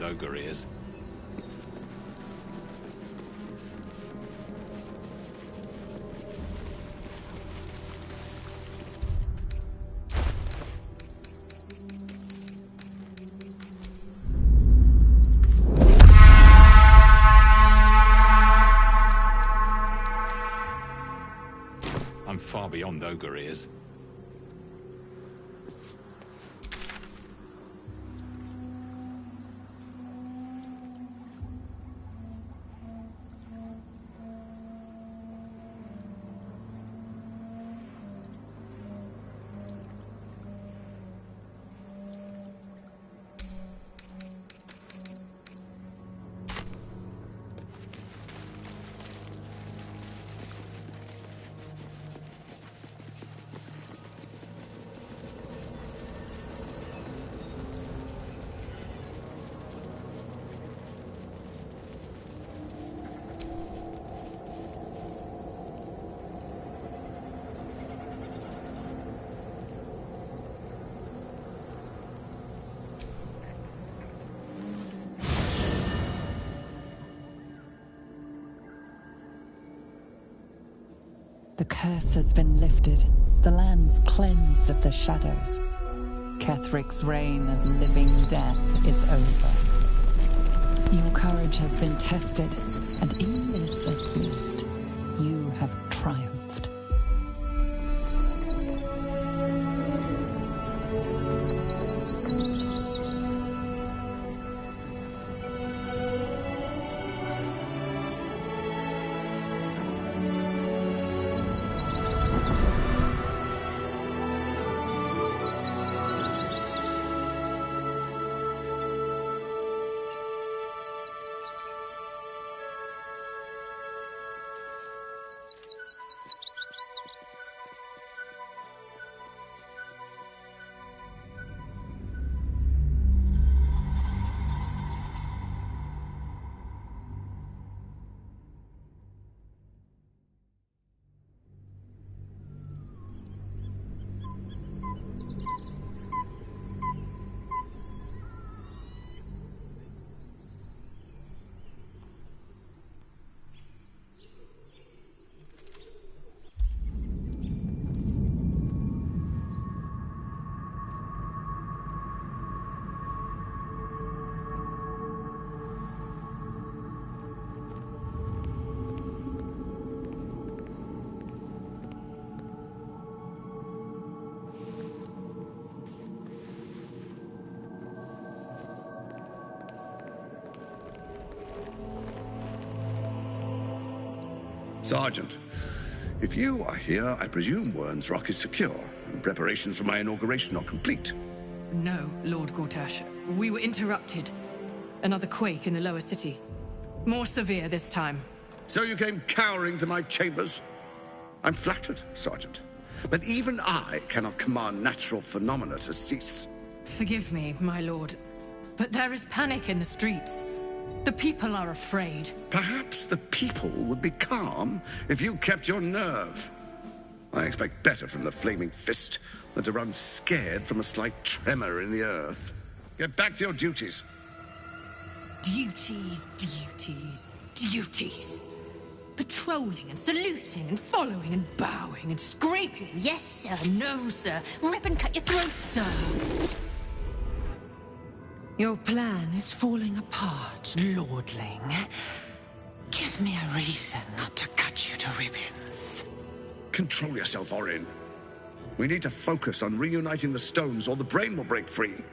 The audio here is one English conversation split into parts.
ogre ears. I'm far beyond ogre ears. The curse has been lifted, the land's cleansed of the shadows. Kethric's reign of living death is over. Your courage has been tested, and in this at least, you have triumphed. Sergeant, if you are here, I presume Wern's Rock is secure, and preparations for my inauguration are complete. No, Lord Gortash. We were interrupted. Another quake in the lower city. More severe this time. So you came cowering to my chambers? I'm flattered, Sergeant. But even I cannot command natural phenomena to cease. Forgive me, my lord, but there is panic in the streets. The people are afraid. Perhaps the people would be calm if you kept your nerve. I expect better from the Flaming Fist than to run scared from a slight tremor in the earth. Get back to your duties. Duties, duties, duties. Patrolling and saluting and following and bowing and scraping. Yes, sir. No, sir. Rip and cut your throat, sir. Your plan is falling apart, lordling. Give me a reason not to cut you to ribbons. Control yourself, Orin. We need to focus on reuniting the stones or the brain will break free.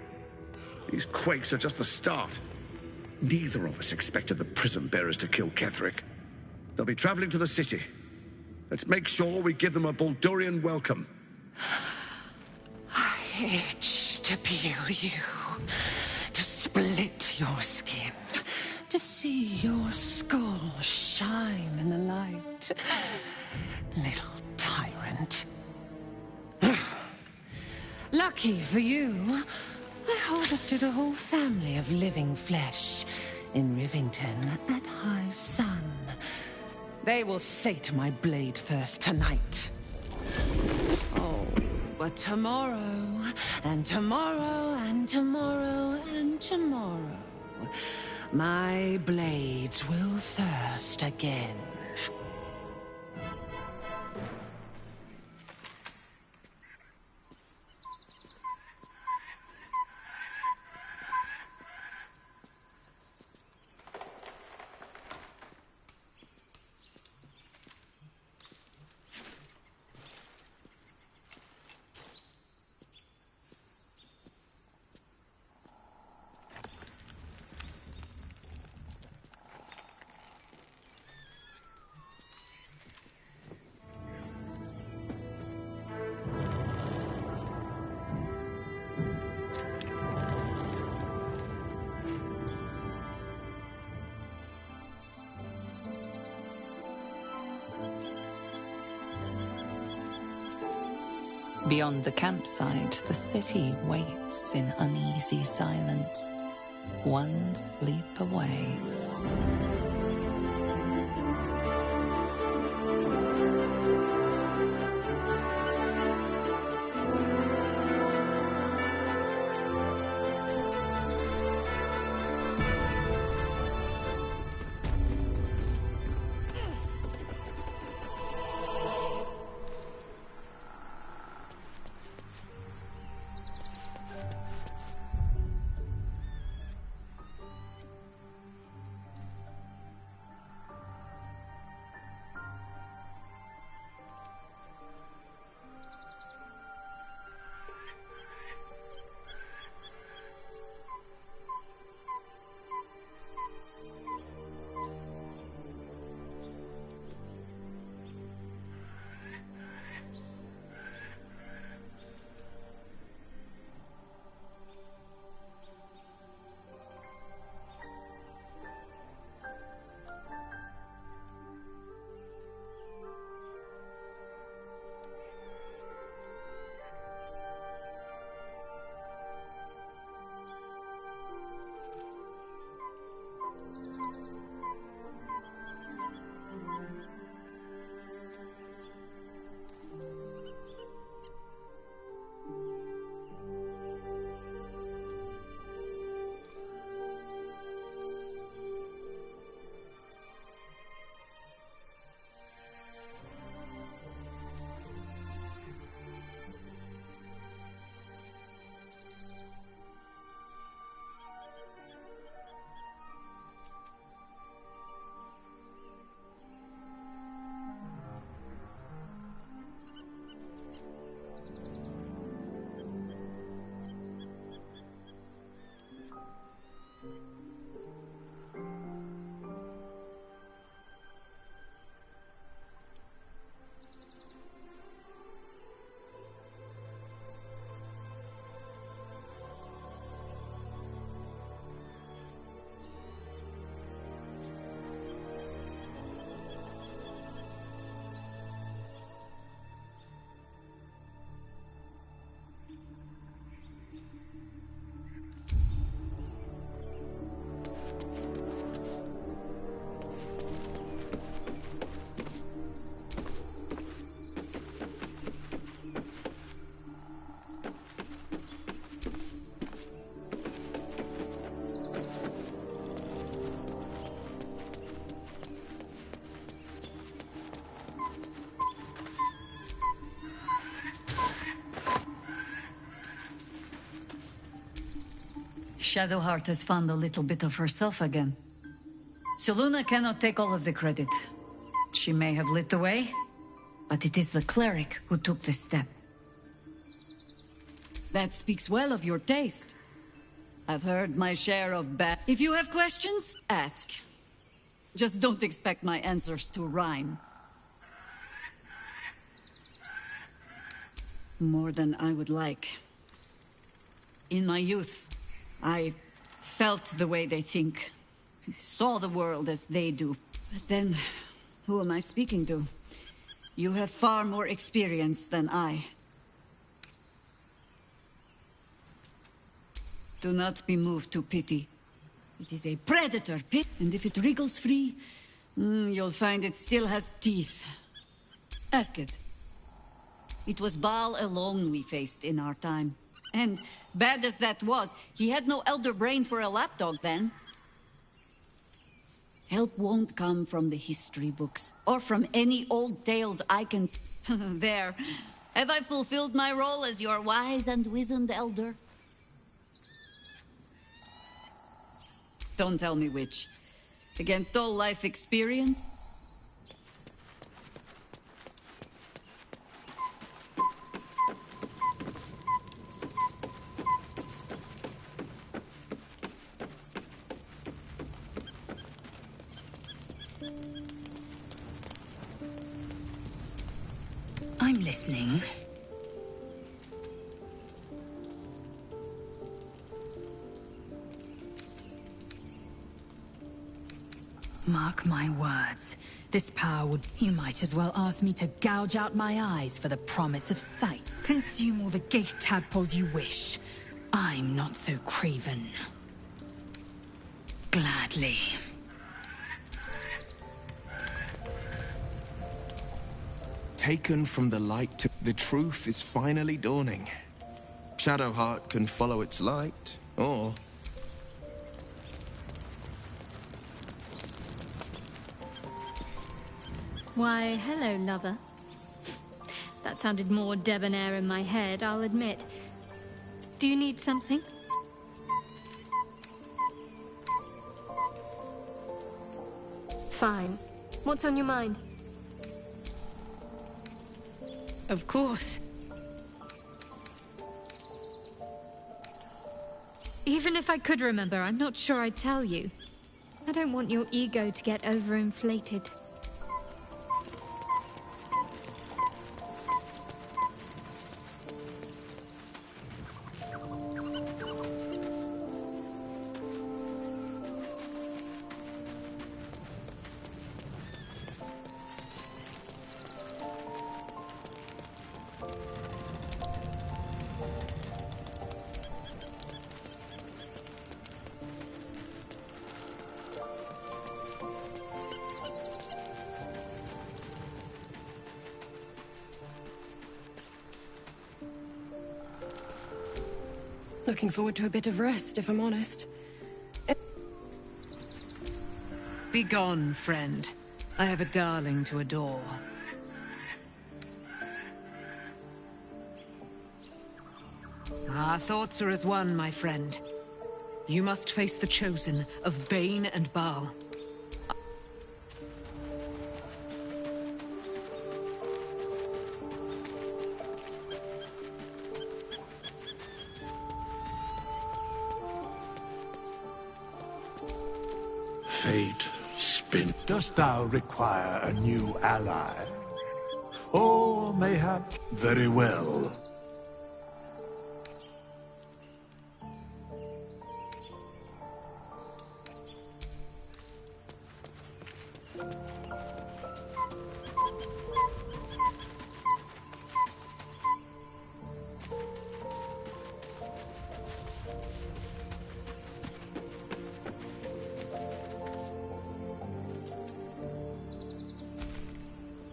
These quakes are just the start. Neither of us expected the prison bearers to kill Ketheric. They'll be traveling to the city. Let's make sure we give them a Baldurian welcome. I itch to peel you, to split your skin, to see your skull shine in the light. Little tyrant. Lucky for you, I harvested a whole family of living flesh in Rivington at high sun. They will sate my blade thirst tonight. Oh, but tomorrow, and tomorrow, and tomorrow, and tomorrow, my blades will thirst again. Beyond the campsite, the city waits in uneasy silence, one sleep away. Shadowheart has found a little bit of herself again. Soluna cannot take all of the credit. She may have lit the way, but it is the cleric who took this step. That speaks well of your taste. I've heard my share of bad... If you have questions, ask. Just don't expect my answers to rhyme. More than I would like. In my youth, I felt the way they think, saw the world as they do. But then, who am I speaking to? You have far more experience than I. Do not be moved to pity. It is a predator pit, and if it wriggles free, you'll find it still has teeth. Ask it. It was Baal alone we faced in our time. And, bad as that was, he had no elder brain for a lapdog then. Help won't come from the history books, or from any old tales I can... There. Have I fulfilled my role as your wise and wizened elder? Don't tell me which. Against all life experience? I'm listening. Mark my words. This power would... You might as well ask me to gouge out my eyes for the promise of sight. Consume all the gate tadpoles you wish. I'm not so craven. Gladly. Taken from the light to... The truth is finally dawning. Shadowheart can follow its light, or... Why, hello, lover. That sounded more debonair in my head, I'll admit. Do you need something? Fine. What's on your mind? Of course. Even if I could remember, I'm not sure I'd tell you. I don't want your ego to get overinflated. Looking forward to a bit of rest, if I'm honest. Begone, friend. I have a darling to adore. Our thoughts are as one, my friend. You must face the chosen of Bane and Baal. Fate spin. Dost thou require a new ally? Or mayhap... Very well.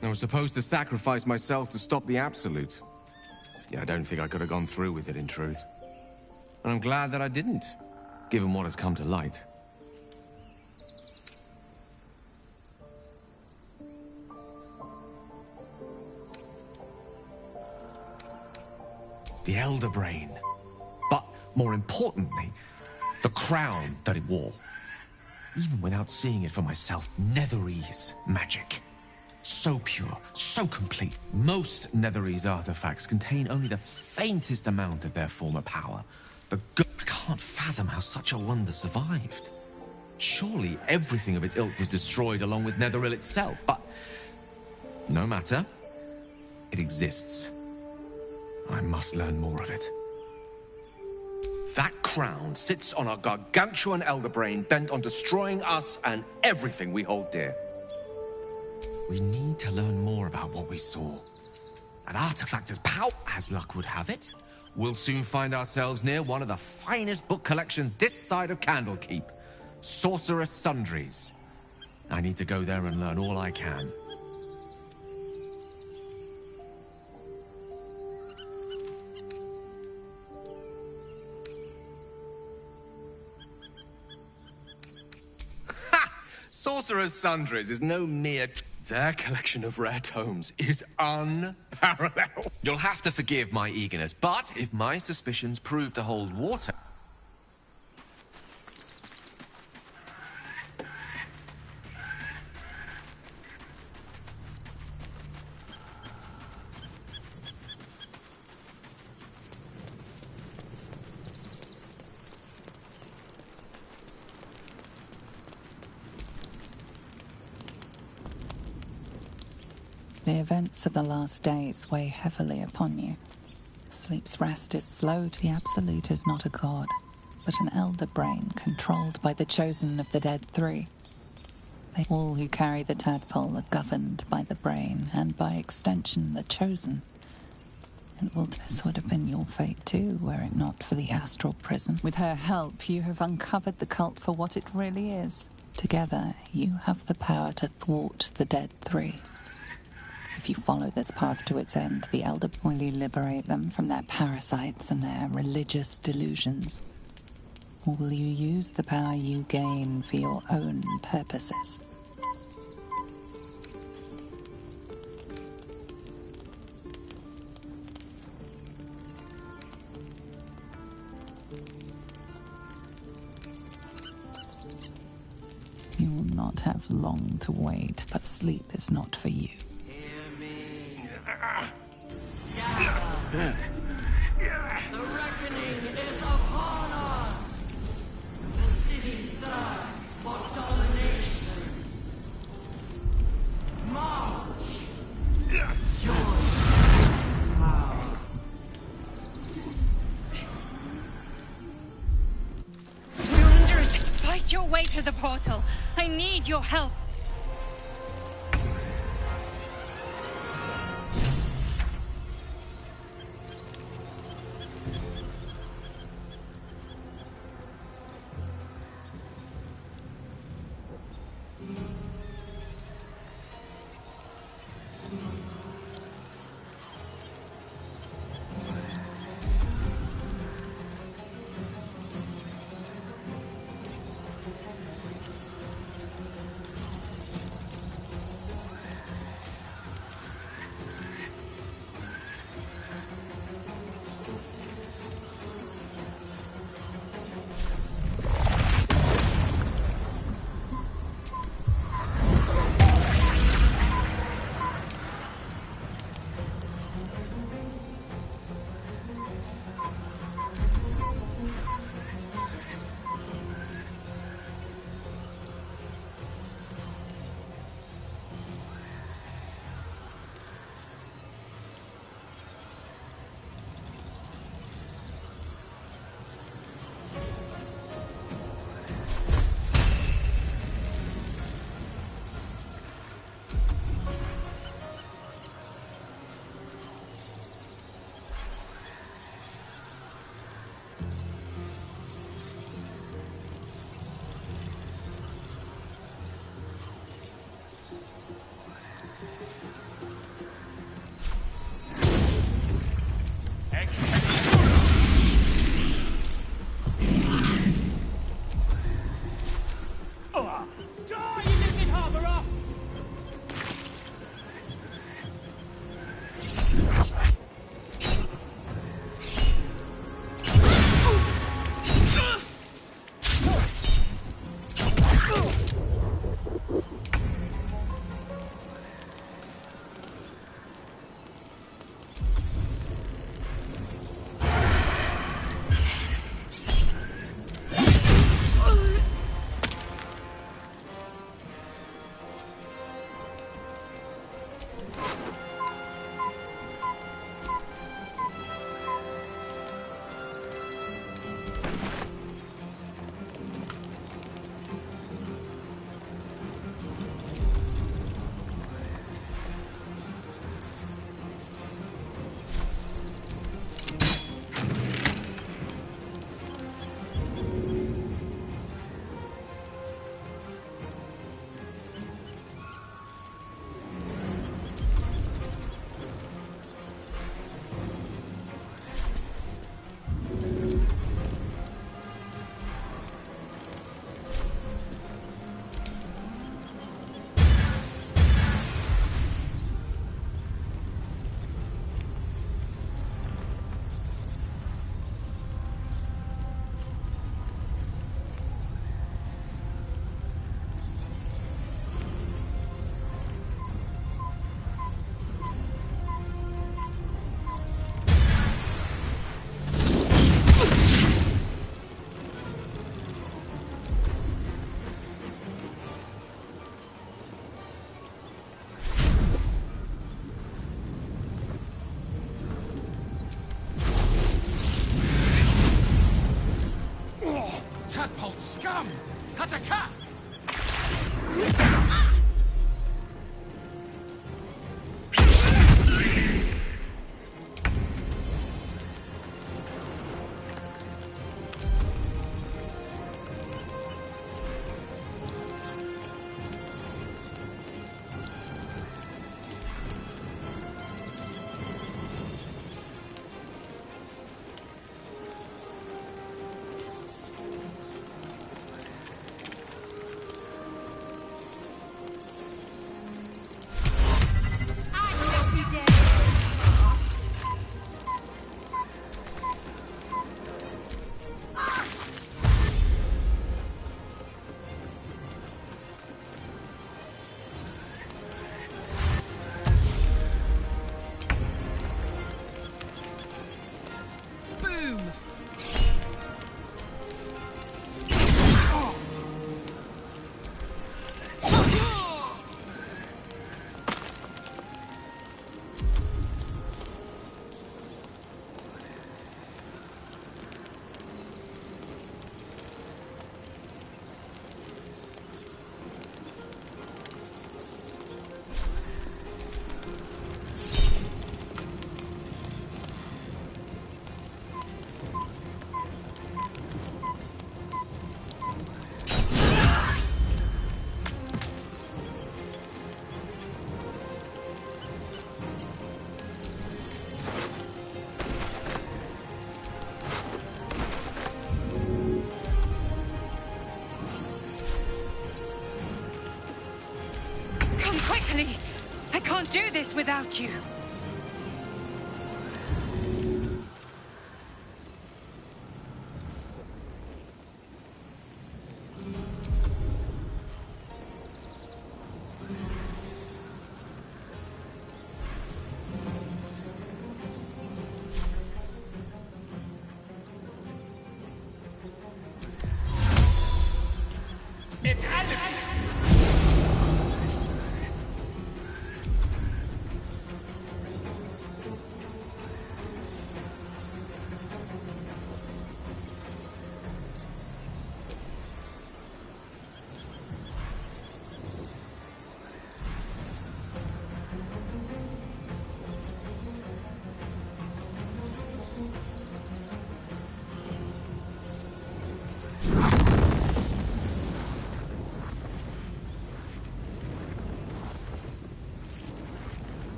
I was supposed to sacrifice myself to stop the Absolute. Yeah, I don't think I could have gone through with it, in truth. And I'm glad that I didn't, given what has come to light. The Elder Brain. But, more importantly, the crown that it wore. Even without seeing it for myself, Netherese magic. So pure, so complete. Most Netherese artifacts contain only the faintest amount of their former power. I can't fathom how such a wonder survived. Surely everything of its ilk was destroyed along with Netheril itself, but... no matter. It exists. I must learn more of it. That crown sits on a gargantuan elder brain bent on destroying us and everything we hold dear. We need to learn more about what we saw. An artifact as powerful as luck would have it, we'll soon find ourselves near one of the finest book collections this side of Candlekeep. Sorcerous Sundries. I need to go there and learn all I can. Sorcerer's Sundries is no mere... Their collection of rare tomes is unparalleled. You'll have to forgive my eagerness, but if my suspicions prove to hold water... The events of the last days weigh heavily upon you. Sleep's rest is slow. The Absolute is not a god, but an elder brain controlled by the chosen of the dead three. All who carry the tadpole are governed by the brain, and by extension the chosen. This would have been your fate too, were it not for the astral prison. With her help, you have uncovered the cult for what it really is. Together, you have the power to thwart the dead three. If you follow this path to its end, the Elder will liberate them from their parasites and their religious delusions. Or will you use the power you gain for your own purposes? You will not have long to wait, but sleep is not for you. The reckoning is upon us! The city thirsts for domination! March! Join power! Wounders, fight your way to the portal! I need your help! I can't do this without you.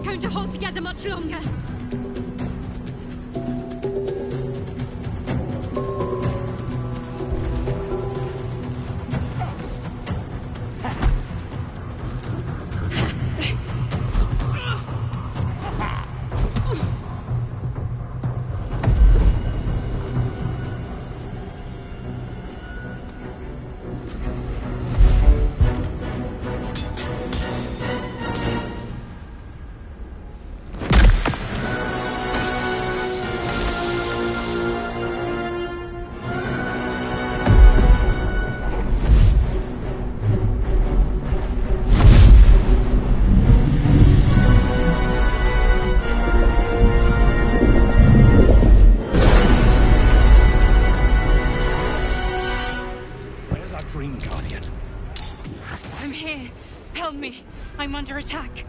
Going to hold together much longer. I'm under attack.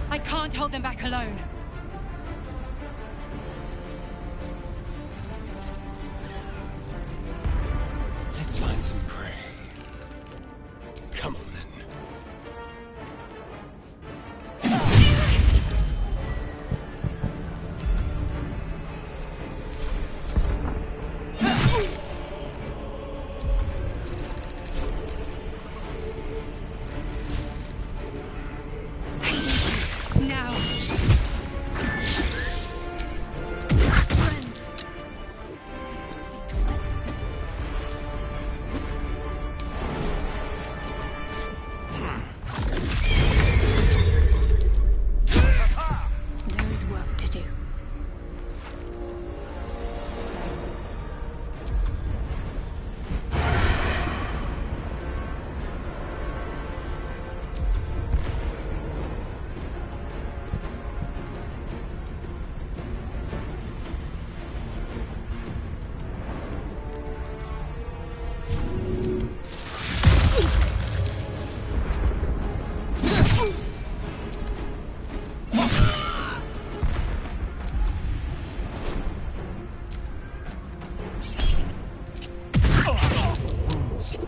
I can't hold them back alone. Let's find some prey. Come on, then. Now.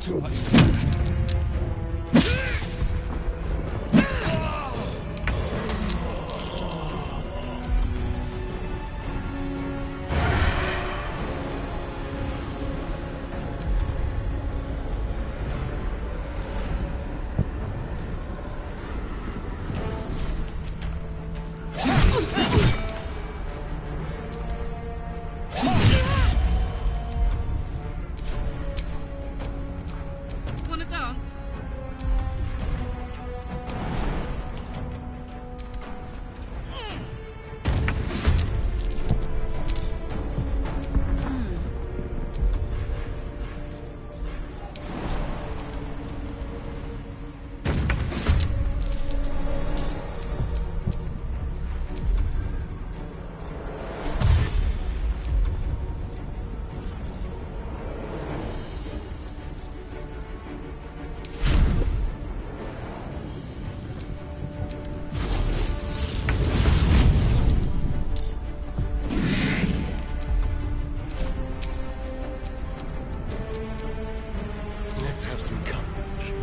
too much. Wanna dance? Let's have some courage.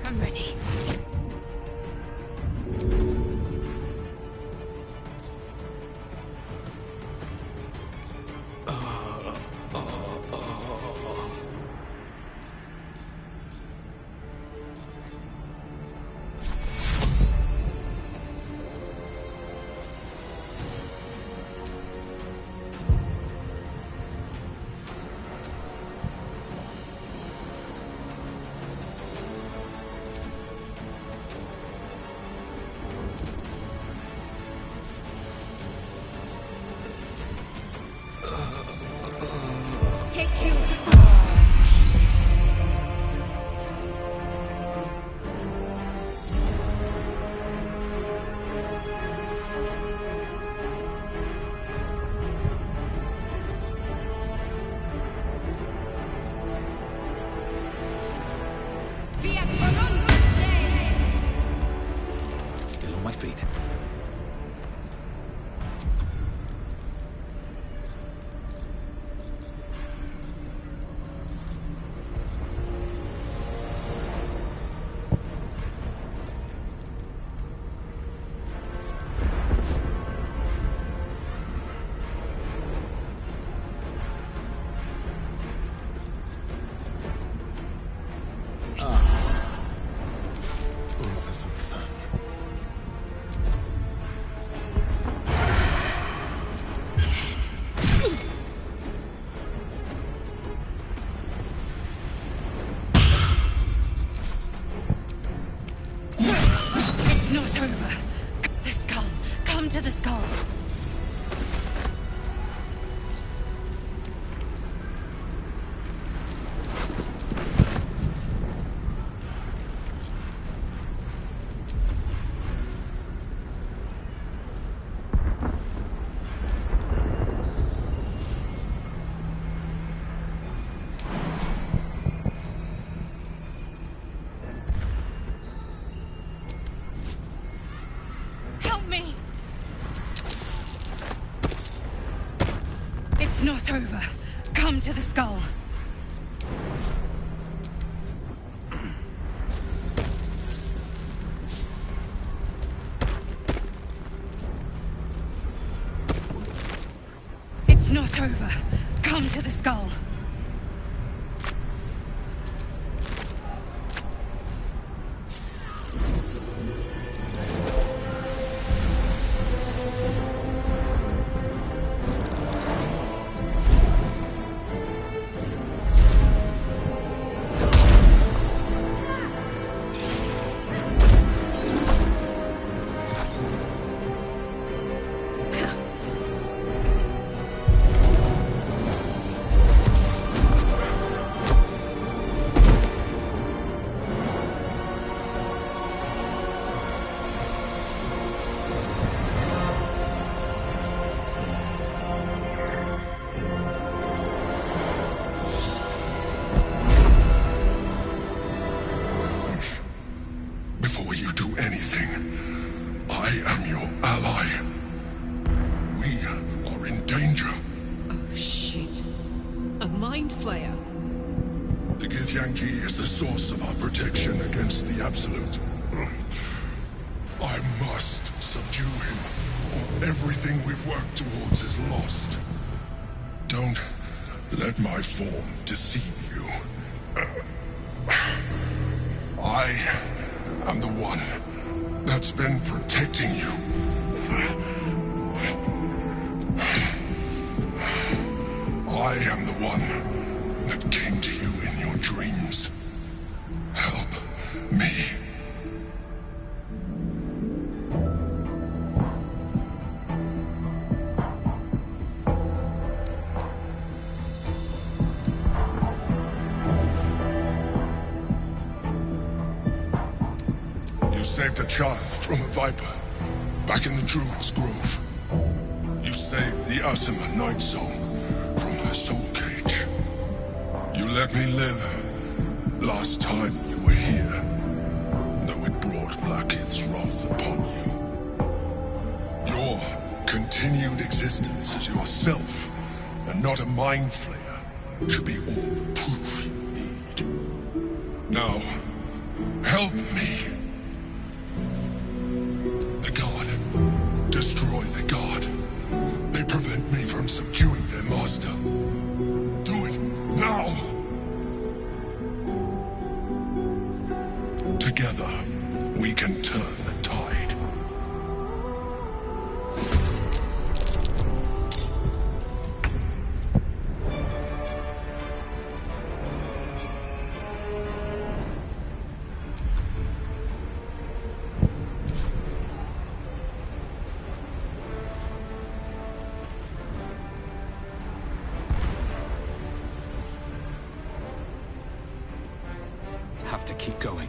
I'm ready. Take you. Still on my feet. Let's have some fun. It's not over. The skull. Come to the skull. Help me! It's not over. Come to the skull. It's not over. Come to the skull. Mind Flayer? The Githyanki is the source of our protection against the Absolute. I must subdue him, or everything we've worked towards is lost. Don't let my form deceive you. I am the one that's been protecting you. I am the one that came to you in your dreams. Help me. You saved a child from a viper, back in the Druid's Grove. You saved the Asima Night Song from her soul cage. You let me live last time you were here, though it brought Blackith's wrath upon you. Your continued existence as yourself, and not a mind flayer, should be all the proof you need. Now, help me. The God. Destroy the God. They prevent me from subduing their master. Do it now! Together, we can turn the tide. Have to keep going.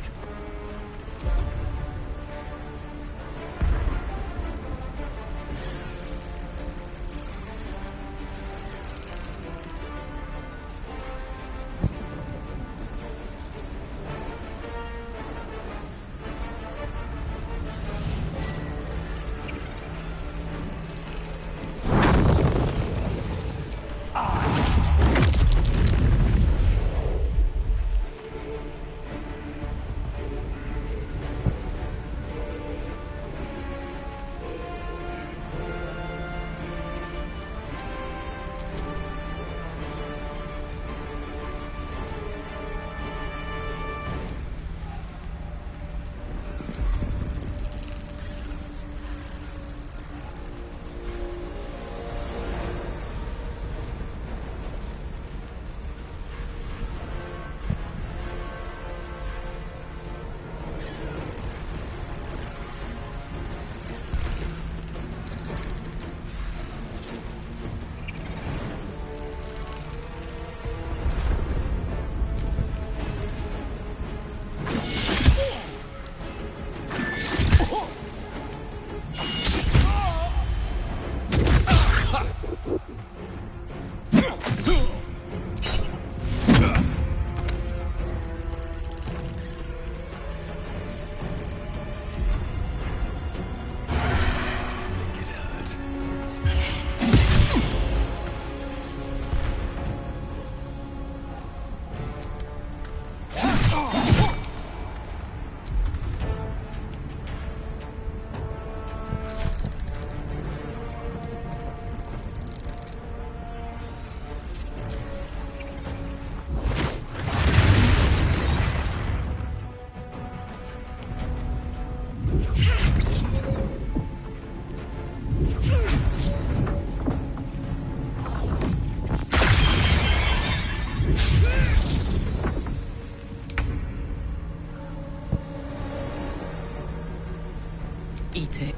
Eat it.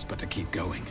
But to keep going.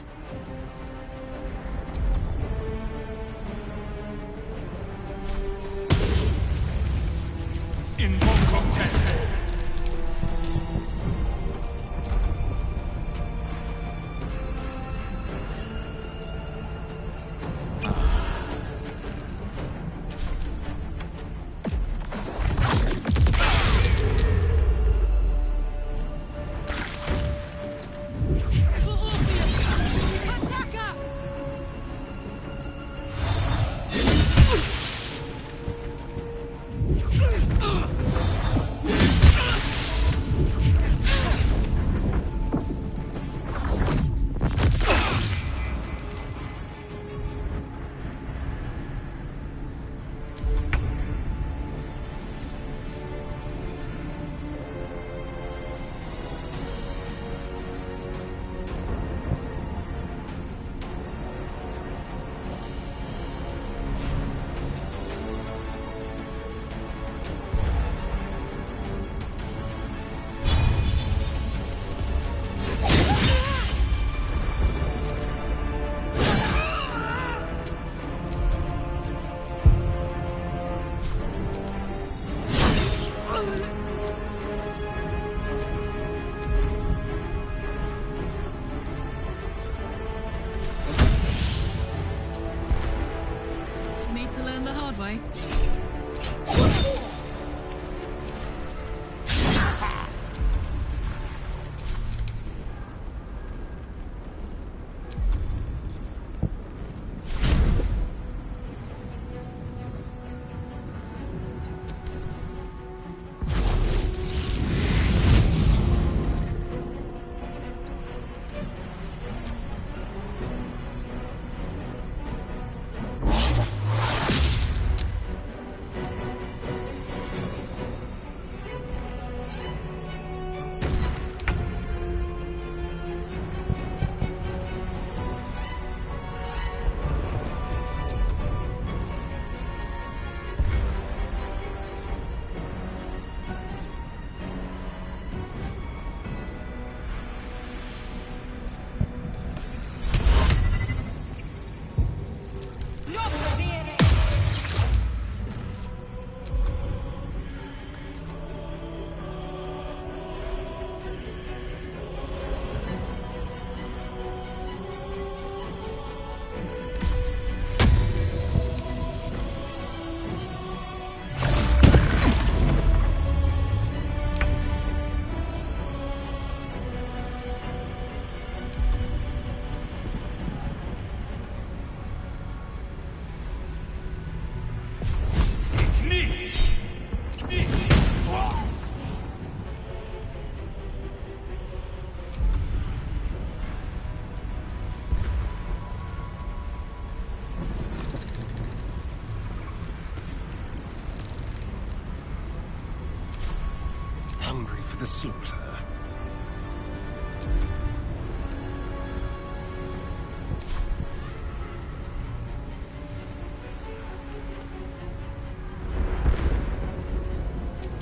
The slaughter.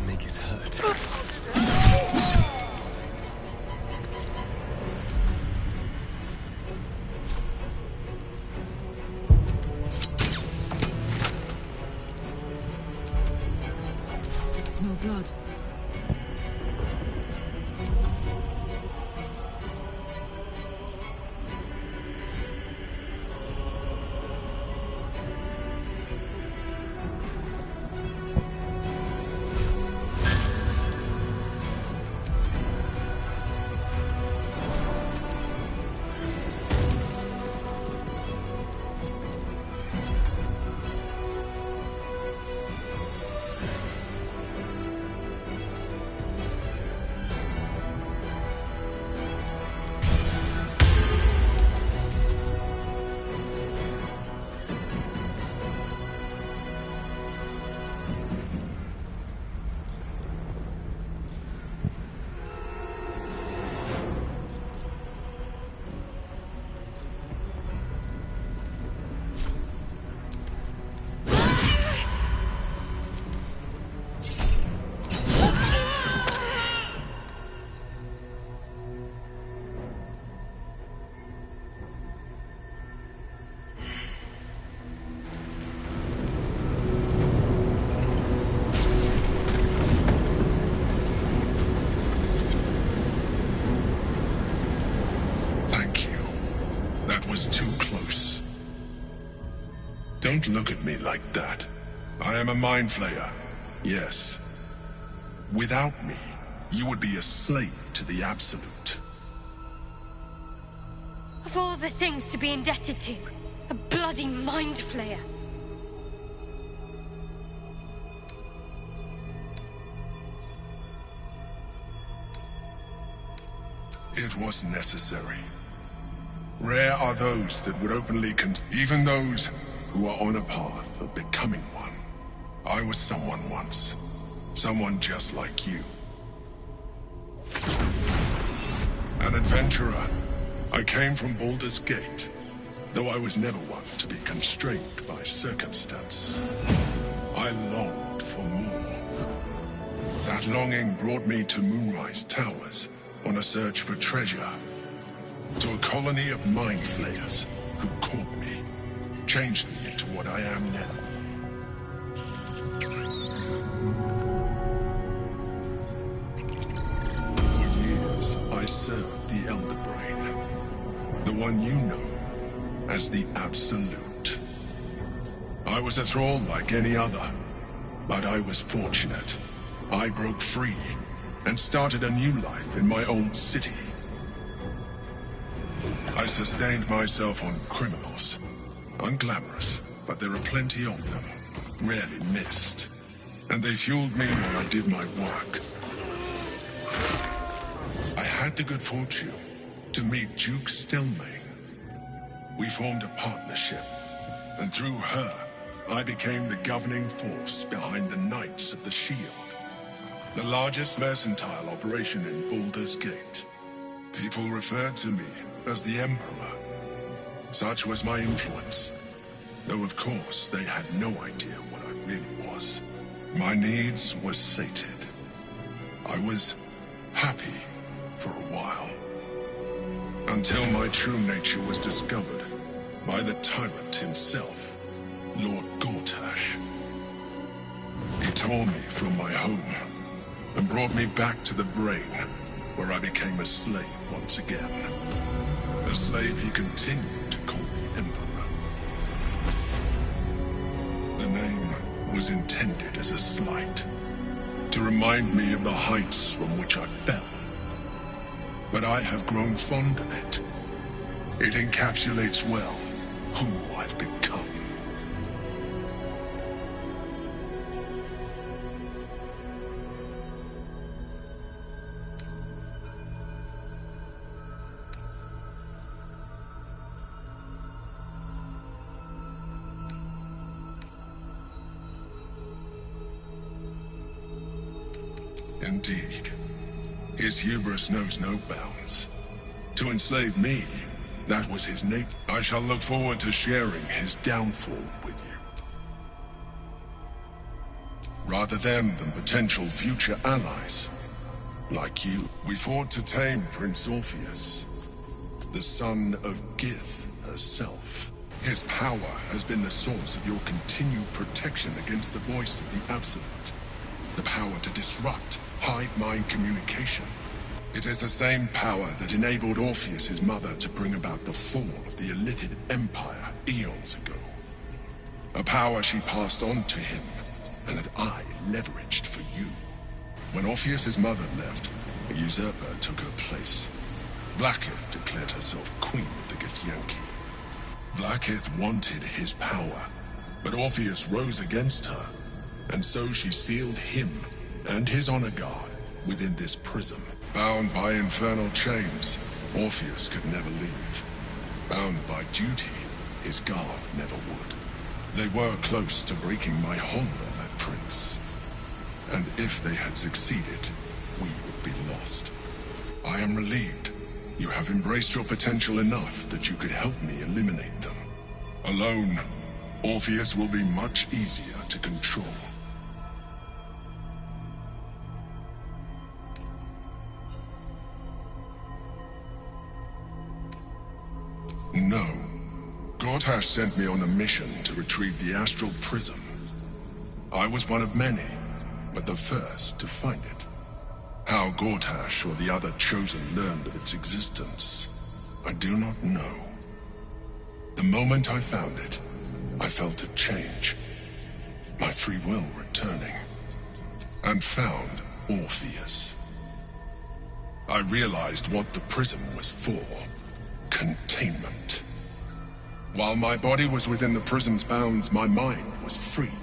Make it hurt. Smell blood. was too close. Don't look at me like that. I am a mind flayer, yes. Without me, you would be a slave to the Absolute. Of all the things to be indebted to, a bloody mind flayer. It was necessary. Rare are those that would openly even those who are on a path of becoming one. I was someone once. Someone just like you. An adventurer. I came from Baldur's Gate, though I was never one to be constrained by circumstance. I longed for more. That longing brought me to Moonrise Towers on a search for treasure. To a colony of mind flayers who caught me, changed me into what I am now. For years, I served the Elder Brain, the one you know as the Absolute. I was a thrall like any other, but I was fortunate. I broke free and started a new life in my old city. I sustained myself on criminals. Unglamorous, but there are plenty of them, rarely missed. And they fueled me while I did my work. I had the good fortune to meet Duke Stelmane. We formed a partnership, and through her, I became the governing force behind the Knights of the Shield, the largest mercantile operation in Baldur's Gate. People referred to me as the Emperor. Such was my influence, though of course they had no idea what I really was. My needs were sated. I was happy for a while, until my true nature was discovered by the tyrant himself, Lord Gortash. He tore me from my home and brought me back to the Brain, where I became a slave once again. A slave he continued to call the Emperor. The name was intended as a slight, to remind me of the heights from which I fell. But I have grown fond of it. It encapsulates well who I've become. Indeed. His hubris knows no bounds. To enslave me, that was his nature. I shall look forward to sharing his downfall with you. Rather them than potential future allies. Like you, we fought to tame Prince Orpheus, the son of Gith herself. His power has been the source of your continued protection against the voice of the Absolute. The power to disrupt hive mind communication. It is the same power that enabled Orpheus's mother to bring about the fall of the Illithid Empire eons ago. A power she passed on to him, and that I leveraged for you. When Orpheus's mother left, a usurper took her place. Vlaakith declared herself queen of the Githyanki. Vlaakith wanted his power, but Orpheus rose against her, and so she sealed him and his honor guard within this prison. Bound by infernal chains, Orpheus could never leave. Bound by duty, his guard never would. They were close to breaking my hold on that prince. And if they had succeeded, we would be lost. I am relieved. You have embraced your potential enough that you could help me eliminate them. Alone, Orpheus will be much easier to control. No. Gortash sent me on a mission to retrieve the Astral Prism. I was one of many, but the first to find it. How Gortash or the other Chosen learned of its existence, I do not know. The moment I found it, I felt it change. My free will returning. And found Orpheus. I realized what the prism was for. Containment. While my body was within the prism's bounds, my mind was free.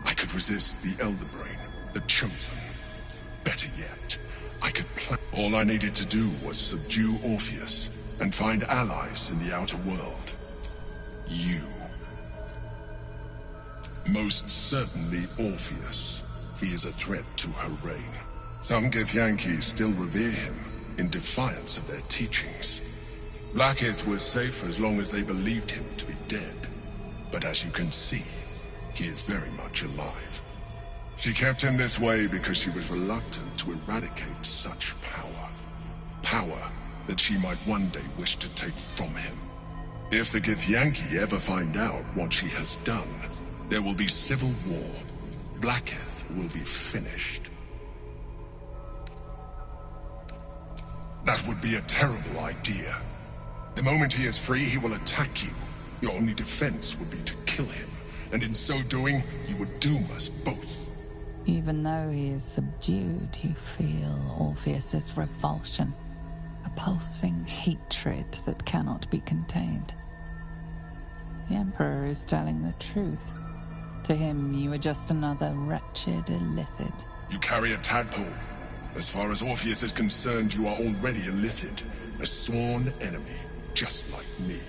I could resist the Elder Brain, the Chosen. Better yet, I could plan. All I needed to do was subdue Orpheus and find allies in the outer world. You. Most certainly Orpheus. He is a threat to her reign. Some Githyanki still revere him, in defiance of their teachings. Blackith was safe as long as they believed him to be dead. But as you can see, he is very much alive. She kept him this way because she was reluctant to eradicate such power. Power that she might one day wish to take from him. If the Githyanki ever find out what she has done, there will be civil war. Blackith will be finished. That would be a terrible idea. The moment he is free, he will attack you. Your only defense would be to kill him, and in so doing, you would doom us both. Even though he is subdued, you feel Orpheus's revulsion, a pulsing hatred that cannot be contained. The Emperor is telling the truth. To him, you are just another wretched illithid. You carry a tadpole. As far as Orpheus is concerned, you are already a illithid, a sworn enemy, just like me.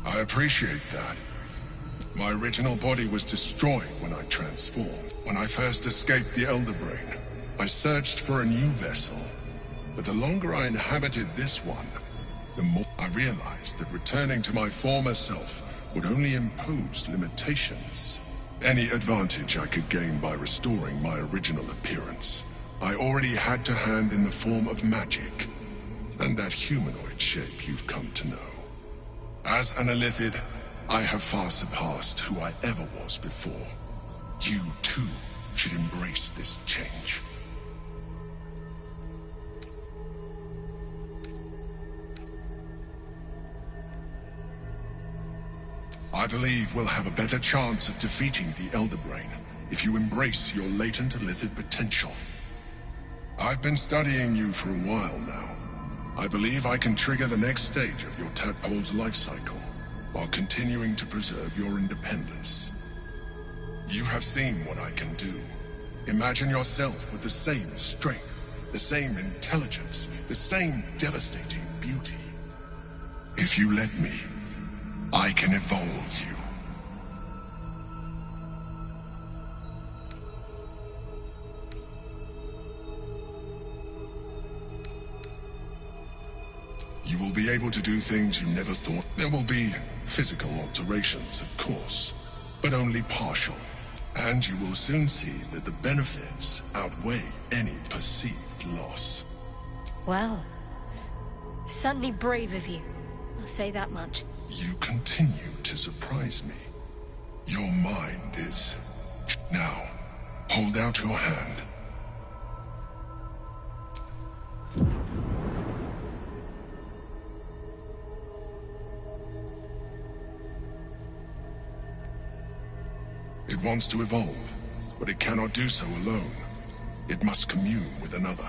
I appreciate that. My original body was destroyed when I transformed. When I first escaped the Elder Brain, I searched for a new vessel. But the longer I inhabited this one, the more I realized that returning to my former self would only impose limitations. Any advantage I could gain by restoring my original appearance, I already had to hand in the form of magic, and that humanoid shape you've come to know. As an illithid, I have far surpassed who I ever was before. You, too, should embrace this change. I believe we'll have a better chance of defeating the Elder Brain if you embrace your latent illithid potential. I've been studying you for a while now. I believe I can trigger the next stage of your tadpole's life cycle, while continuing to preserve your independence. You have seen what I can do. Imagine yourself with the same strength, the same intelligence, the same devastating beauty. If you let me, I can evolve you. You will be able to do things you never thought. There will be physical alterations, of course, but only partial. And you will soon see that the benefits outweigh any perceived loss. Well, certainly brave of you. I'll say that much. You continue to surprise me. Your mind is... Now, hold out your hand. It wants to evolve, but it cannot do so alone. It must commune with another.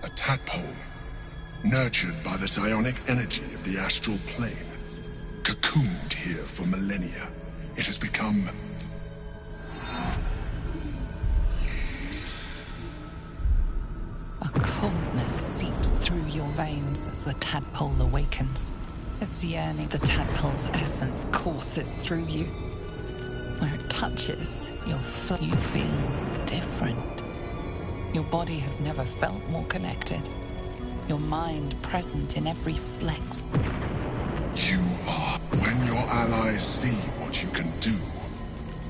A tadpole, nurtured by the psionic energy of the astral plane, cocooned here for millennia. It has become... A coldness seeps through your veins as the tadpole awakens. Its yearning, the tadpole's essence courses through you. Where it touches, you feel different. Your body has never felt more connected. Your mind present in every flex. You are. When your allies see what you can do,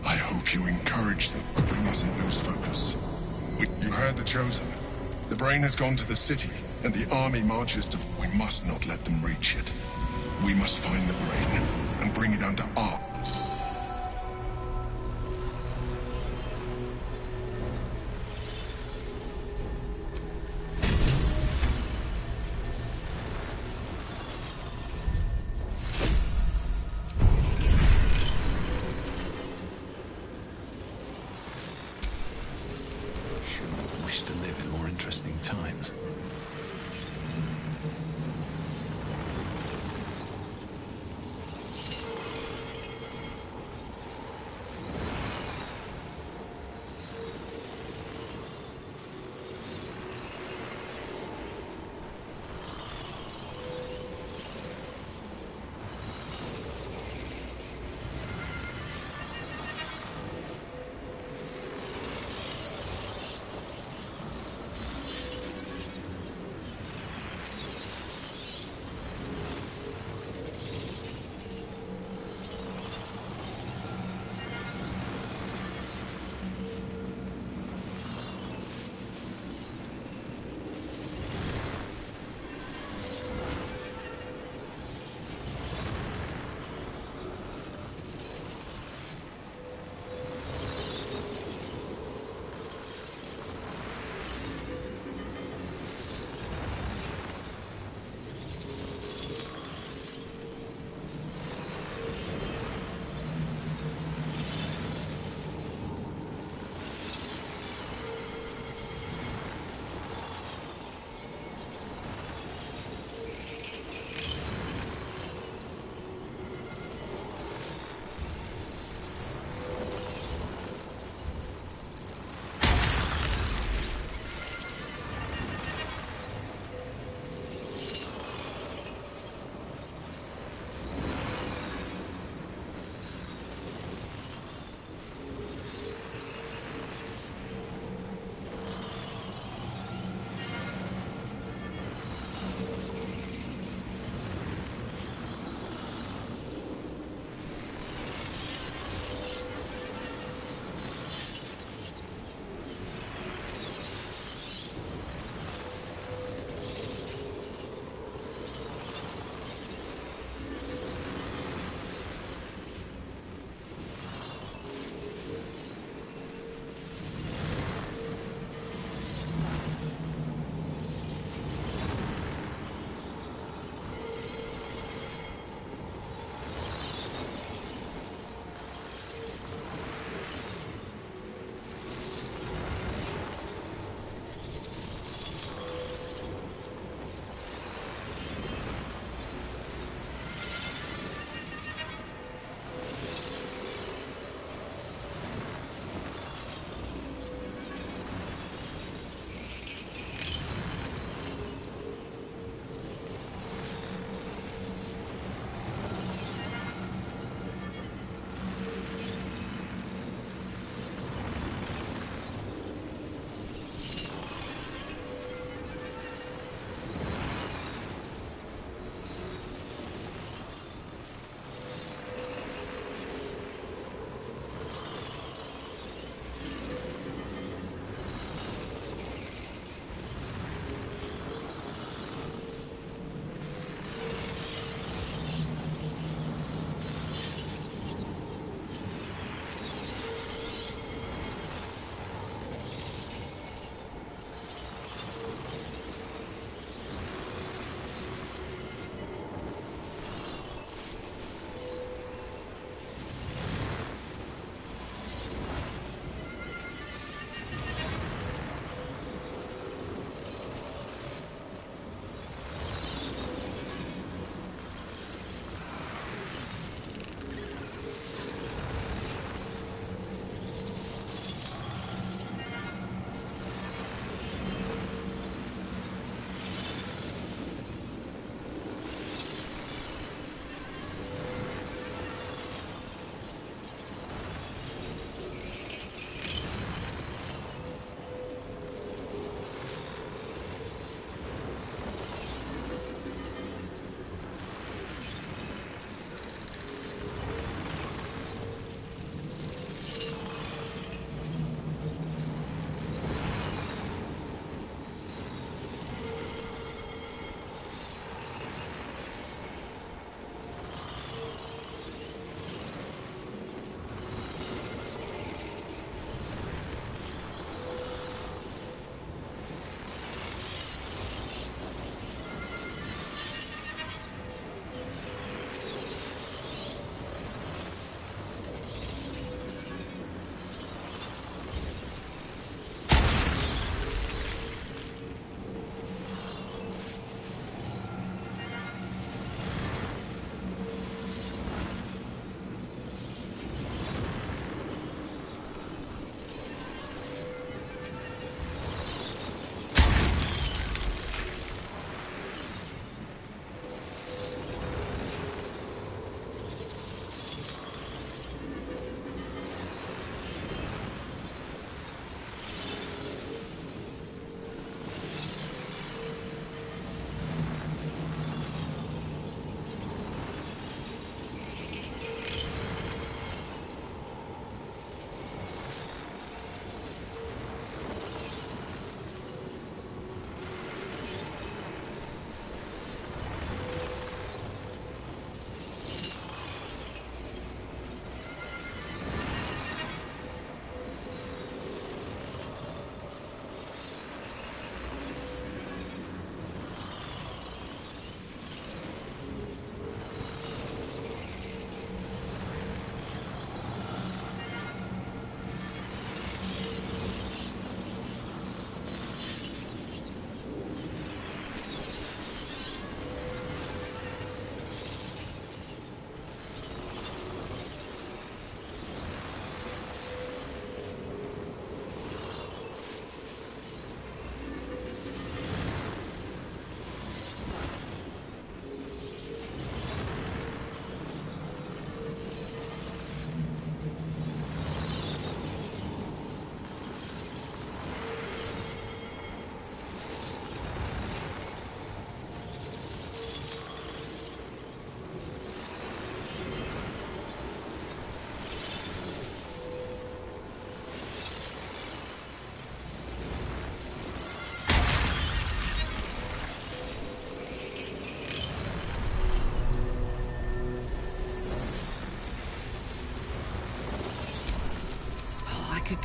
I hope you encourage them, but we mustn't lose focus. You heard the Chosen. The The brain has gone to the city, and the army marches to... We must not let them reach it. We must find the brain, and bring it under our... Shouldn't have wished to live in more interesting times.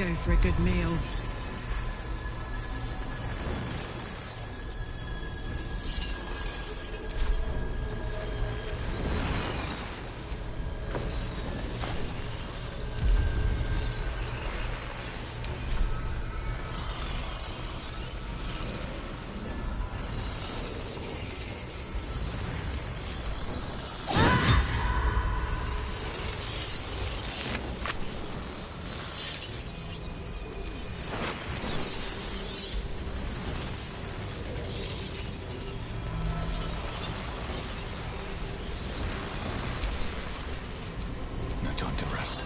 go for a good meal. Time to rest.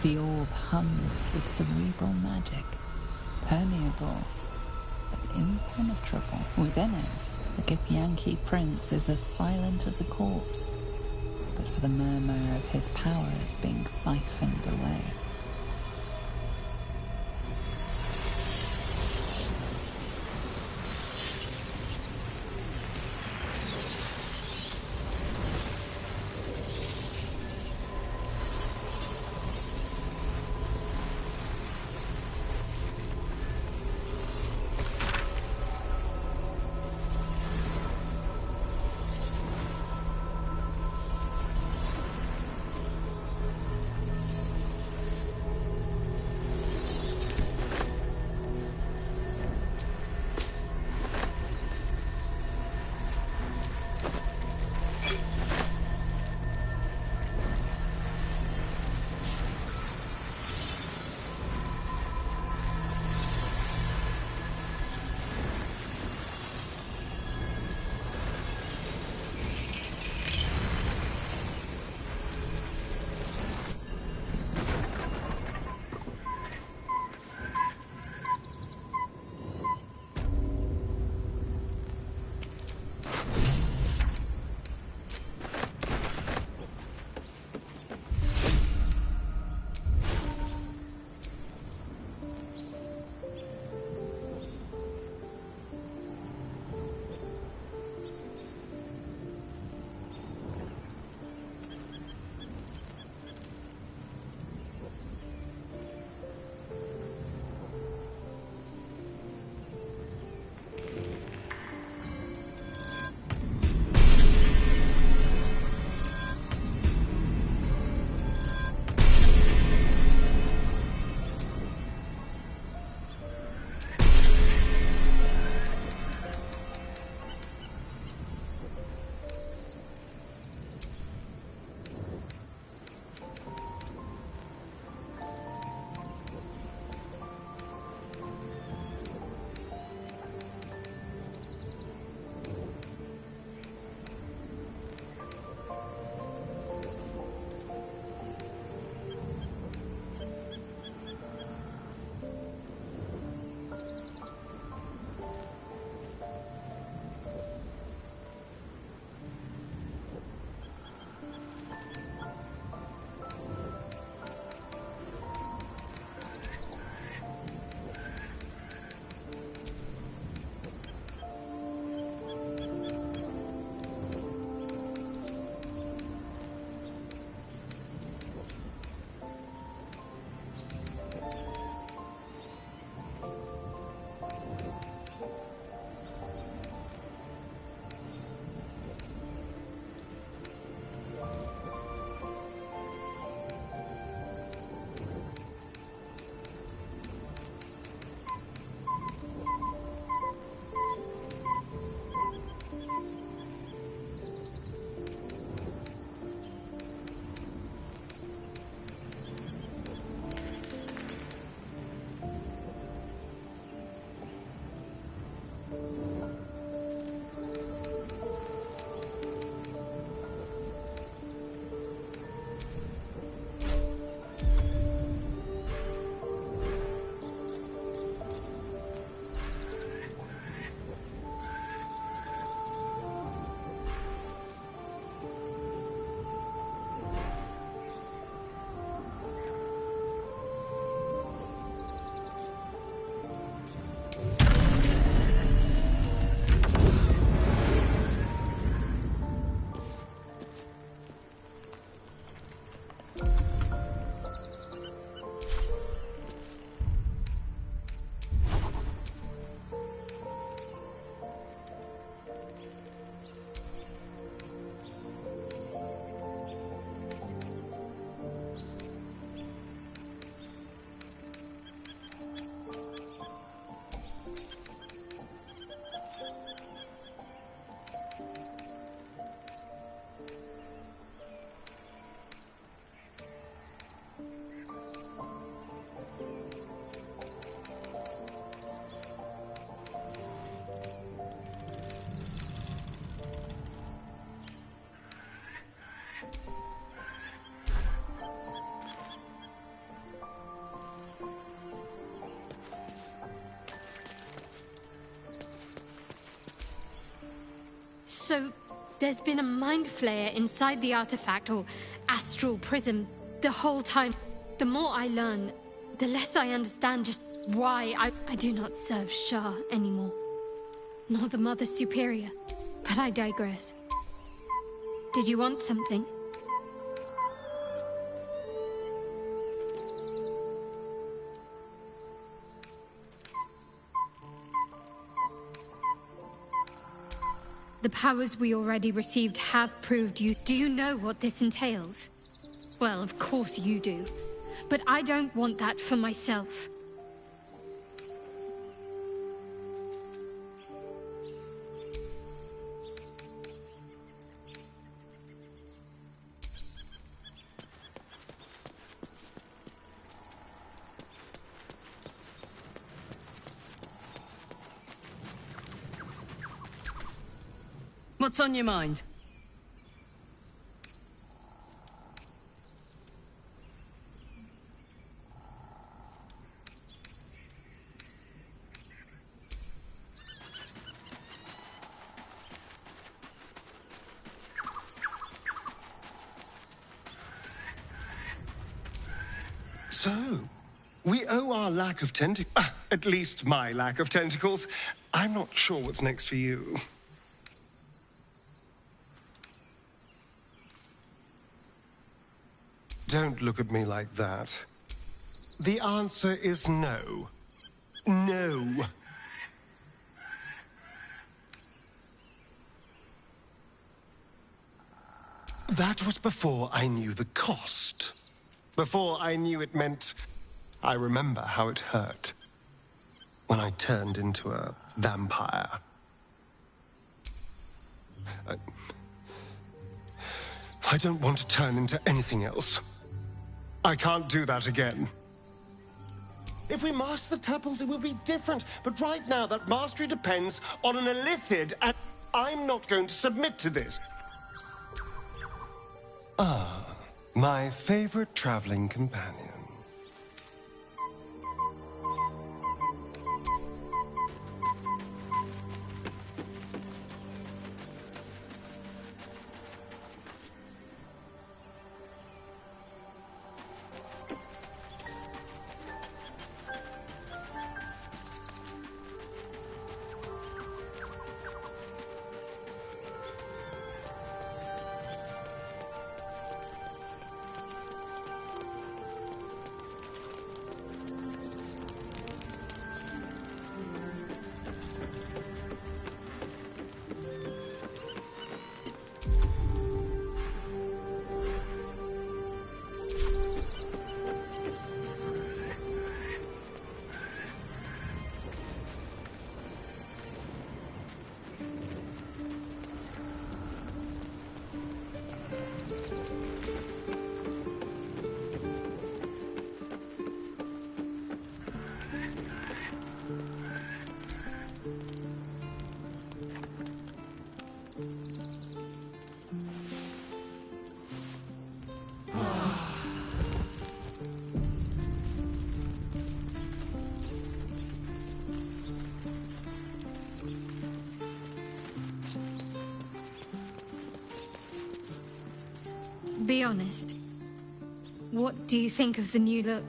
The orb hums with cerebral magic, permeable, but impenetrable. Within it, the Githyanki prince is as silent as a corpse, but for the murmur of his powers being siphoned away. So, there's been a mind flayer inside the artifact, or astral prism, the whole time. The more I learn, the less I understand just why I do not serve Shah anymore. Nor the Mother Superior. But I digress. Did you want something? The powers we already received have proved you. Do you know what this entails? Well, of course you do. But I don't want that for myself. What's on your mind? So, we owe our lack of at least my lack of tentacles. I'm not sure what's next for you. Don't look at me like that. The answer is no. No. That was before I knew the cost. Before I knew it meant... I remember how it hurt when I turned into a vampire. I don't want to turn into anything else. I can't do that again. If we master the tuples, it will be different. But right now, that mastery depends on an illithid, and I'm not going to submit to this. Ah, my favorite traveling companion. Be honest. What do you think of the new look?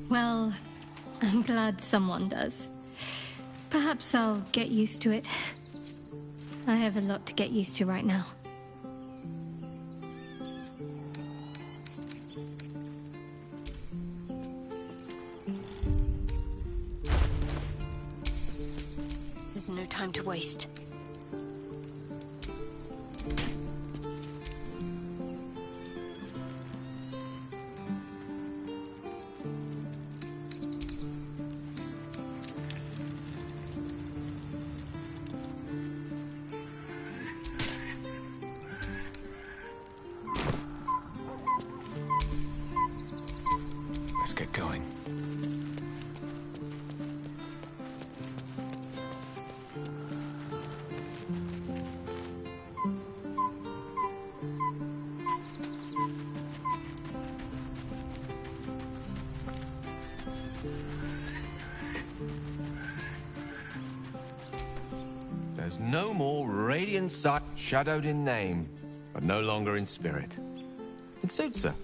Well, I'm glad someone does. Perhaps I'll get used to it. I have a lot to get used to right now. There's no time to waste. Let's get going. There's no more radiant sight, shadowed in name, but no longer in spirit. It suits her.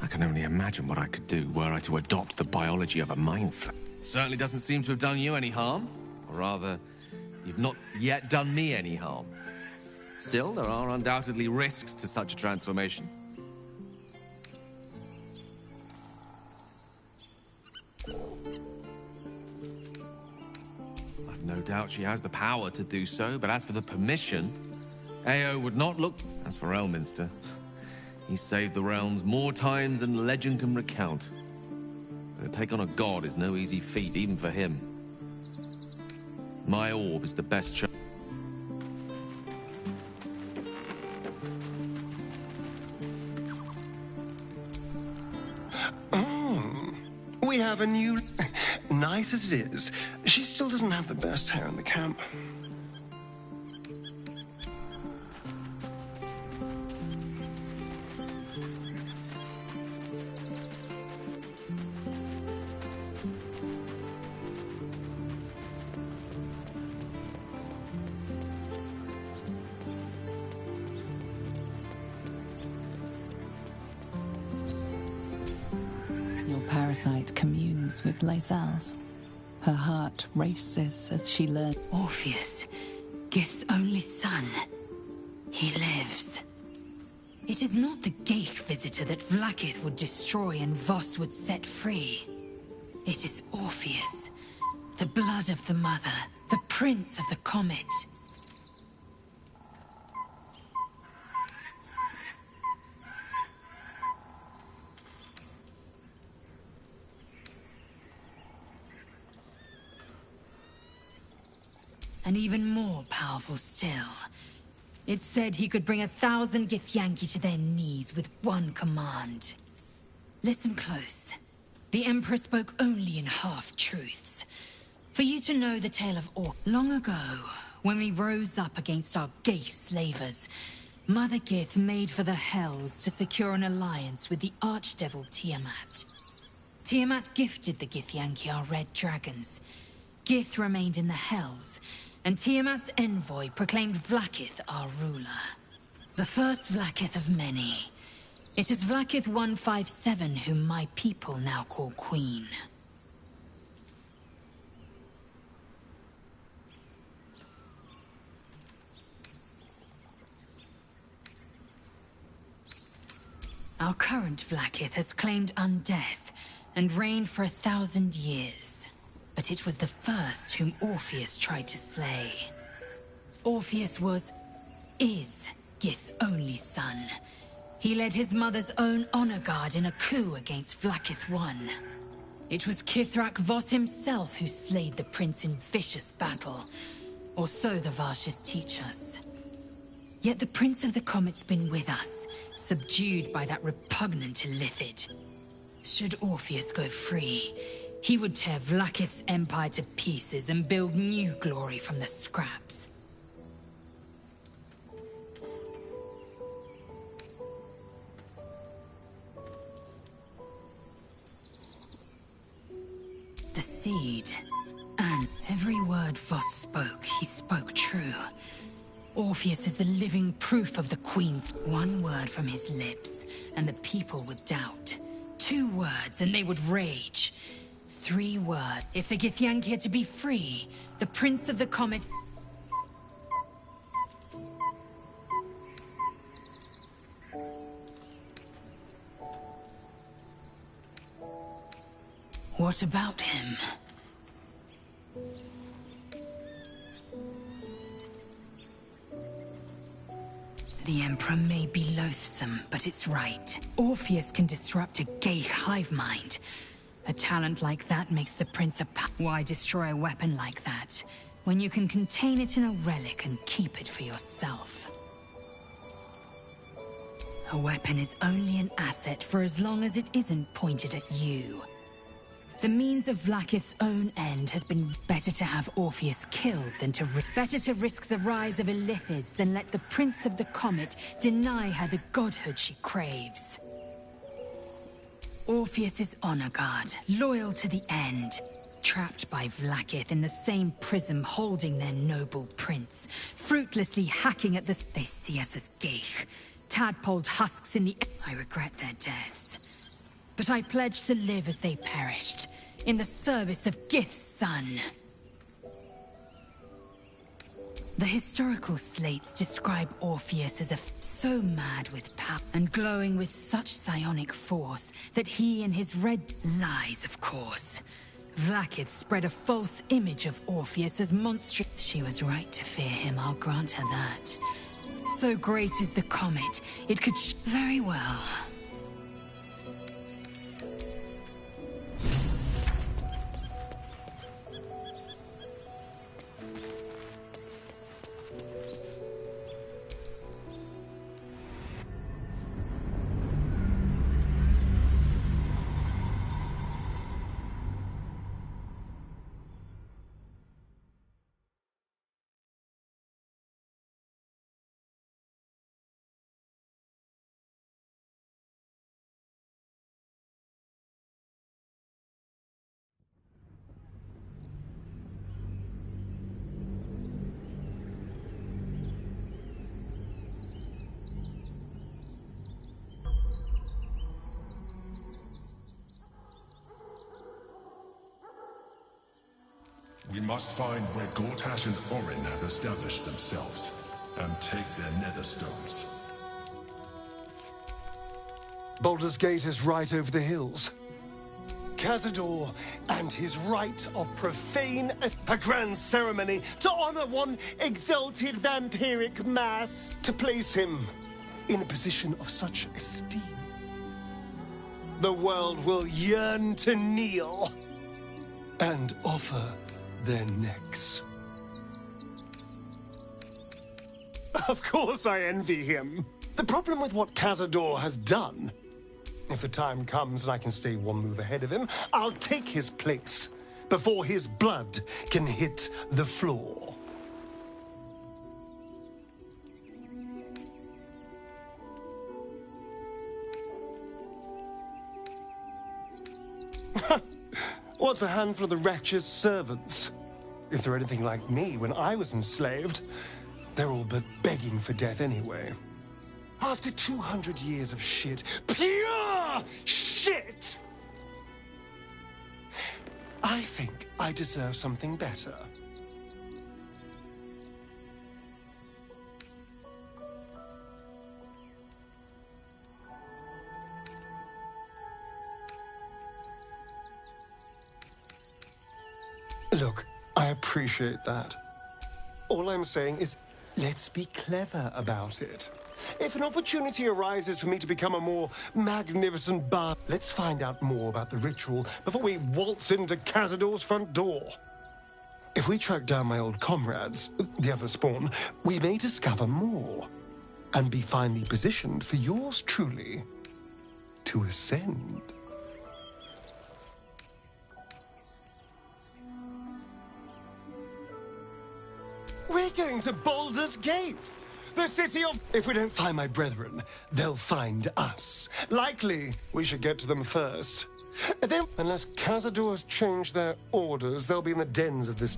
I can only imagine what I could do were I to adopt the biology of a mind flayer. Certainly doesn't seem to have done you any harm. Or rather, you've not yet done me any harm. Still, there are undoubtedly risks to such a transformation. I've no doubt she has the power to do so, but as for the permission, Ao would not look. As for Elminster, he's saved the realms more times than legend can recount. To take on a god is no easy feat, even for him. My orb is the best choice. We have a new... Nice as it is, she still doesn't have the best hair in the camp. Parasite communes with Lae'zel's. Her heart races as she learns. Orpheus, Gith's only son. He lives. It is not the Geich visitor that Vlaakith would destroy and Voss would set free. It is Orpheus, the blood of the mother, the prince of the comet. And even more powerful still. It said he could bring 1,000 Githyanki to their knees with one command. Listen close. The Emperor spoke only in half-truths. For you to know the tale of long ago, when we rose up against our Geich slavers, Mother Gith made for the Hells to secure an alliance with the Archdevil Tiamat. Tiamat gifted the Githyanki our red dragons. Gith remained in the Hells, and Tiamat's envoy proclaimed Vlaakith our ruler. The first Vlaakith of many. It is Vlaakith 157 whom my people now call Queen. Our current Vlaakith has claimed undeath and reigned for 1,000 years. But it was the first whom Orpheus tried to slay. Orpheus is Gith's only son. He led his mother's own honor guard in a coup against Vlaakith I. It was Kithrak Voss himself who slayed the prince in vicious battle, or so the Varshas teach us. Yet the Prince of the Comet's been with us, subdued by that repugnant Illithid. Should Orpheus go free, he would tear Vlaakith's empire to pieces and build new glory from the scraps. The seed. And every word Voss spoke, he spoke true. Orpheus is the living proof of the Queen's. One word from his lips, and the people would doubt. 2 words, and they would rage. 3 words. If the Githyanki are to be free, the Prince of the Comet... What about him? The Emperor may be loathsome, but it's right. Orpheus can disrupt a Geich hive mind. A talent like that makes the Prince a Why destroy a weapon like that, when you can contain it in a relic and keep it for yourself? A weapon is only an asset for as long as it isn't pointed at you. The means of Vlaakith's own end has been better to have Orpheus killed than to better to risk the rise of Illithids than let the Prince of the Comet deny her the godhood she craves. Orpheus is honor guard, loyal to the end, trapped by Vlaakith in the same prism holding their noble prince, fruitlessly hacking at the... They see us as geich, tadpoled husks in the... I regret their deaths. But I pledge to live as they perished, in the service of Gith's son. The historical slates describe Orpheus as so mad with power and glowing with such psionic force that he and his red lies, of course. Vlaakith spread a false image of Orpheus as monstrous. She was right to fear him, I'll grant her that. So great is the comet, it could very well. We must find where Gortash and Orin have established themselves, and take their nether stones. Baldur's Gate is right over the hills. Cazador and his rite of profane... A grand ceremony to honor one exalted vampiric mass, to place him in a position of such esteem. The world will yearn to kneel and offer their necks. Of course I envy him. The problem with what Cazador has done, if the time comes and I can stay one move ahead of him, I'll take his place before his blood can hit the floor. What's a handful of the wretch's servants? If they're anything like me when I was enslaved, they're all but begging for death anyway. After 200 years of shit, pure shit! I think I deserve something better. Look, I appreciate that. All I'm saying is, let's be clever about it. If an opportunity arises for me to become a more magnificent bard, let's find out more about the ritual before we waltz into Cazador's front door. If we track down my old comrades, the other spawn, we may discover more and be finely positioned for yours truly to ascend. We're going to Baldur's Gate! The city of... If we don't find my brethren, they'll find us. Likely, we should get to them first. Then, unless Cazador has changed their orders, they'll be in the dens of this...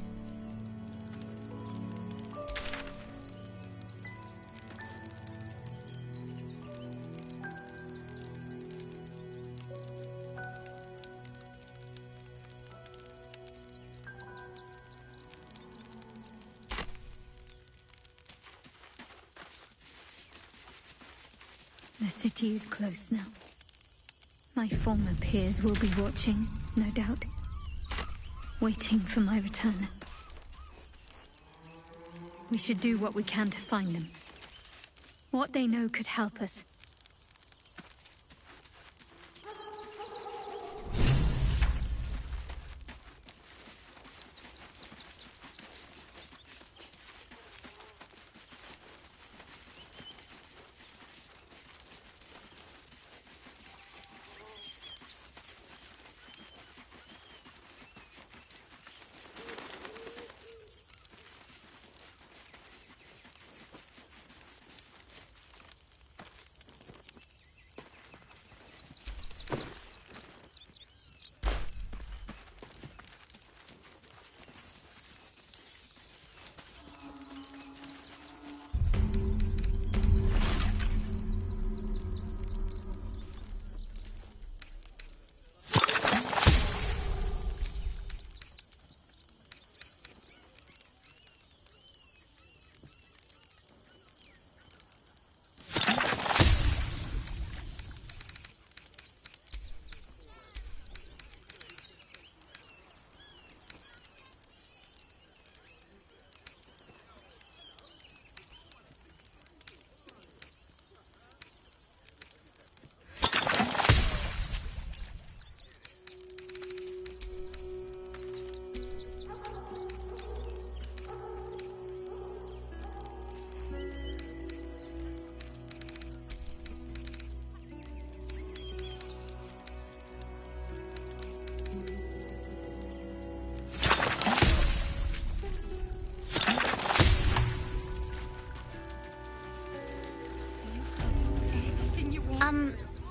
The city is close now. My former peers will be watching, no doubt. Waiting for my return. We should do what we can to find them. What they know could help us.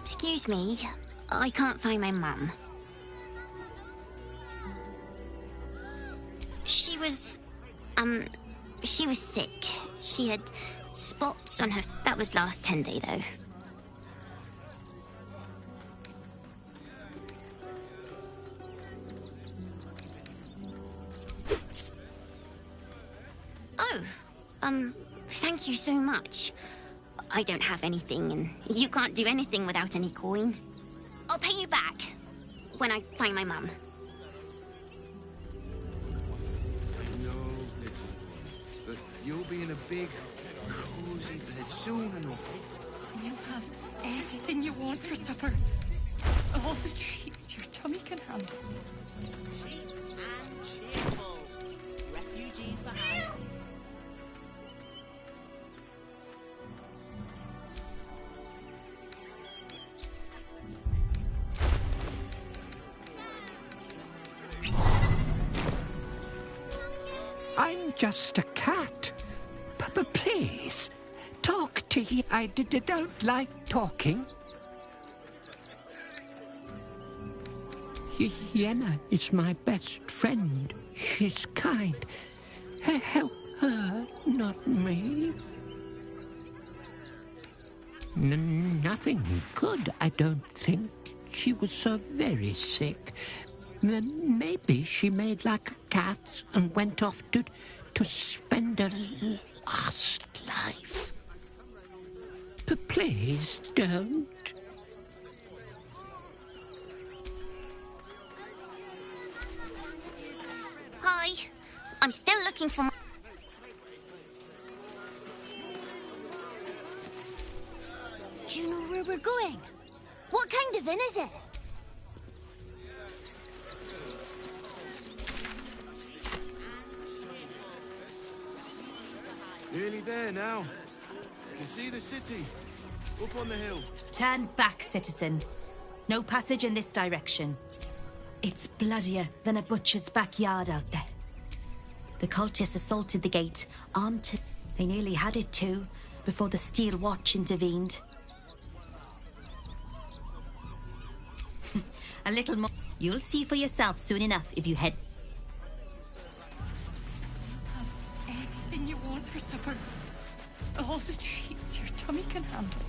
Excuse me. I can't find my mum. She was sick. She had spots on her. That was last 10 day, though. Oh, thank you so much. I don't have anything, and you can't do anything without any coin. I'll pay you back when I find my mum. I know, little, but you'll be in a big, cozy bed soon enough. You have everything you want for supper. All the treats your tummy can handle. Cheap and cheerful. Refugees for hire. I'm just a cat. But please, talk to you. I don't like talking. Yenna is my best friend. She's kind. Help her, not me. Nothing good, I don't think. She was so very sick. Maybe she made like a cat and went off to spend her last life. But please don't. Hi. I'm still looking for my... Do you know where we're going? What kind of inn is it? Nearly there now. You can see the city. Up on the hill. Turn back, citizen. No passage in this direction. It's bloodier than a butcher's backyard out there. The cultists assaulted the gate, armed to... They nearly had it too, before the Steel Watch intervened. A little more... You'll see for yourself soon enough if you head... Everything you want for supper. All the treats your tummy can handle.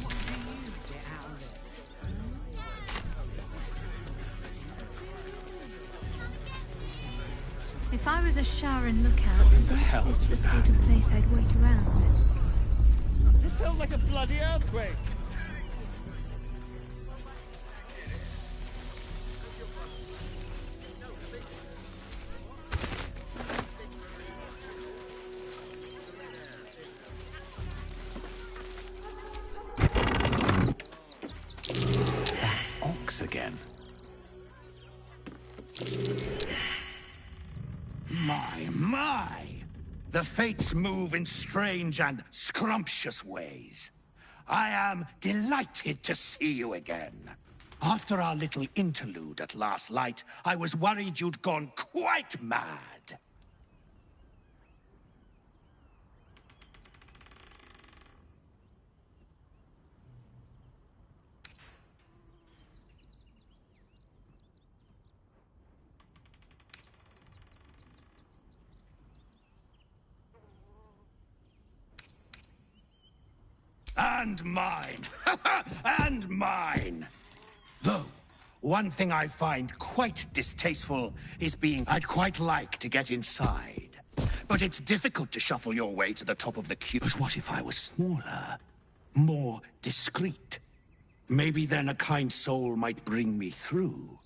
What do you get out of this? If I was a Sharon lookout, this is the sort of place I'd wait around. It felt like a bloody earthquake. Ox again. My! The fates move in strange and scrumptious ways. I am delighted to see you again. After our little interlude at last light, I was worried you'd gone quite mad. And mine. And mine. Though, one thing I find quite distasteful is being... I'd quite like to get inside. But it's difficult to shuffle your way to the top of the queue. But what if I was smaller? More discreet? Maybe then a kind soul might bring me through.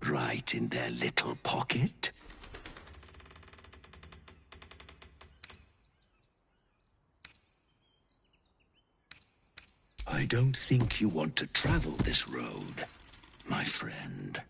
Right in their little pocket. I don't think you want to travel this road, my friend.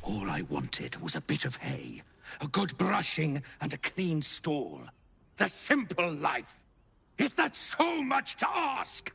All I wanted was a bit of hay, a good brushing, and a clean stall. The simple life. Is that so much to ask?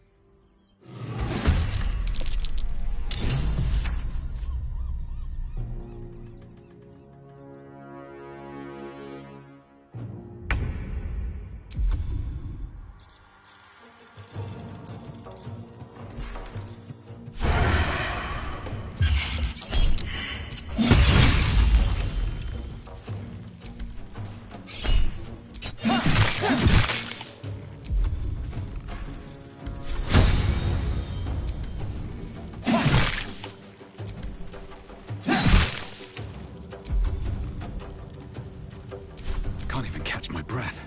Can't even catch my breath.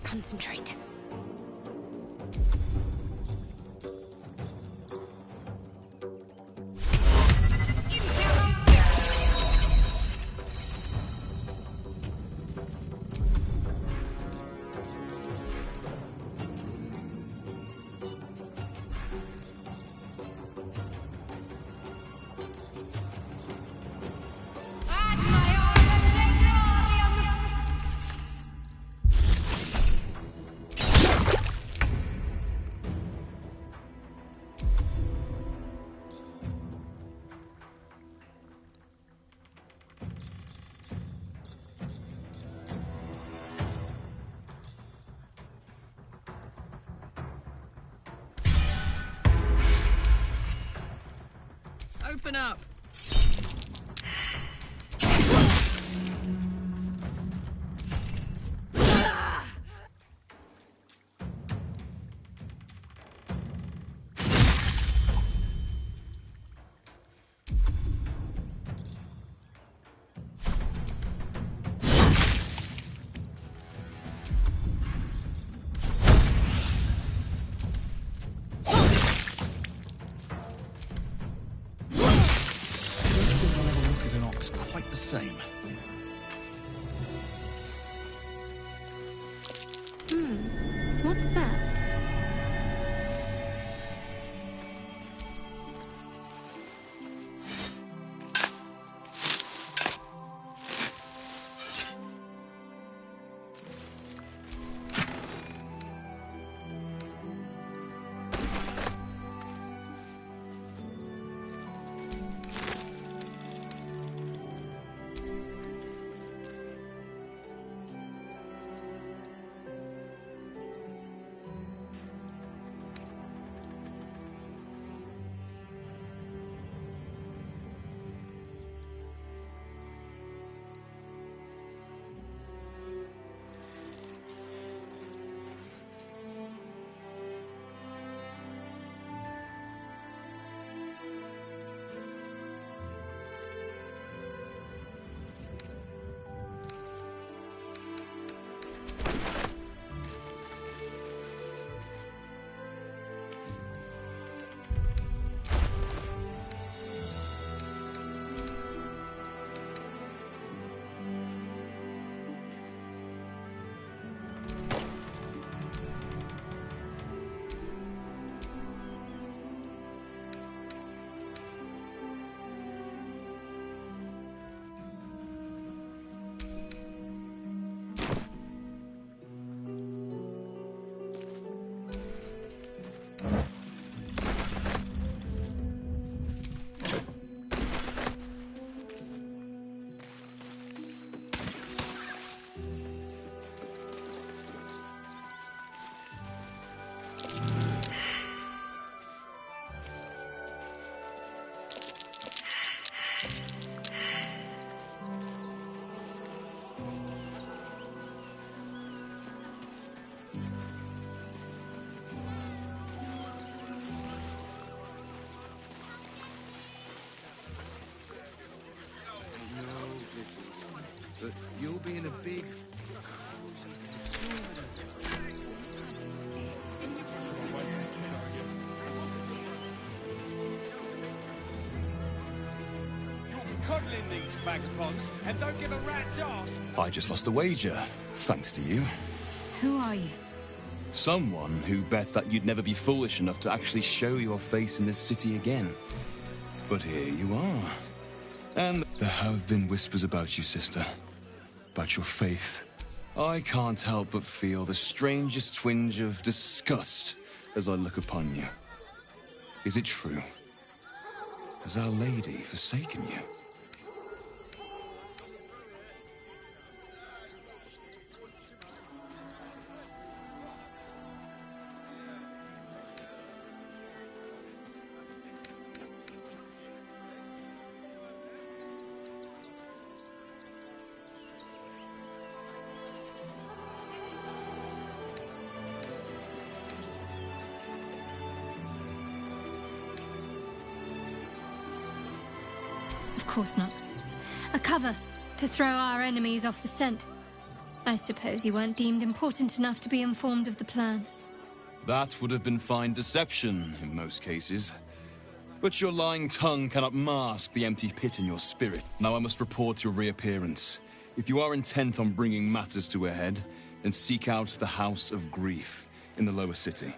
Concentrate. Open up. Quite the same. What's that? coddling these vagabonds and don't give a rat's ass. I just lost a wager, thanks to you. Who are you? Someone who bet that you'd never be foolish enough to actually show your face in this city again. But here you are. And there have been whispers about you, sister. About your faith. I can't help but feel the strangest twinge of disgust as I look upon you. Is it true? Has Our Lady forsaken you? Of course not. A cover to throw our enemies off the scent. I suppose you weren't deemed important enough to be informed of the plan. That would have been fine deception in most cases. But your lying tongue cannot mask the empty pit in your spirit. Now I must report your reappearance. If you are intent on bringing matters to a head, then seek out the House of Grief in the lower city.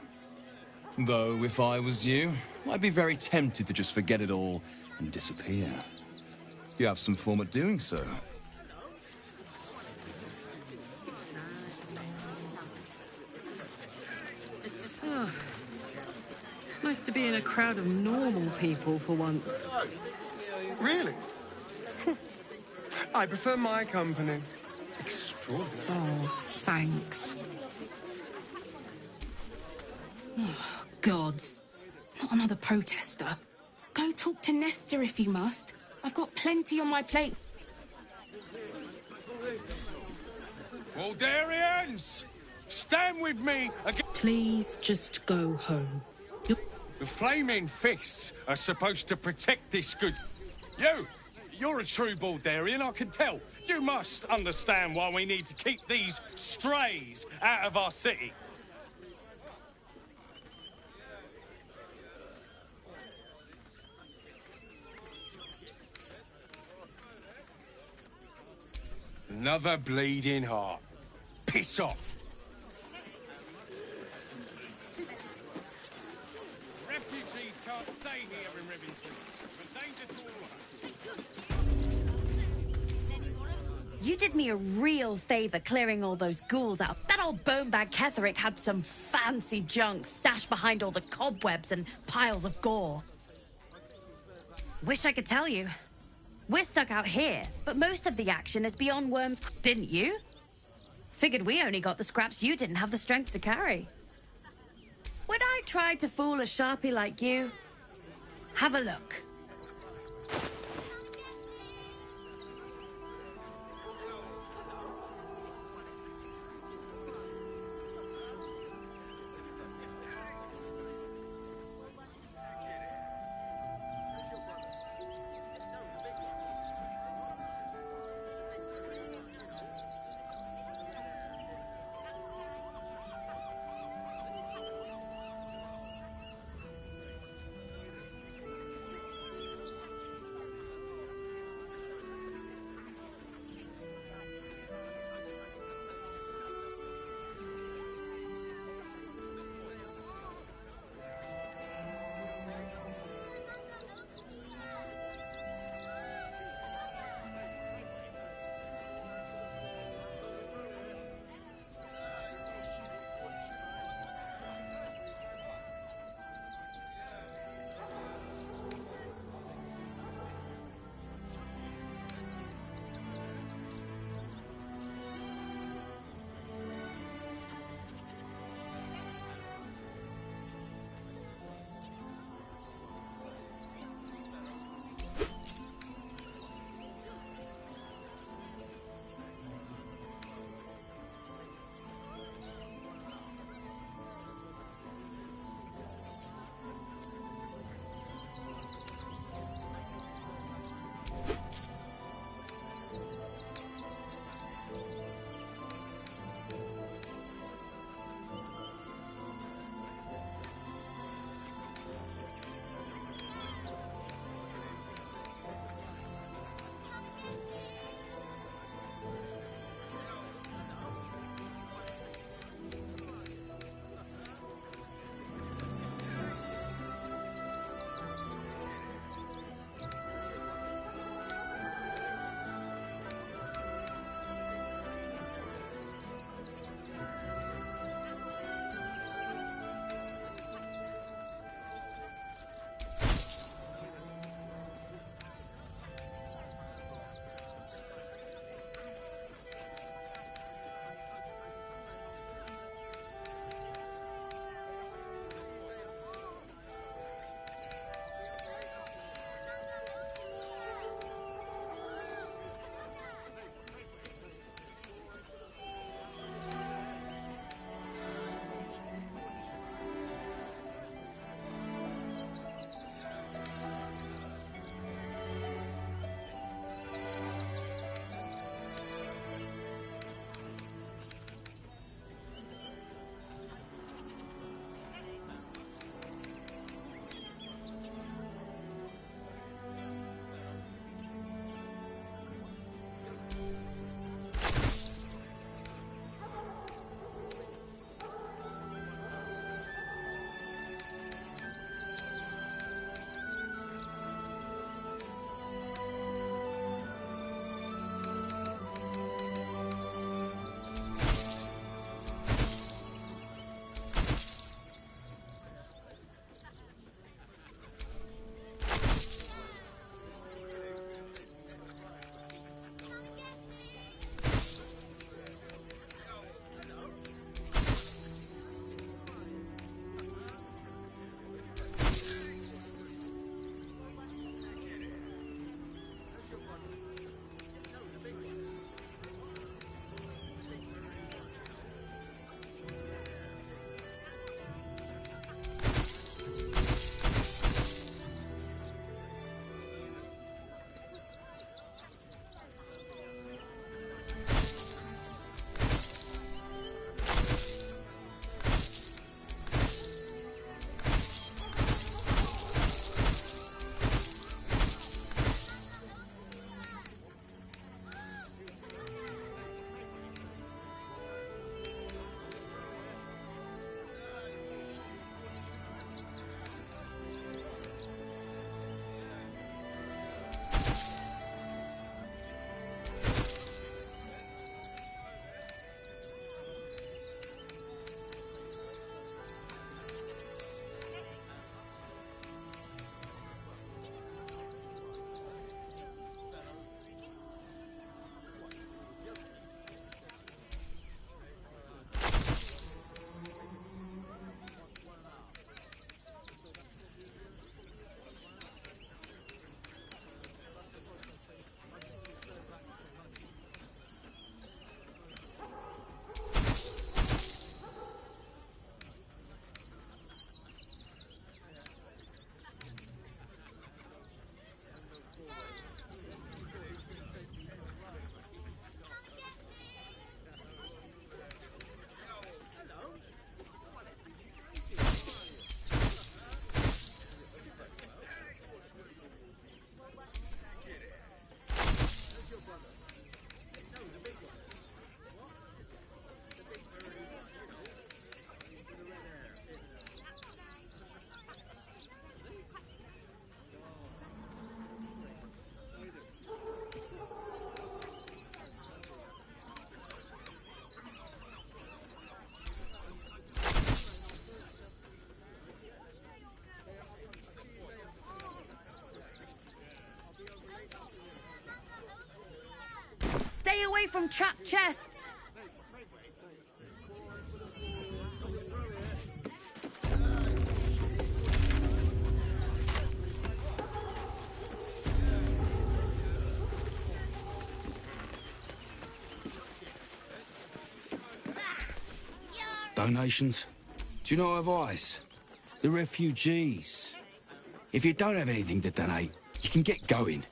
Though, if I was you, I'd be very tempted to just forget it all and disappear. You have some form at doing so. Oh. Nice to be in a crowd of normal people for once. Really? I prefer my company. Extraordinary. Oh, thanks. Oh, gods. Not another protester. Go talk to Nestor if you must. I've got plenty on my plate. Baldurians! Stand with me again. Please just go home. The flaming fists are supposed to protect this good. You're a true Baldurian, I can tell. You must understand why we need to keep these strays out of our city. Another bleeding heart. Piss off. Refugees can't stay here in Rivington. We're danger to all of us. You did me a real favor clearing all those ghouls out. That old bonebag Ketherick had some fancy junk stashed behind all the cobwebs and piles of gore. Wish I could tell you. We're stuck out here, but most of the action is beyond Worm's... Didn't you? Figured we only got the scraps you didn't have the strength to carry. Would I try to fool a sharpie like you? Have a look. from trapped chests! Donations? Do you not have ice? The refugees. If you don't have anything to donate, you can get going.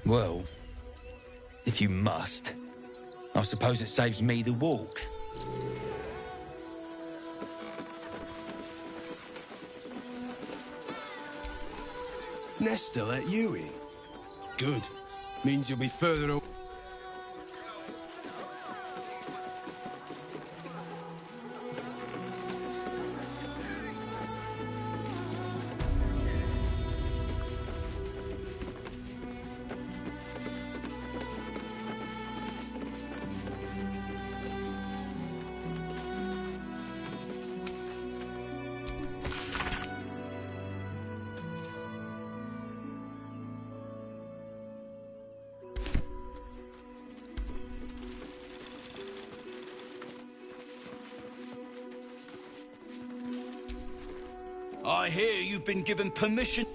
Well, if you must, I suppose it saves me the walk. Nestor let you in? Good. Means you'll be further away. I hear you've been given permission.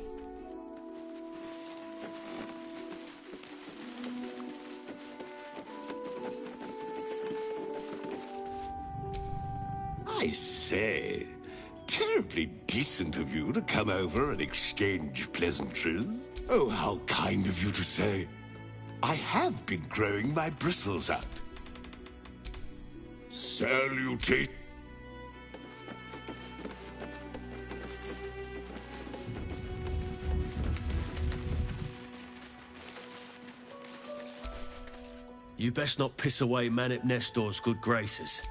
I say, terribly decent of you to come over and exchange pleasantries. Oh, how kind of you to say. I have been growing my bristles out. Salutations. You best not piss away Manip Nestor's good graces.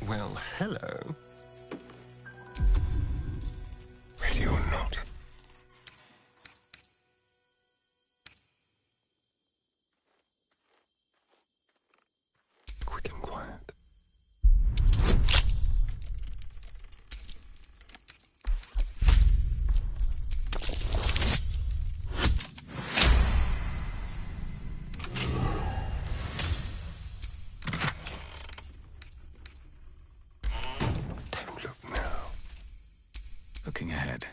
Well, hello. Ready or not? Quick and quiet. Looking ahead.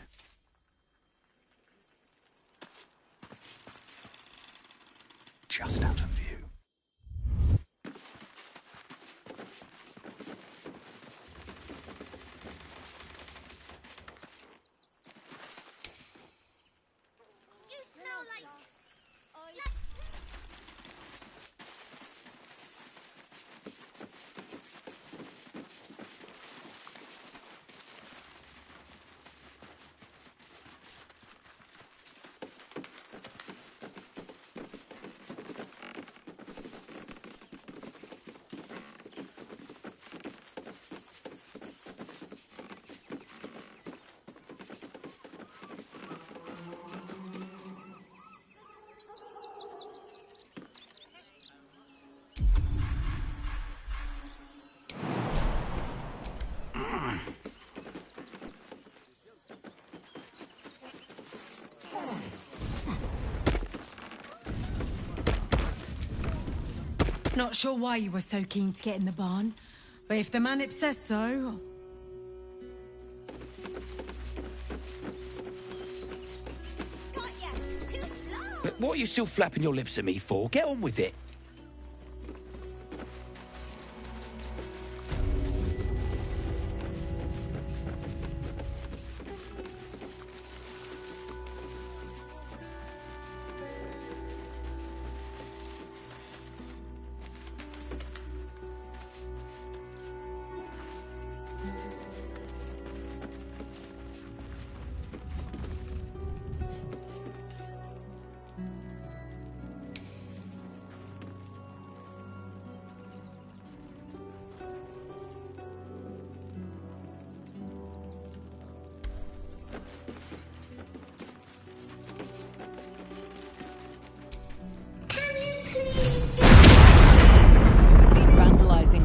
Just out of view. You smell like... Not sure why you were so keen to get in the barn, but if the manip says so... What are you still flapping your lips at me for? Get on with it.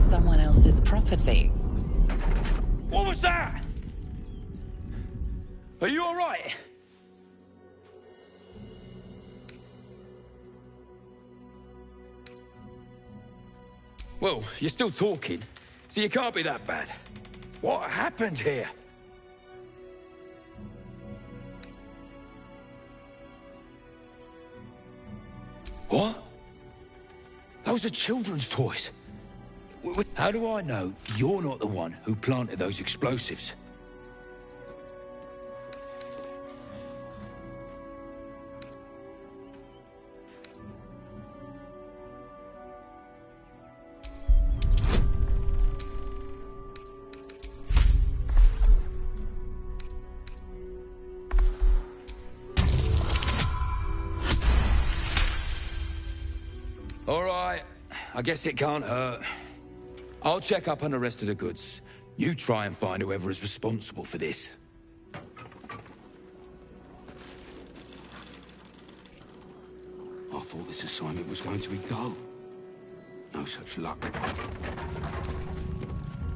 Someone else's property. What was that? Are you all right? Well, you're still talking, so you can't be that bad. What happened here? What? Those are children's toys. How do I know you're not the one who planted those explosives? All right, I guess it can't hurt. I'll check up on the rest of the goods. You try and find whoever is responsible for this. I thought this assignment was going to be dull. No such luck.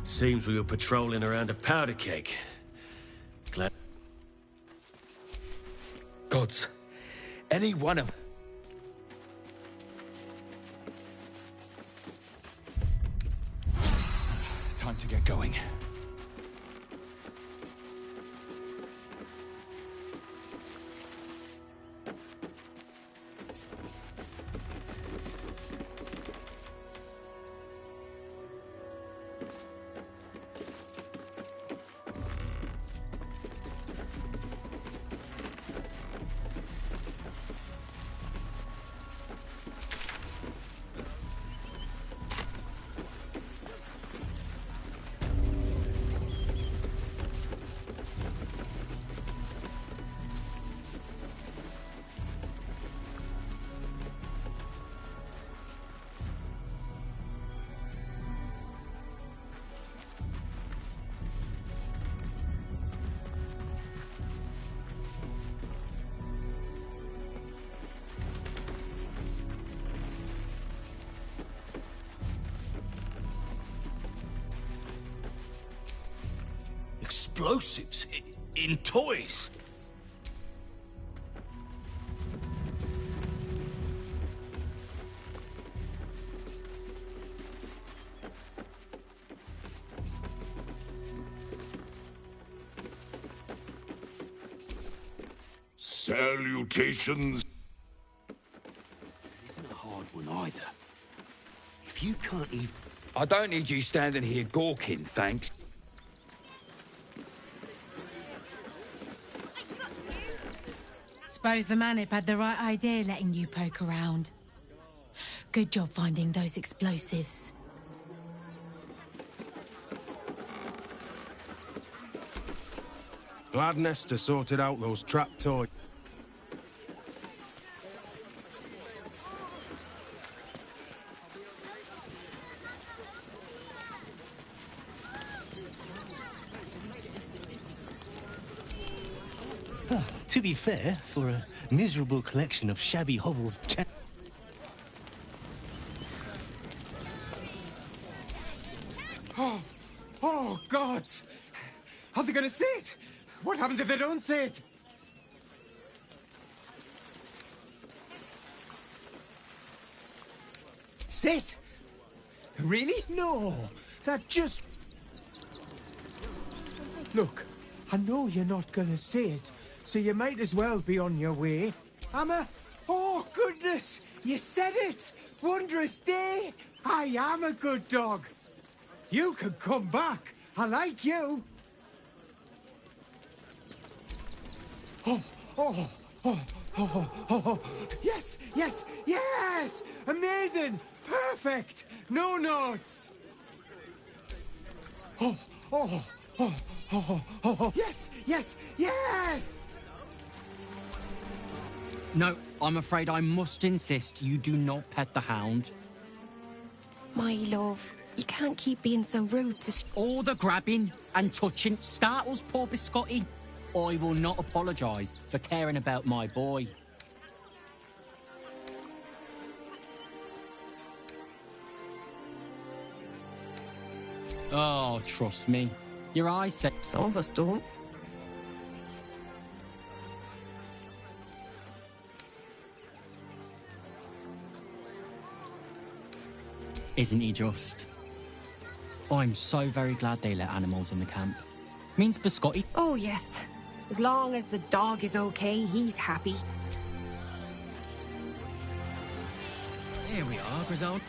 Seems we were patrolling around a powder keg. Glad... Gods, any one of... Time to get going. Explosives? In toys? Salutations. Isn't a hard one either. If you can't even... I don't need you standing here gawking, thanks. Suppose the manip had the right idea letting you poke around. Good job finding those explosives. Glad Nesta sorted out those trap toys. To be fair, for a miserable collection of shabby hovels... Oh, God! Are they gonna see it? What happens if they don't see it? Sit! Really? No. That just... Look, I know you're not gonna say it, so you might as well be on your way. Oh, goodness! You said it! Wondrous day! I am a good dog. You can come back. I like you. Oh. Yes, yes, yes! Amazing! Perfect! No notes! Yes, yes, yes! No, I'm afraid I must insist you do not pet the hound. My love, you can't keep being so rude to... All the grabbing and touching startles poor Biscotti. I will not apologise for caring about my boy. Oh, trust me. Your eyes say... Some of us don't. Isn't he just? I'm so very glad they let animals in the camp. Means Biscotti... Oh, yes. As long as the dog is okay, he's happy. Here we are, Griselda.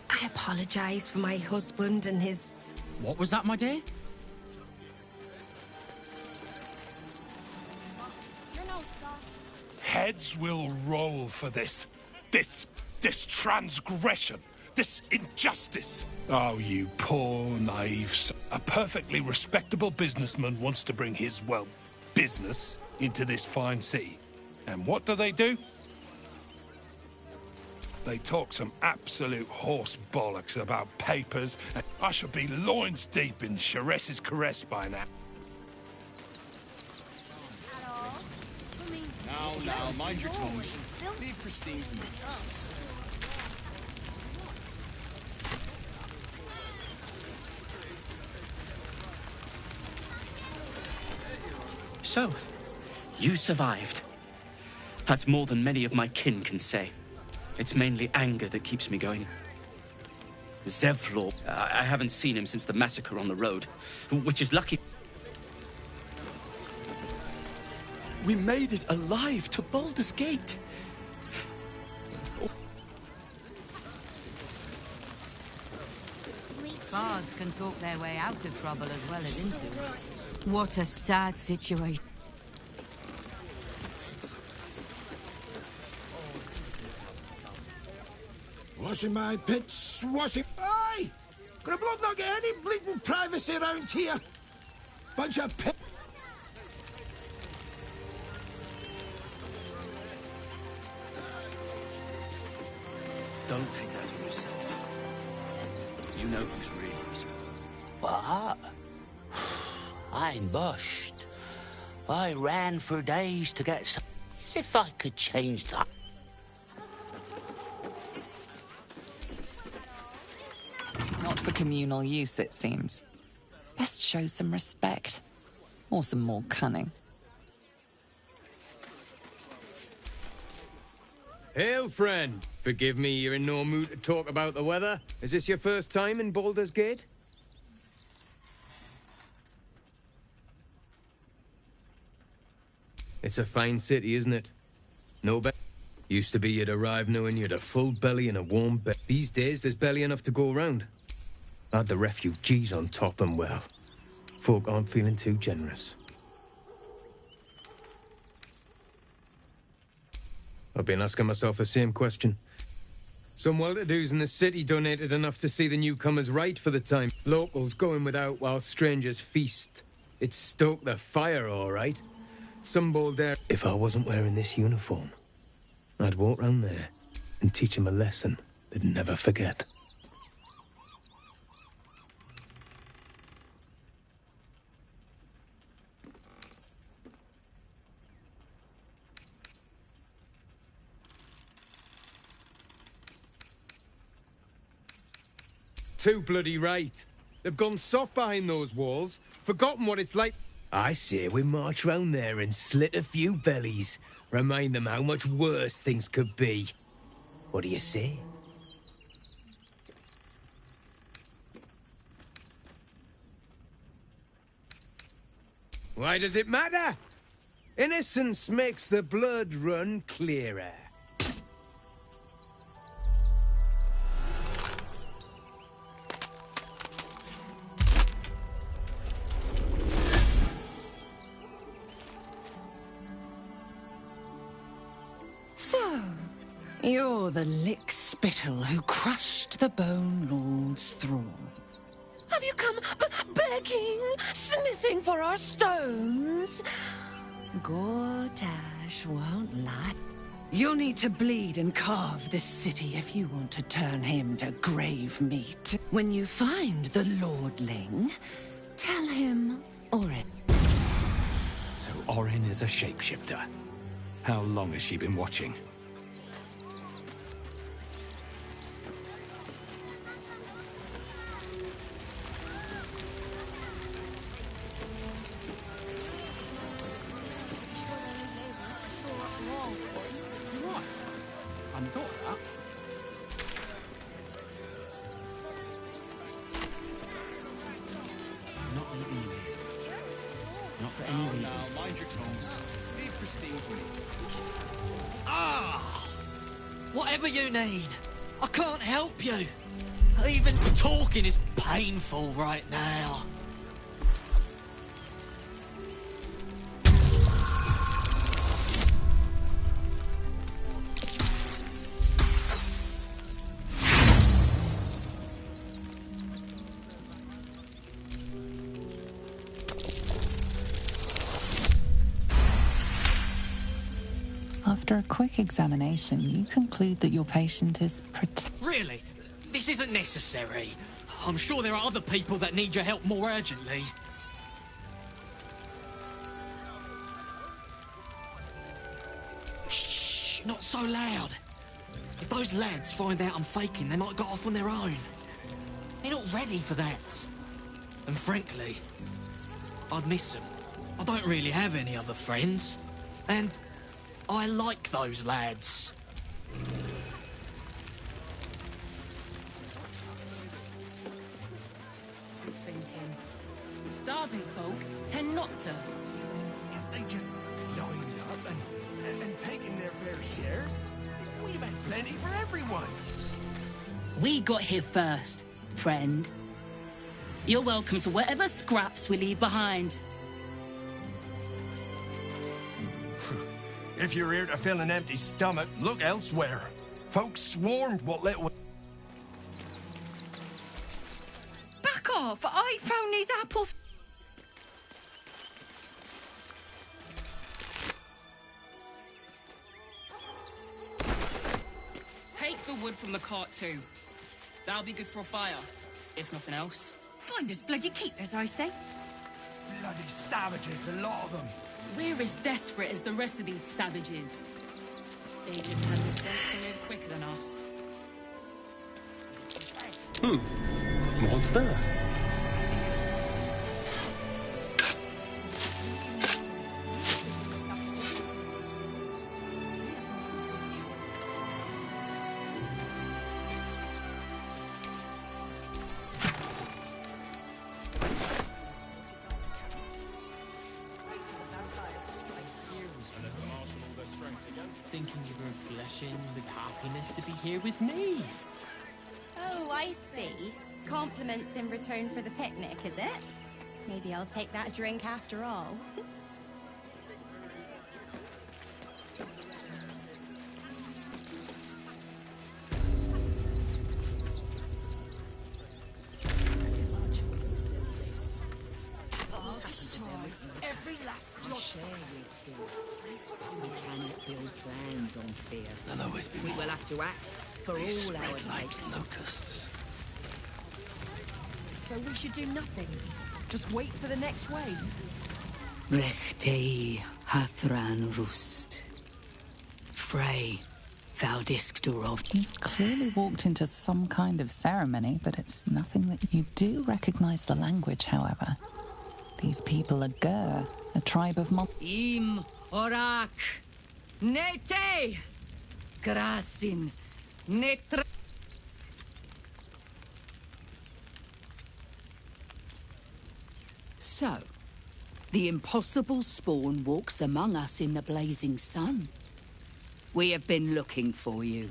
I apologise for my husband and his... What was that, my dear? Heads will roll for this. This transgression. This injustice. Oh, you poor naive son. A perfectly respectable businessman wants to bring his, well, business into this fine city. And what do? They talk some absolute horse bollocks about papers, and I should be loins deep in Chares's caress by now. Now, mind your tongues. Leave Christine to me. So, you survived. That's more than many of my kin can say. It's mainly anger that keeps me going. Zevlor, I haven't seen him since the massacre on the road, which is lucky. We made it alive to Baldur's Gate. Bards can talk their way out of trouble as well as into it. What a sad situation. Washing my pits, washing... Aye! Gonna blood not get any bleeding privacy around here. Bunch of pit... Don't take that on yourself. You know who's really responsible. What? I mushed. I ran for days to get some... As if I could change that. Not for communal use, it seems. Best show some respect. Or some more cunning. Hail, friend. Forgive me, you're in no mood to talk about the weather. Is this your first time in Baldur's Gate? It's a fine city, isn't it? No bet. Used to be you'd arrive knowing you'd a full belly and a warm bed. These days, there's barely enough to go around. Add the refugees on top and, well, folk aren't feeling too generous. I've been asking myself the same question. Some well-to-dos in the city donated enough to see the newcomers right for the time. Locals going without while strangers feast. It stoked the fire, all right. Some bold there. If I wasn't wearing this uniform, I'd walk round there and teach them a lesson they'd never forget. Too bloody right. They've gone soft behind those walls, forgotten what it's like. I say we march round there and slit a few bellies. Remind them how much worse things could be. What do you say? Why does it matter? Innocence makes the blood run clearer. So, you're the lick-spittle who crushed the Bone Lord's thrall. Have you come begging, sniffing for our stones? Gortash won't lie. You'll need to bleed and carve this city if you want to turn him to grave meat. When you find the Lordling, tell him Orin. So Orin is a shapeshifter. How long has she been watching? Whatever you need, I can't help you. Even talking is painful right now. After a quick examination, you conclude that your patient is Really? This isn't necessary. I'm sure there are other people that need your help more urgently. Shh! Not so loud. If those lads find out I'm faking, they might go off on their own. They're not ready for that. And frankly, I'd miss them. I don't really have any other friends. And I like those lads. Thinking. Starving folk tend not to. If they just lined up and taken their fair shares, we'd have had plenty for everyone. We got here first, friend. You're welcome to whatever scraps we leave behind. If you're here to fill an empty stomach, look elsewhere. Folks swarmed what little... Back off! I found these apples. Take the wood from the cart too. That'll be good for a fire, if nothing else. Find us bloody keepers, I say. Bloody savages, a lot of them. We're as desperate as the rest of these savages. They just had the sense to move quicker than us. What's that? Thinking you were blushing with happiness to be here with me. Oh, I see. Compliments in return for the picnic, is it? Maybe I'll take that drink after all. Every last We cannot build plans on fear. There'll always be We more. will have to act for We all spread our like sakes. locusts. So we should do nothing. Just wait for the next wave. Rechtei Hathran Rust. Frey Valdiscdorov. You've clearly walked into some kind of ceremony, but it's nothing that you do recognize the language, however. These people are Gur, a tribe of Im Orak Nete Grasin Netra. So, The impossible spawn walks among us in the blazing sun. We have been looking for you.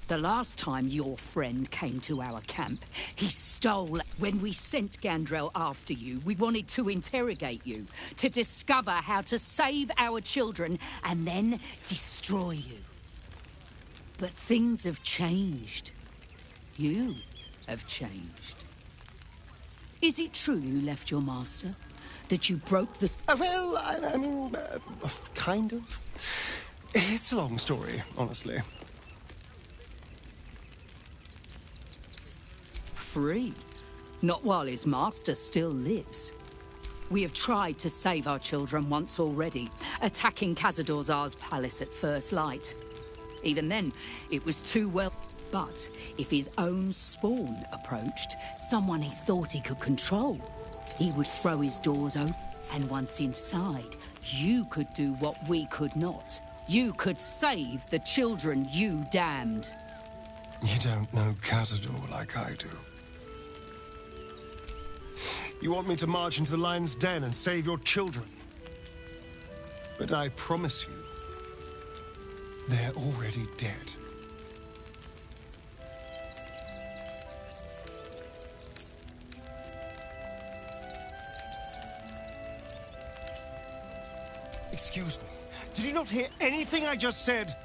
The last time your friend came to our camp, he stole. When we sent Gandrel after you, we wanted to interrogate you, to discover how to save our children and then destroy you. But things have changed. You have changed. Is it true you left your master? That you broke the... Well, I mean, kind of. It's a long story, honestly. Free. Not while his master still lives. We have tried to save our children once already, attacking Khazad-dûr's palace at first light. Even then, it was too well. But if his own spawn approached, someone he thought he could control, he would throw his doors open. And once inside, you could do what we could not. You could save the children you damned. You don't know Khazad-dûr like I do. You want me to march into the lion's den and save your children. But I promise you, they're already dead. Excuse me. Did you not hear anything I just said?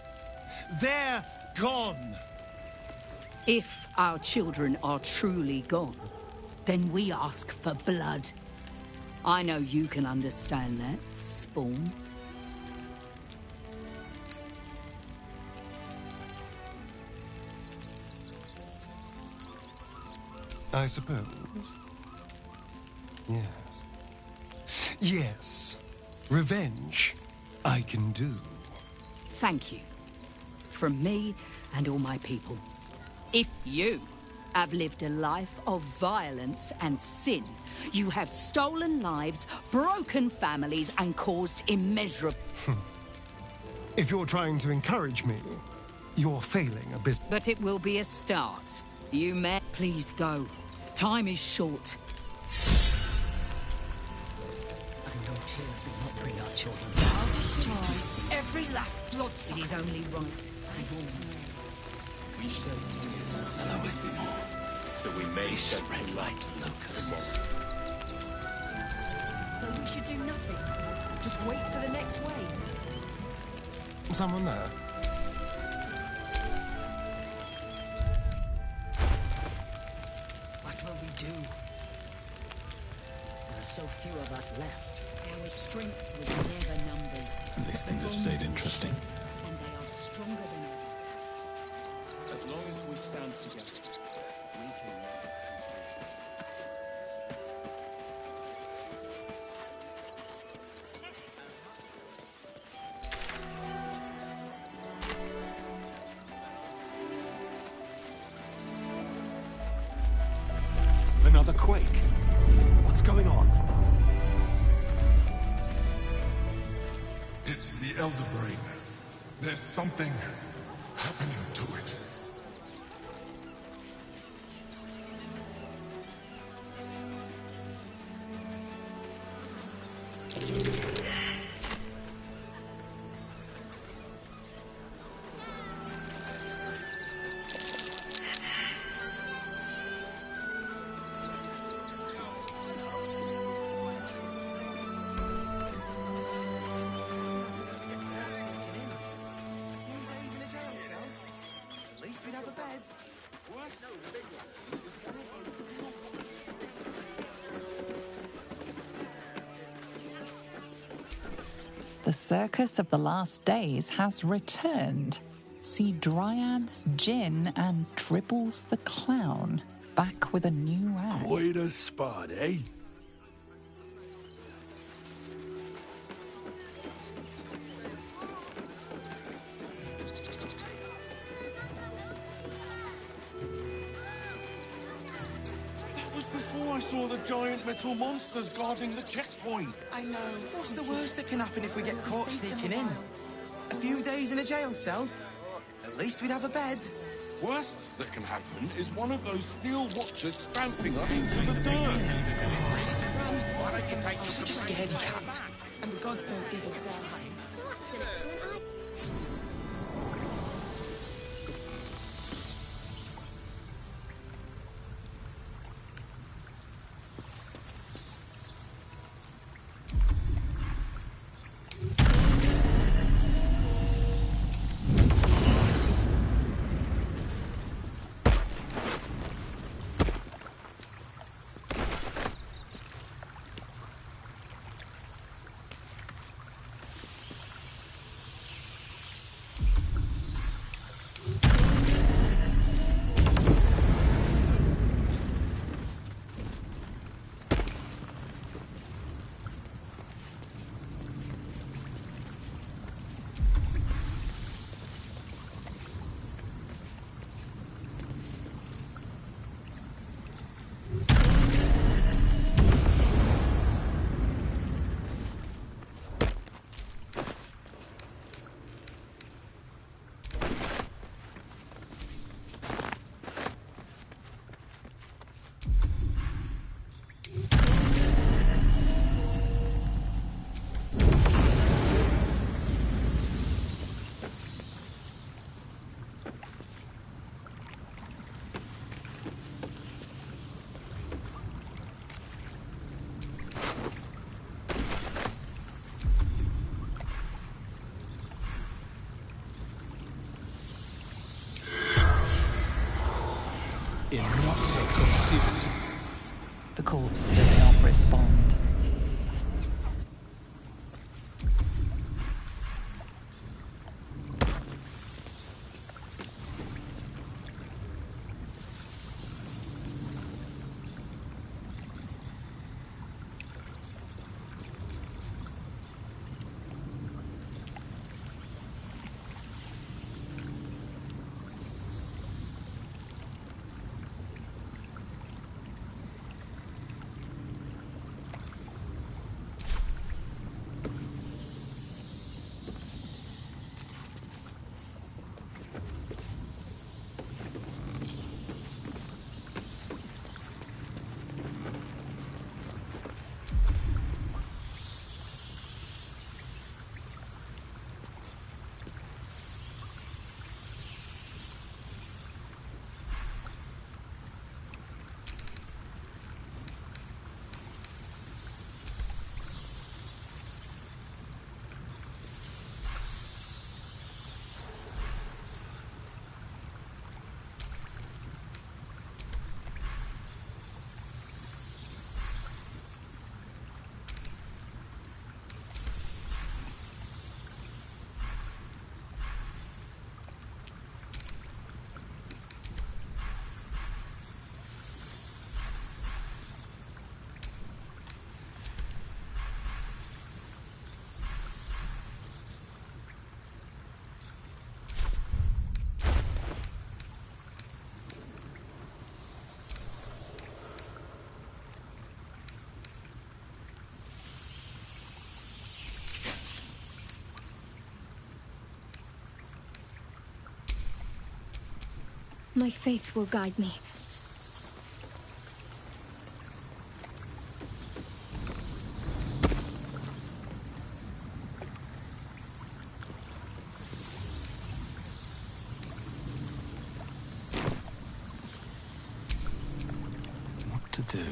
They're gone. If our children are truly gone, then we ask for blood. I know you can understand that, Spawn. I suppose. Yes. Yes. Revenge, I can do. Thank you. From me and all my people. If you have lived a life of violence and sin, you have stolen lives, broken families, and caused immeasurable... If you're trying to encourage me, you're failing a business. But it will be a start. You may... Please go. Time is short. And your tears will not bring our children. I'll destroy every last blood. It is only right to warn you. We should. There'll always be more. So we may separate like locusts. So we should do nothing. Just wait for the next wave. Someone there? What will we do? There are so few of us left. Our strength was never numbers. And these things have stayed interesting. And they are stronger than ever. As long as we stand together, we can... Another quake. What's going on? It's the Elder Brain. There's something happening to it. The circus of the last days has returned. See Dryads, Jinn, and Dribbles the Clown back with a new act. Quite a spot, eh? Before I saw the giant metal monsters guarding the checkpoint. I know. What's the worst that can happen if we get caught sneaking in? A few days in a jail cell? At least we'd have a bed. Worst that can happen is one of those steel watchers stamping us into the dirt. Why don't you take You're such a scaredy cat. And the gods don't give a damn. In not so considered. The corpse does not respond. My faith will guide me. What to do?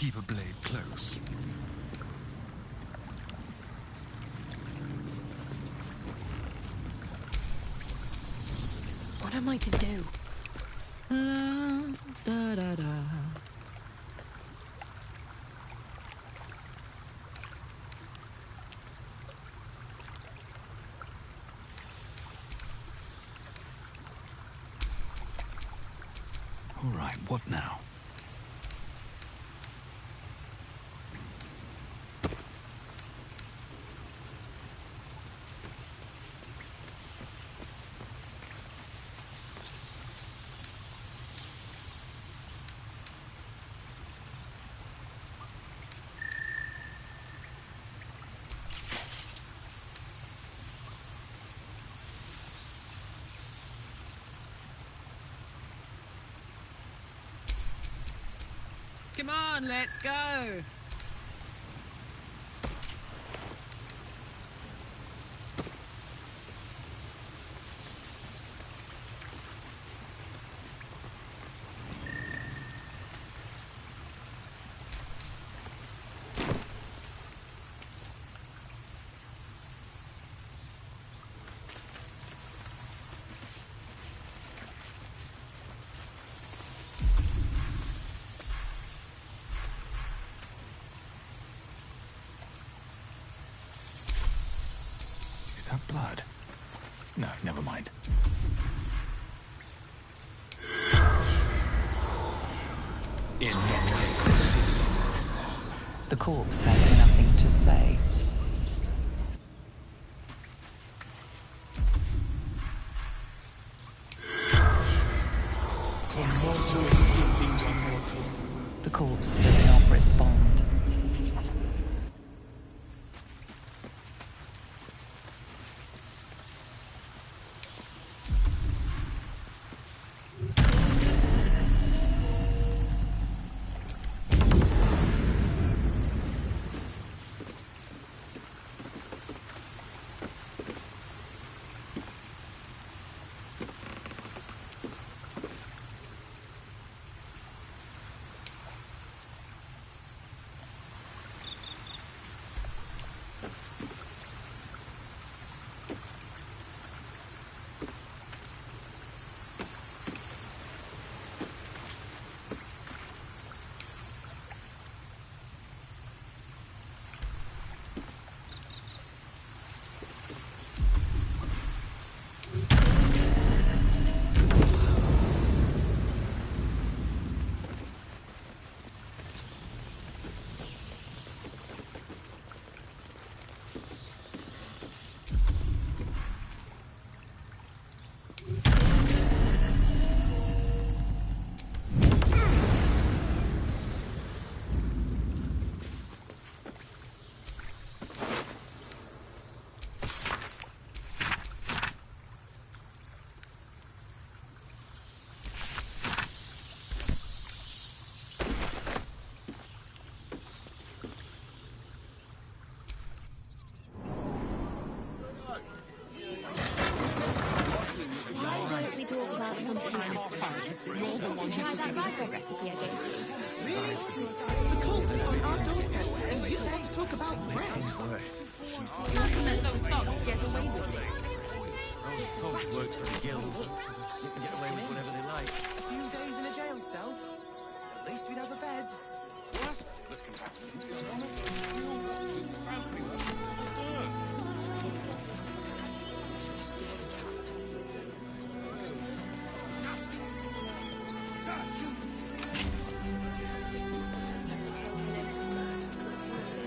keep a blade close. What am I to do? Da da da. All right, what now? Come on, let's go. Is that blood? No, never mind. The corpse has nothing to say. The corpse does not respond. We talk about something else. Try that rifle recipe again. Really? The cult is on our doorstep, and you want to talk about bread? Worse. You want to let those thugs get away with this? Those thugs work for the guild. They can get away with whatever they like. A few days in a jail cell. At least we'd have a bed. Worst that can happen is one of those steel watchers stamping all over the dirt. Just a scaredy cat.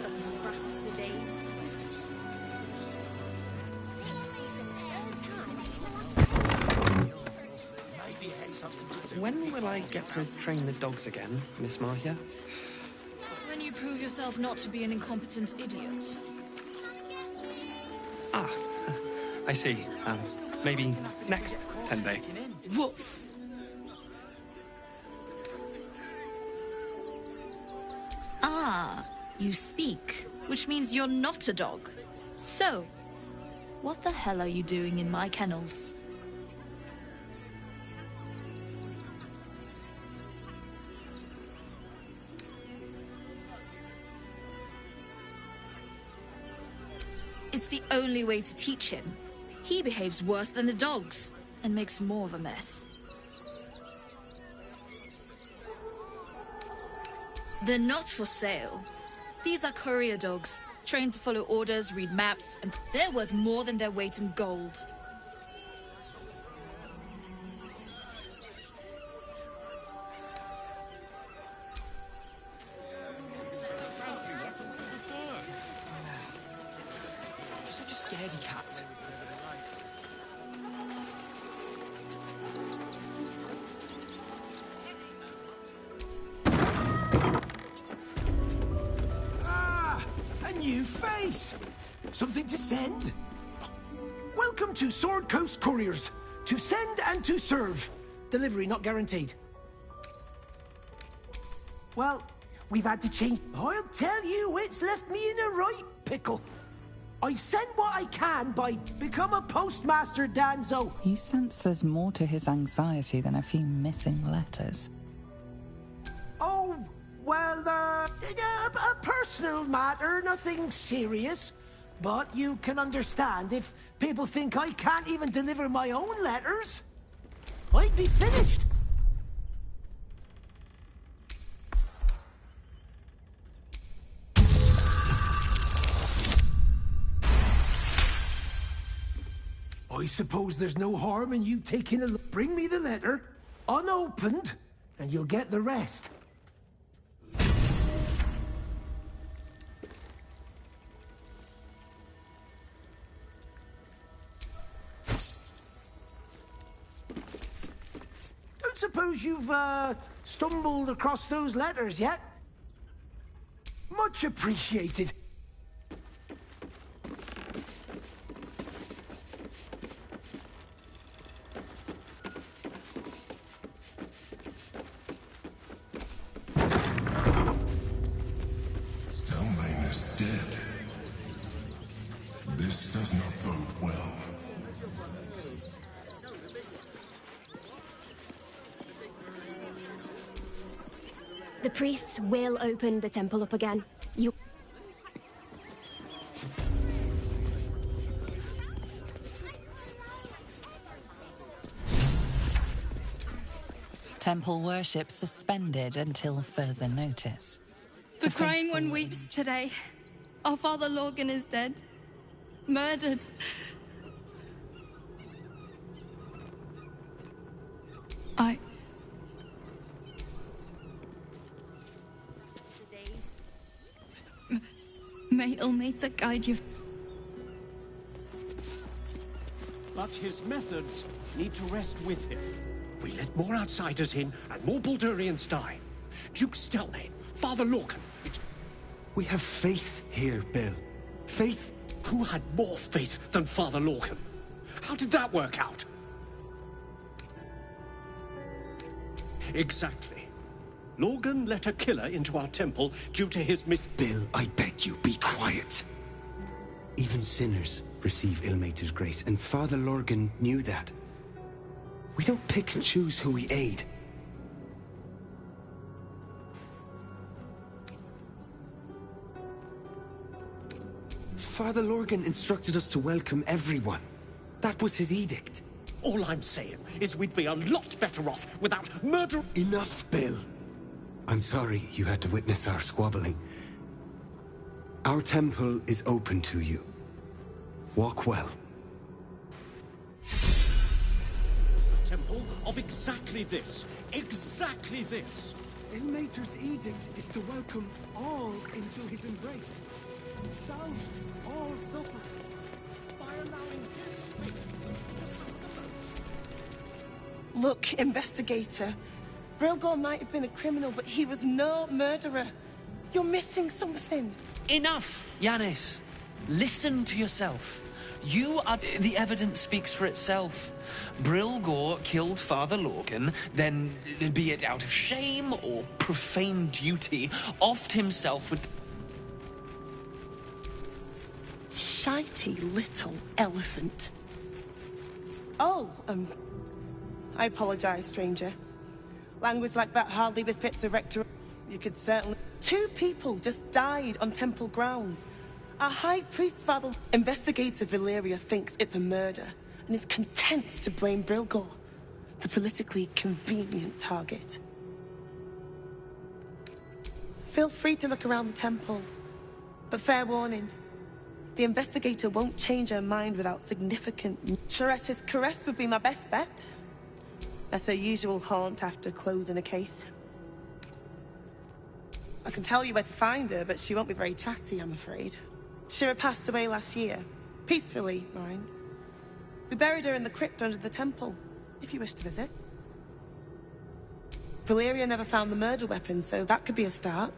Got scraps for days. When will I get to train the dogs again, Miss Marcia? When you prove yourself not to be an incompetent idiot. Ah, I see. Maybe next 10 day. Woof! Ah, you speak, which means you're not a dog. So, what the hell are you doing in my kennels? only way to teach him. He behaves worse than the dogs and makes more of a mess. They're not for sale. These are courier dogs, trained to follow orders, read maps, and they're worth more than their weight in gold. Such a scaredy cat. A new face! Something to send? Welcome to Sword Coast Couriers. To send and to serve. Delivery not guaranteed. Well, we've had to change. I'll tell you, it's left me in a right pickle. I've sent what I can by become a postmaster, Danzo. You sense there's more to his anxiety than a few missing letters. Oh, well, a personal matter, nothing serious. But you can understand if people think I can't even deliver my own letters, I'd be finished. I suppose there's no harm in you taking a look. Bring me the letter, unopened, and you'll get the rest. Don't suppose you've, stumbled across those letters yet? Much appreciated. Stelmane is dead. This does not bode well. The priests will open the temple up again. You... Temple worship suspended until further notice. The crying one weeps today. Our father Lorgan is dead. Murdered. May Ilmater guide you. But his methods need to rest with him. We let more outsiders in, and more Baldurians die. Duke Stelmane, Father Lorcan. We have faith here, Bill. Faith? Who had more faith than Father Lorcan? How did that work out? Exactly. Lorgan let a killer into our temple due to his Bill, I beg you, be quiet. Even sinners receive Ilmater's grace, and Father Lorgan knew that. We don't pick and choose who we aid. Father Lorgan instructed us to welcome everyone. That was his edict. All I'm saying is we'd be a lot better off without murder. Enough, Bill. I'm sorry you had to witness our squabbling. Our temple is open to you. Walk well. A temple of exactly this. Exactly this. Ilmater's edict is to welcome all into his embrace. Salve all suffering by allowing his faith to... Look, investigator. Brilgor might have been a criminal, but he was no murderer. You're missing something. Enough, Yanis. Listen to yourself. You are... The evidence speaks for itself. Brilgor killed Father Lorgan, then, be it out of shame or profane duty, offed himself with... Shitey little elephant. Oh, I apologize, stranger. Language like that hardly befits a rector. You could certainly... 2 people just died on temple grounds. Our High Priest, Father... Investigator Valeria thinks it's a murder and is content to blame Brilgor, the politically convenient target. Feel free to look around the temple, but fair warning, the investigator won't change her mind without significant... Sharetta's caress would be my best bet. That's her usual haunt after closing a case. I can tell you where to find her, but she won't be very chatty, I'm afraid. Shira passed away last year. Peacefully, mind. We buried her in the crypt under the temple, if you wish to visit. Valeria never found the murder weapon, so that could be a start.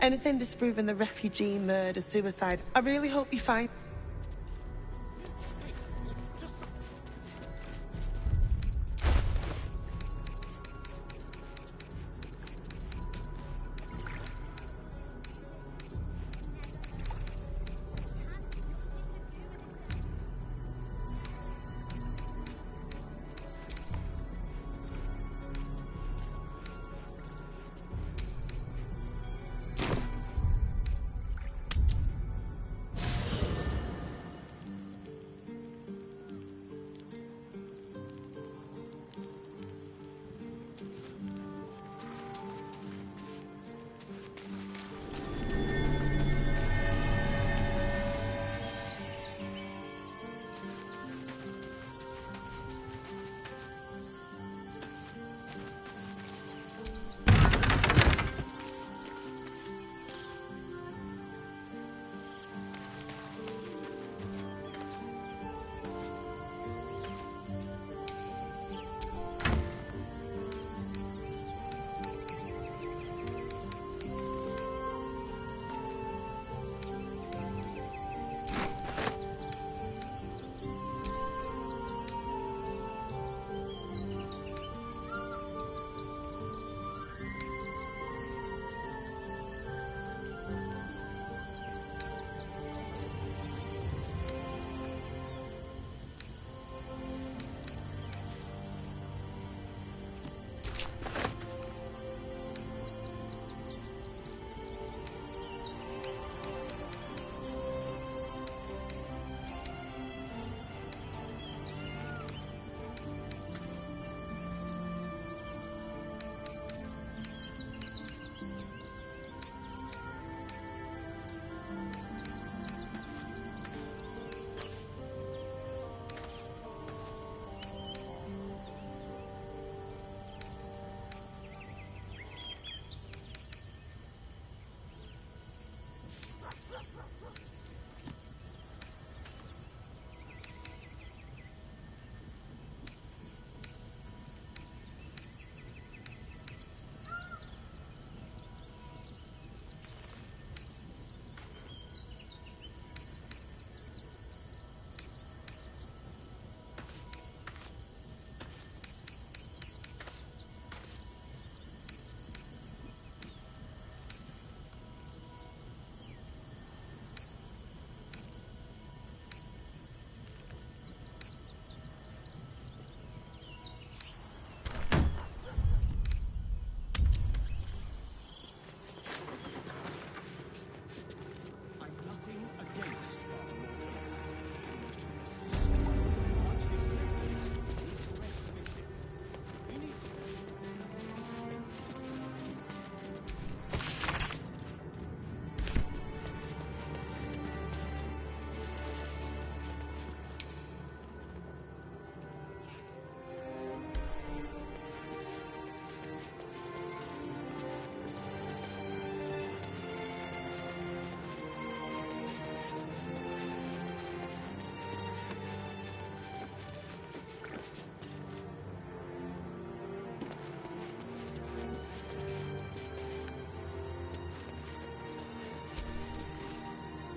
Anything disproving the refugee murder-suicide, I really hope you find...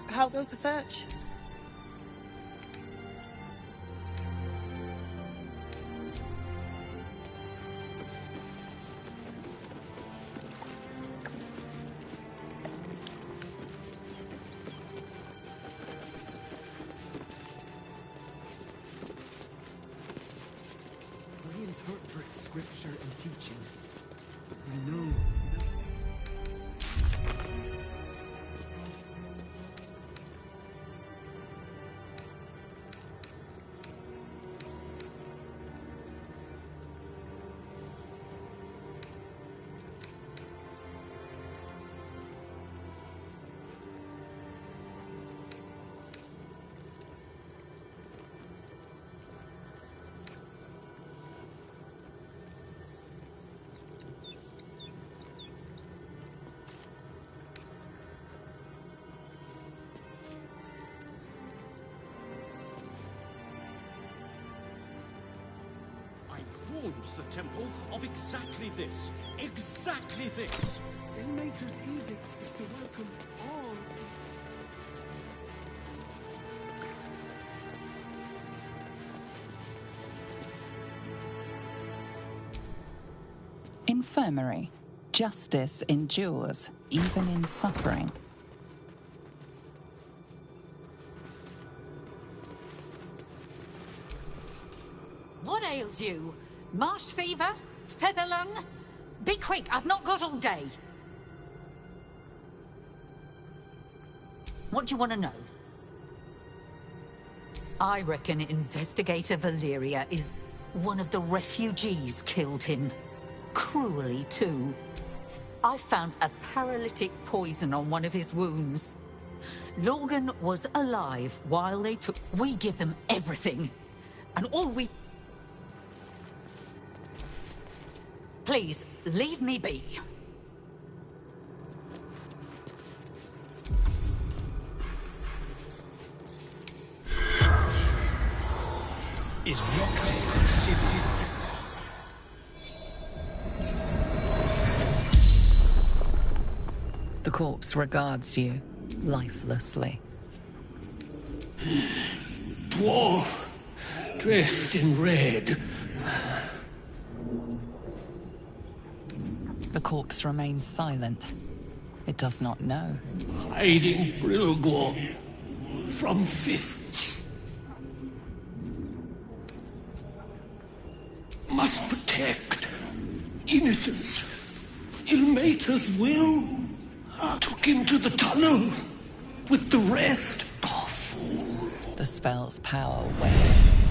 How goes the search? We interpret scripture and teachings, but we know nothing. warns the temple of exactly this. Exactly this. Ilmater's edict is to welcome all. Infirmary. Justice endures, even in suffering. What ails you? Marsh fever? Feather lung? Be quick, I've not got all day. What do you want to know? I reckon Investigator Valeria is one of the refugees killed him. Cruelly, too. I found a paralytic poison on one of his wounds. Logan was alive while they took... We give them everything. And all we... Please, leave me be. Is not considered. The corpse regards you, lifelessly. Dwarf, dressed in red. The corpse remains silent. It does not know. Hiding Brilgor from fists. Must protect innocence. Ilmater's will took him to the tunnel with the rest. Oh, fool. The spell's power wanes.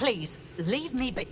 Please, leave me be.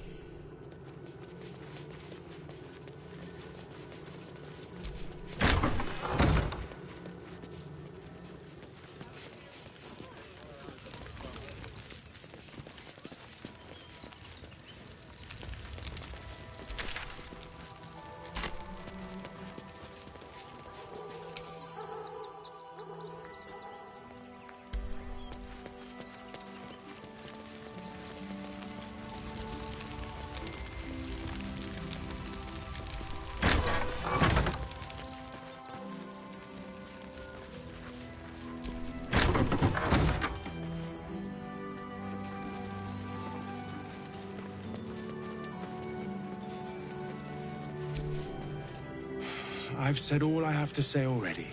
I've said all I have to say already.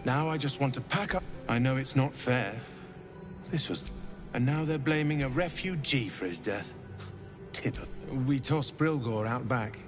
Now I just want to pack up. I know it's not fair. This was... And now they're blaming a refugee for his death. Tipper. We tossed Brilgor out back.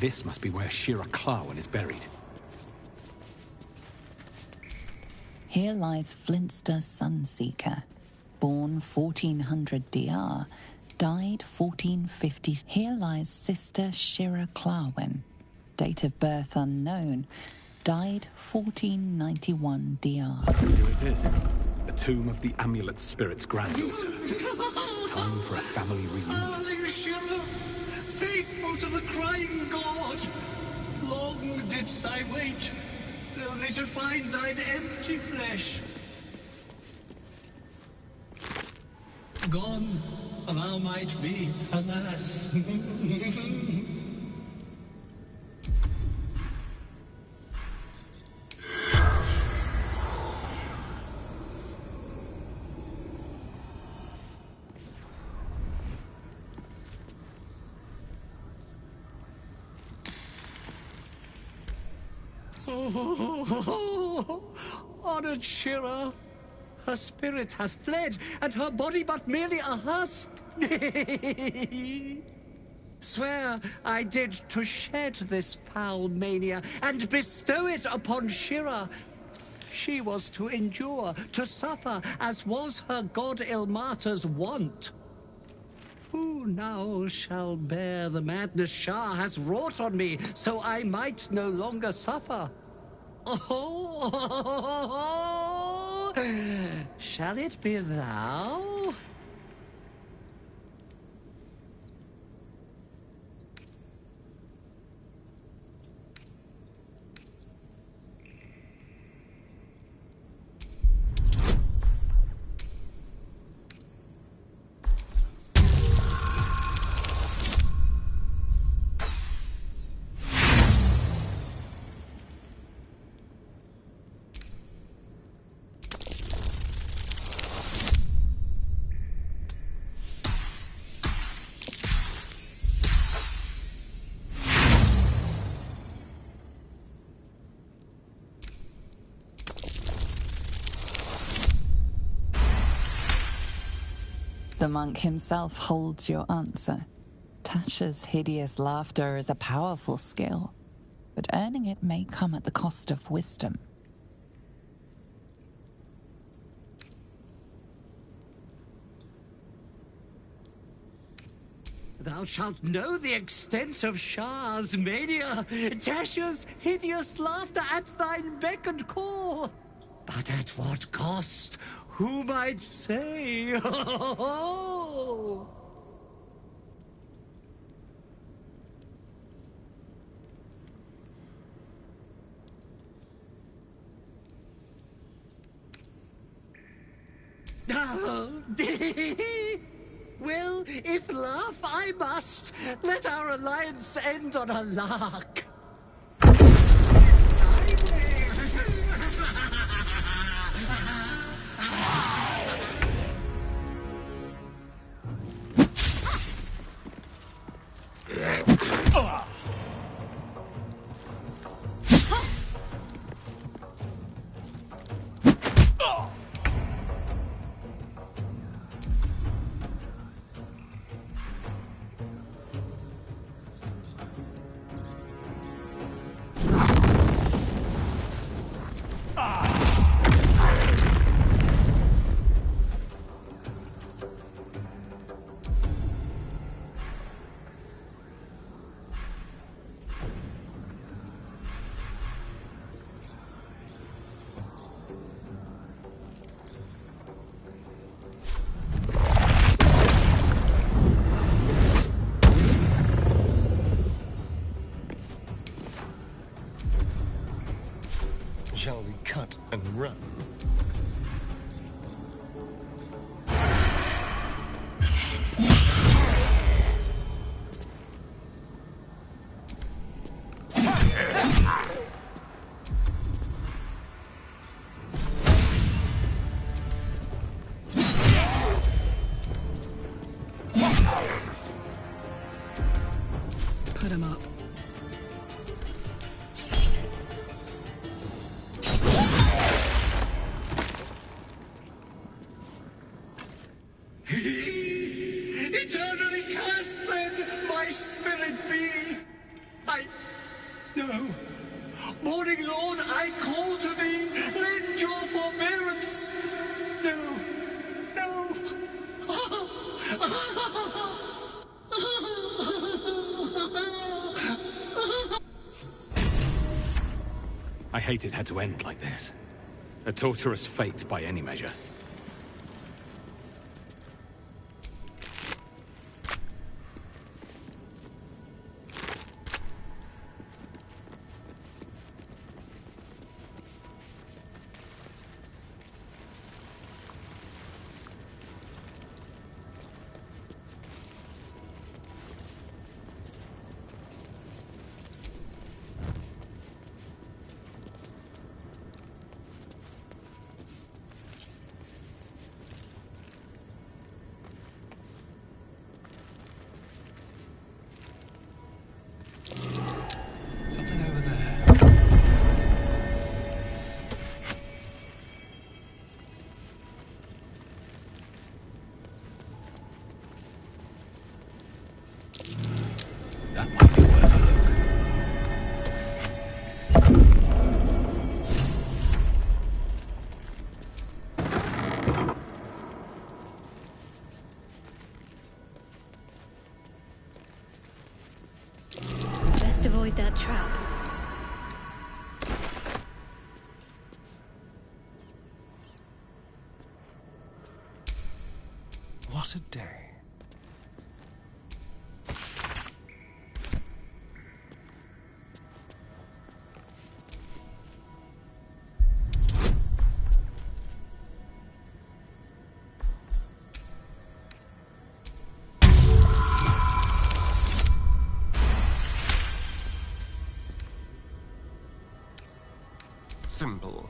This must be where Shira Clawen is buried. Here lies Flintster Sunseeker, born 1400 DR, died 1450. Here lies Sister Shira Clawen, date of birth unknown, died 1491 DR. Here it is, the tomb of the Amulet Spirit's granddaughter. Time for a family reunion. Darling Shira, faithful to the crying god, long didst I wait, only to find thine empty flesh. Gone thou might be, alas. Oh, honored Shira, her spirit hath fled, and her body but merely a husk. Swear I did to shed this foul mania and bestow it upon Shira. She was to endure, to suffer, as was her god Ilmater's wont. Who now shall bear the madness Shah has wrought on me, so I might no longer suffer? Oh, shall it be thou? The monk himself holds your answer. Tasha's hideous laughter is a powerful skill, but earning it may come at the cost of wisdom. Thou shalt know the extent of Shah's mania, Tasha's hideous laughter at thine beck and call. But at what cost? Who might say? Well, if laugh I must, let our alliance end on a lark. Shall we cut and run? Put him up. Eternally cast then my spirit be. I Morning Lord, I call to thee, lend your forbearance. No, no. I hate it had to end like this. A torturous fate by any measure. Best avoid that trap. What a day. Simple.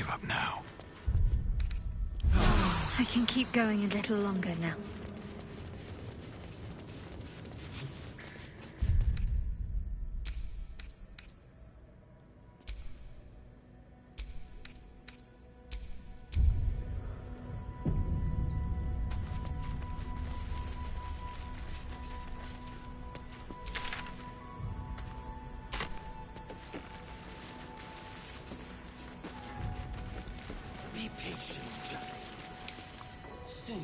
give up now. I can keep going a little longer now. Be patient, Jack. Soon.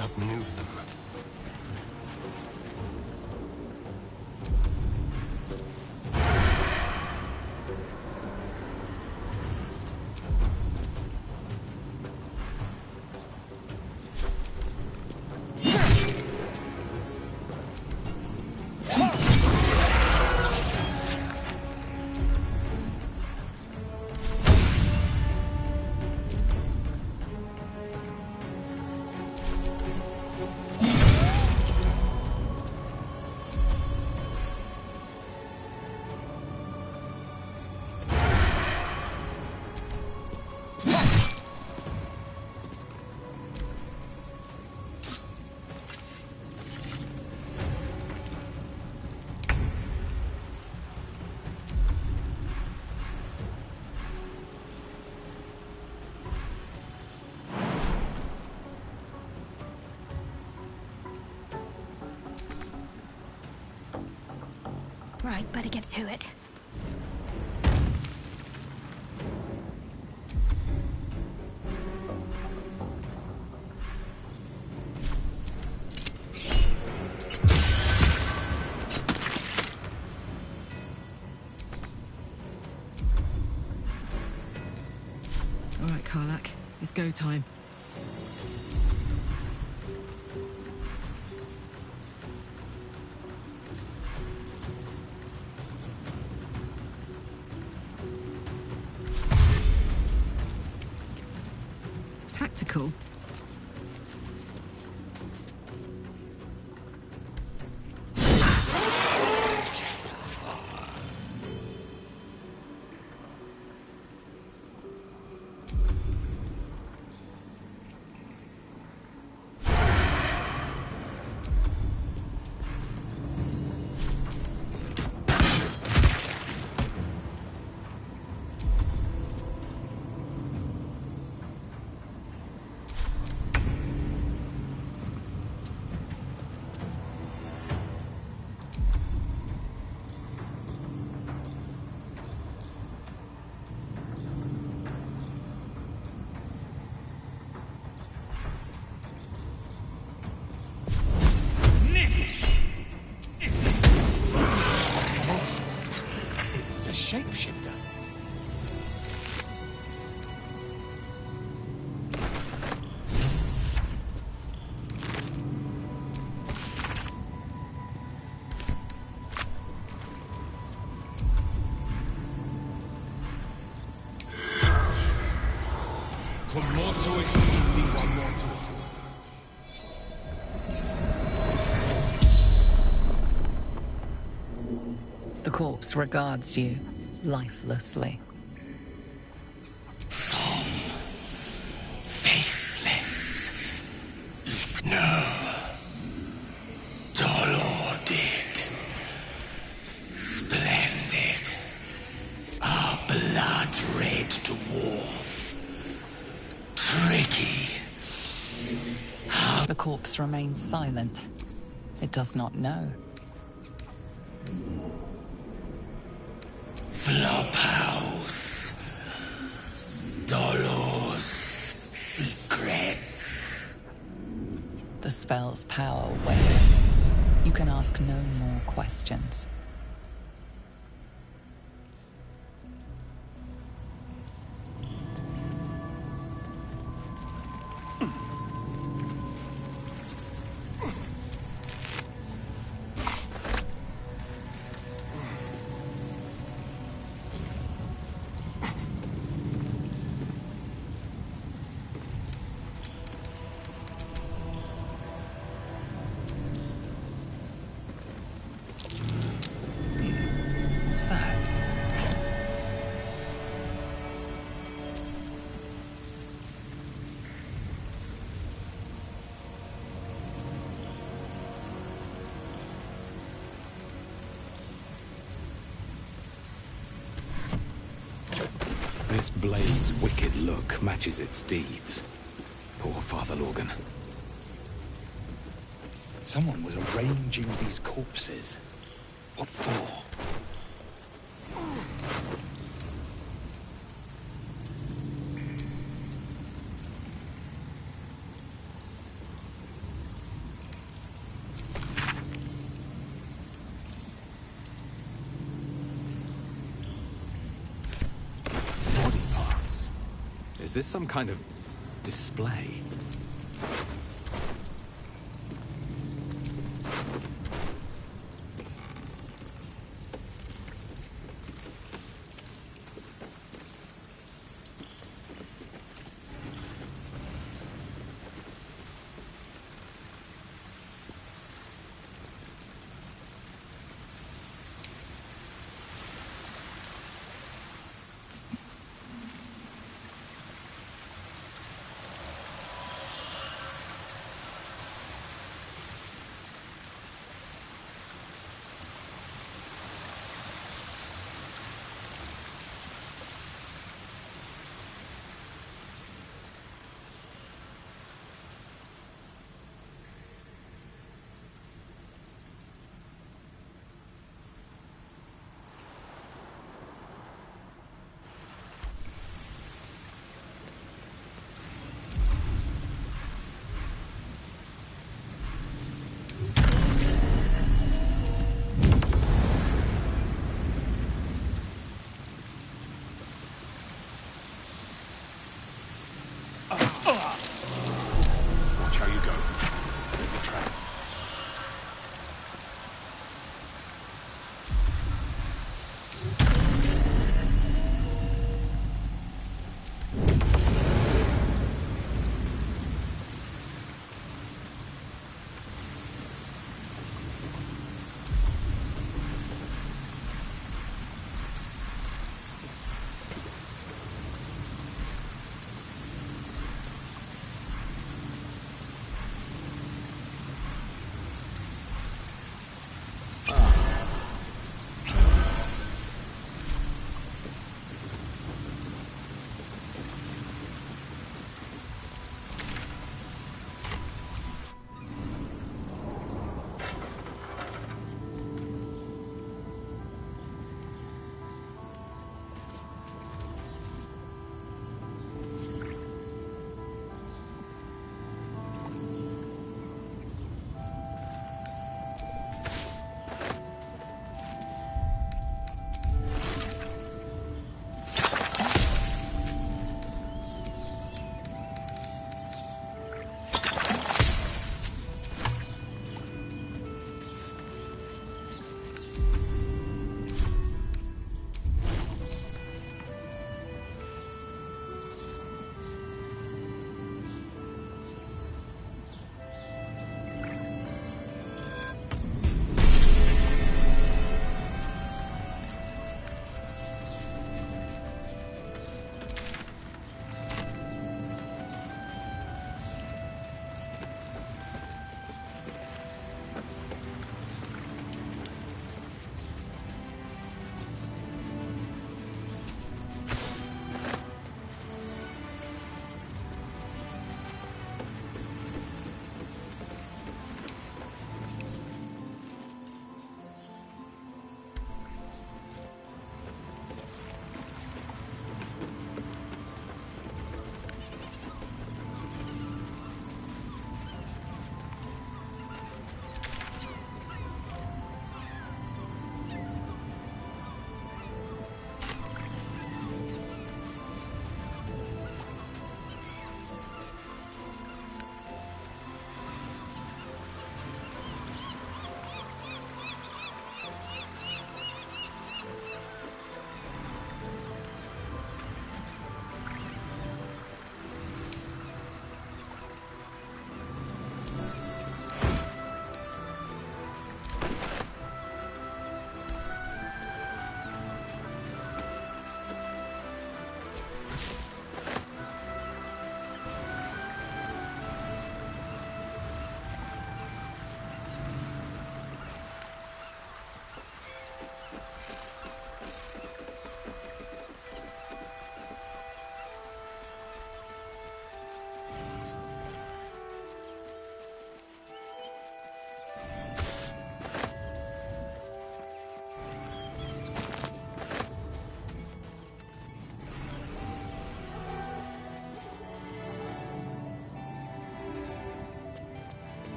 Outmaneuver them. Right, better get to it. All right, Karlak, it's go time. Tactical. shapeshifter. The corpse regards you lifelessly. Faceless. No. Dolor did. Splendid. Our blood-red dwarf. Tricky. The corpse remains silent. It does not know. Flophouse. Dolor's secrets. The spell's power wanes. You can ask no more questions. What's that? This blade's wicked look matches its deeds. Poor Father Lorgan. Someone was arranging these corpses. What for? Body parts. Is this some kind of display?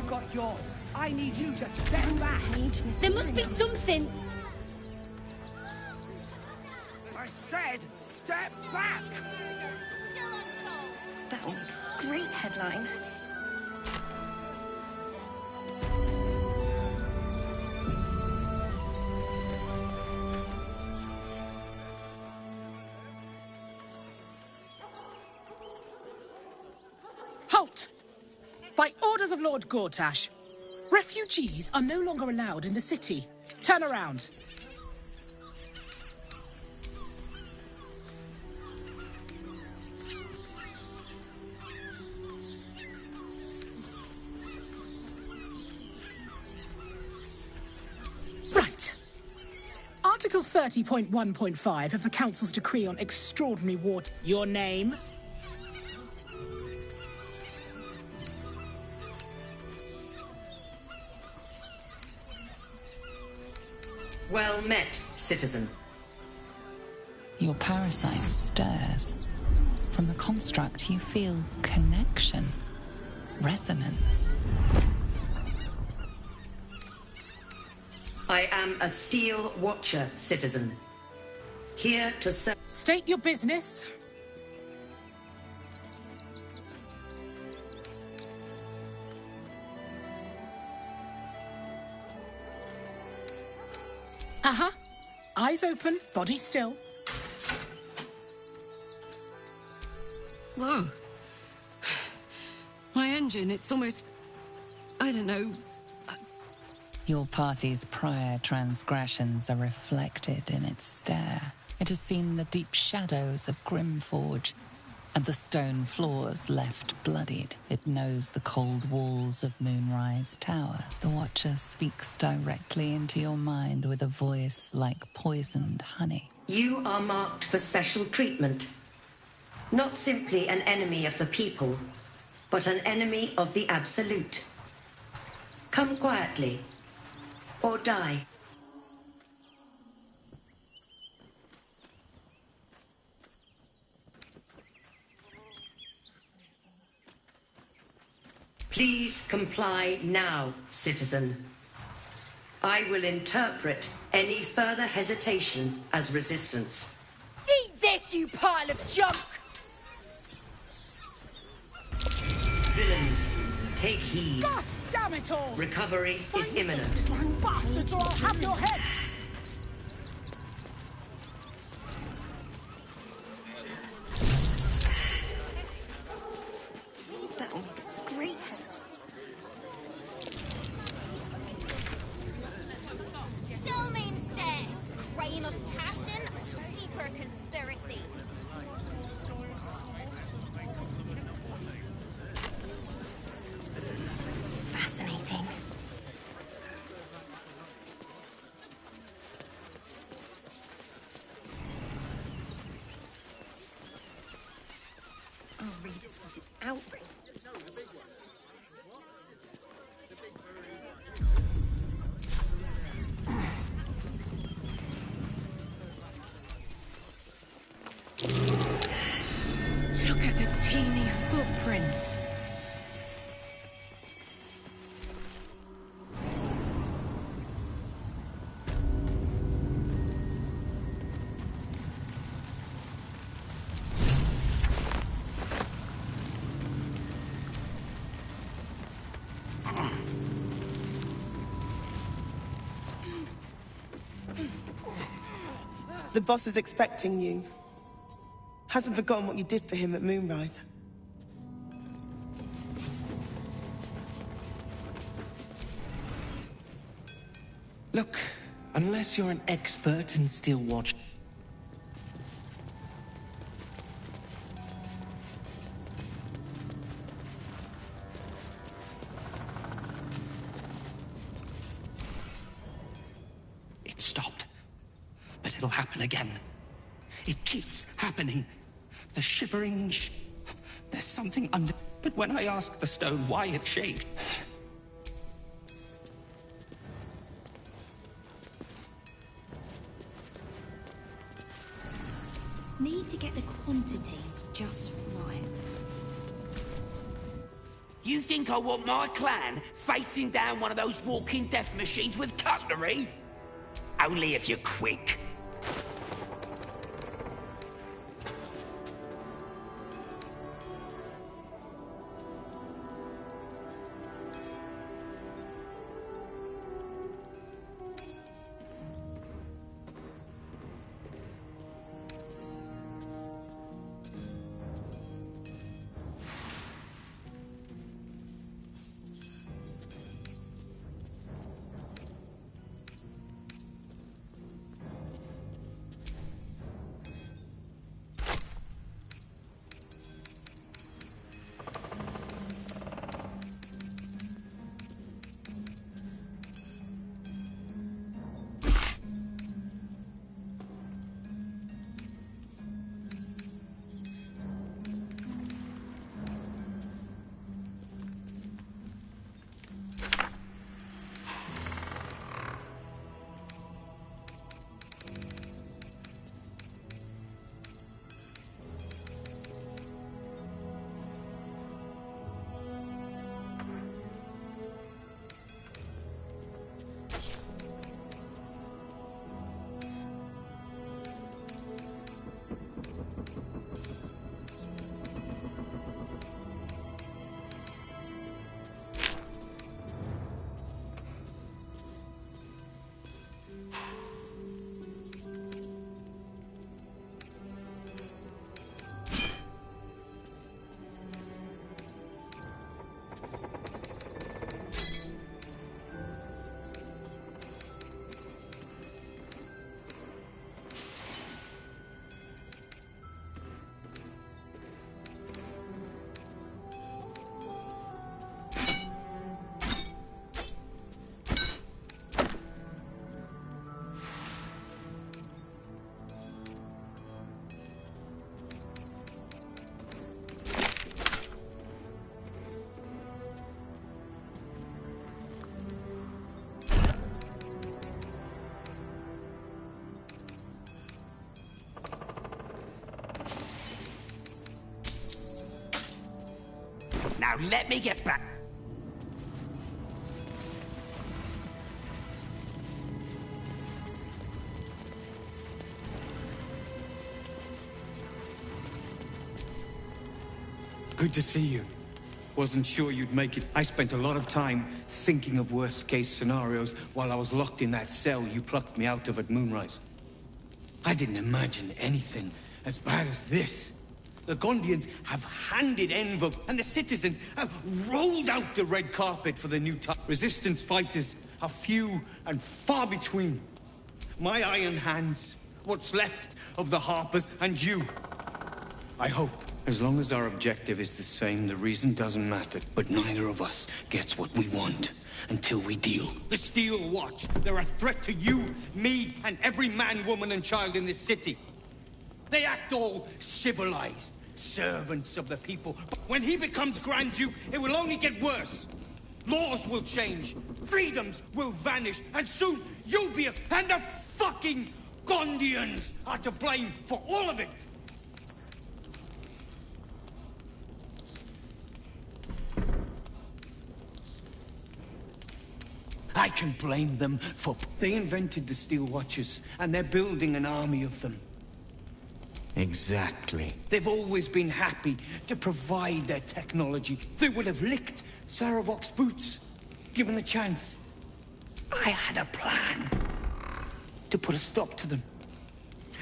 you've got yours. I need you to step back. There must be something. I said, step back. That'll make a great headline. Halt! By orders of Lord Gortash, refugees are no longer allowed in the city. Turn around. Right. Article 30.1.5 of the Council's Decree on Extraordinary War. Your name? Well met, citizen. Your parasite stirs. From the construct, you feel connection, resonance. I am a Steel Watcher, citizen. Here to serve. State your business. Uh-huh. Eyes open, body still. Whoa. My engine, it's almost... I don't know... Your party's prior transgressions are reflected in its stare. It has seen the deep shadows of Grimforge, and the stone floors left bloodied. It knows the cold walls of Moonrise Towers. The Watcher speaks directly into your mind with a voice like poisoned honey. You are marked for special treatment. Not simply an enemy of the people, but an enemy of the Absolute. Come quietly, or die. Please comply now, citizen. I will interpret any further hesitation as resistance. Eat this, you pile of junk! Villains, take heed. God damn it all! Recovery is imminent. You bastards, or I'll have your heads! That'll make a great headline. Still means dead. Crime of passion, deeper conspiracy. Fascinating. Our readers will be outraged. Look at the teeny footprints. The boss is expecting you. Hasn't forgotten what you did for him at Moonrise. Look, unless you're an expert in Steel Watch... It stopped. But it'll happen again. It keeps happening. The shivering... There's something under... But when I ask the stone why it shakes... Need to get the quantities just right. You think I want my clan facing down one of those walking death machines with cutlery? Only if you're quick. Now let me get back. Good to see you. Wasn't sure you'd make it. I spent a lot of time thinking of worst-case scenarios while I was locked in that cell you plucked me out of at Moonrise. I didn't imagine anything as bad as this. The Gondians have handed Envo, and the citizens have rolled out the red carpet for the new time. Resistance fighters are few and far between. My iron hands, what's left of the Harpers, and you. I hope. As long as our objective is the same, the reason doesn't matter. But neither of us gets what we want until we deal. The Steel Watch, they're a threat to you, me, and every man, woman, and child in this city. They act all civilized, servants of the people. But when he becomes Grand Duke, it will only get worse. Laws will change, freedoms will vanish, and soon you'll be and the fucking Gondians are to blame for all of it. I can blame them for... They invented the Steel Watchers, and they're building an army of them. Exactly. They've always been happy to provide their technology. They would have licked Saravok's boots, given the chance. I had a plan to put a stop to them.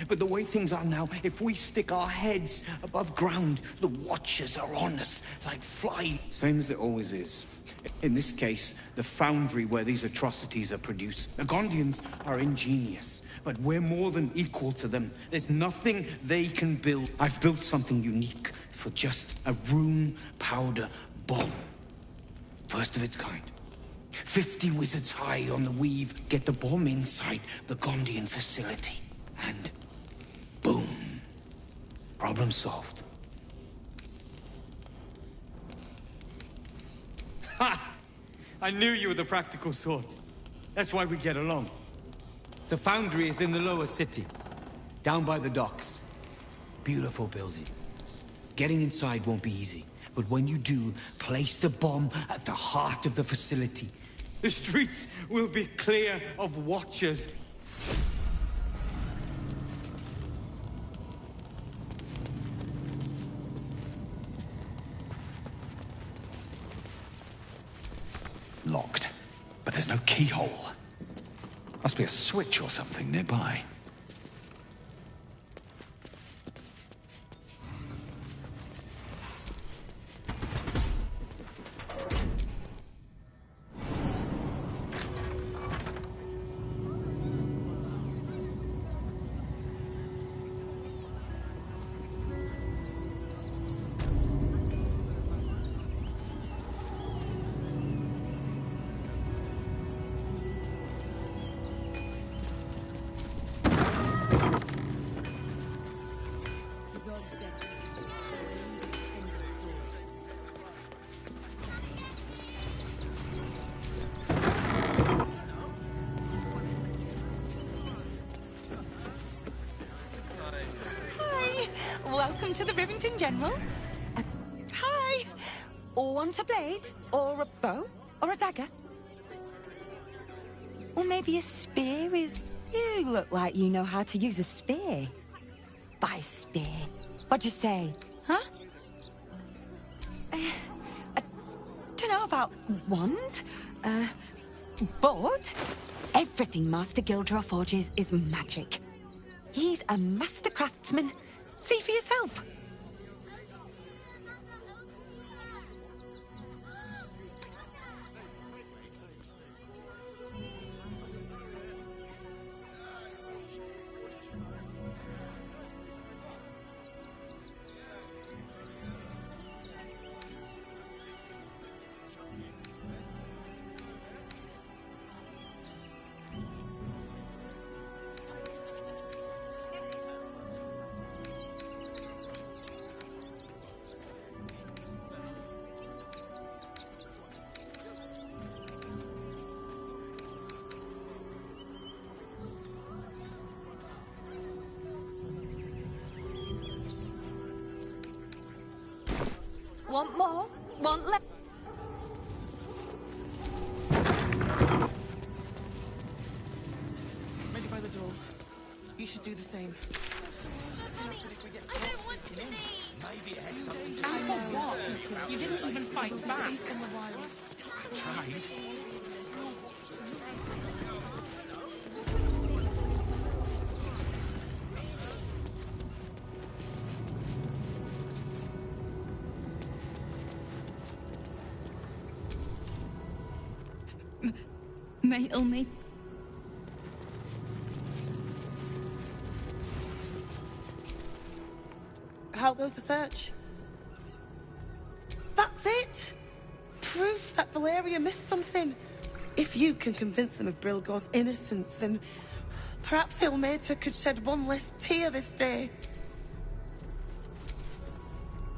But the way things are now, if we stick our heads above ground, the Watchers are on us like flies. Same as it always is. In this case, the foundry where these atrocities are produced. The Gondians are ingenious, but we're more than equal to them. There's nothing they can build. I've built something unique for just a room powder bomb. First of its kind. 50 wizards high on the weave. Get the bomb inside the Gondian facility. And boom. Problem solved. Ha! I knew you were the practical sort. That's why we get along. The foundry is in the lower city, down by the docks. Beautiful building. Getting inside won't be easy, But when you do, place the bomb at the heart of the facility. The streets will be clear of watchers. Locked. But there's no keyhole. Must be a switch or something nearby. Welcome to the Rivington General. Hi. Want a blade? Or a bow? Or a dagger? Or maybe a spear is... You look like you know how to use a spear. By spear. What'd you say? Huh? I don't know about wands. But everything Master Gildra forges is magic. He's a master craftsman. See for yourself. Want more? Want less? Ready by the door. You should do the same. I don't want to leave. Maybe it has something to do with what? You didn't even fight back. I tried. It'll make... How goes the search? That's it! Proof that Valeria missed something. If you can convince them of Brilgor's innocence, then perhaps Ilmater could shed one less tear this day.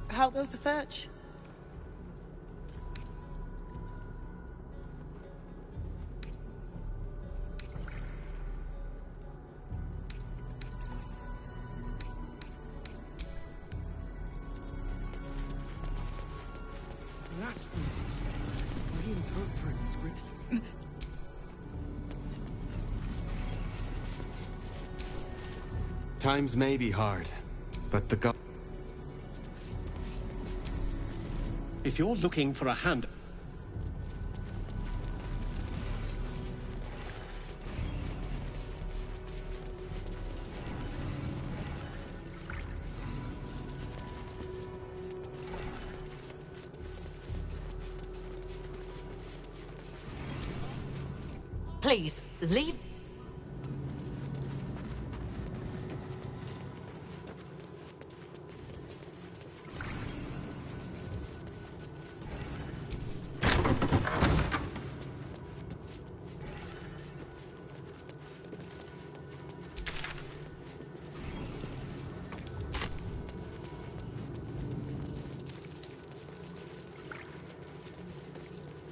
How goes the search? Times may be hard, but the god... If you're looking for a hand... Please, leave.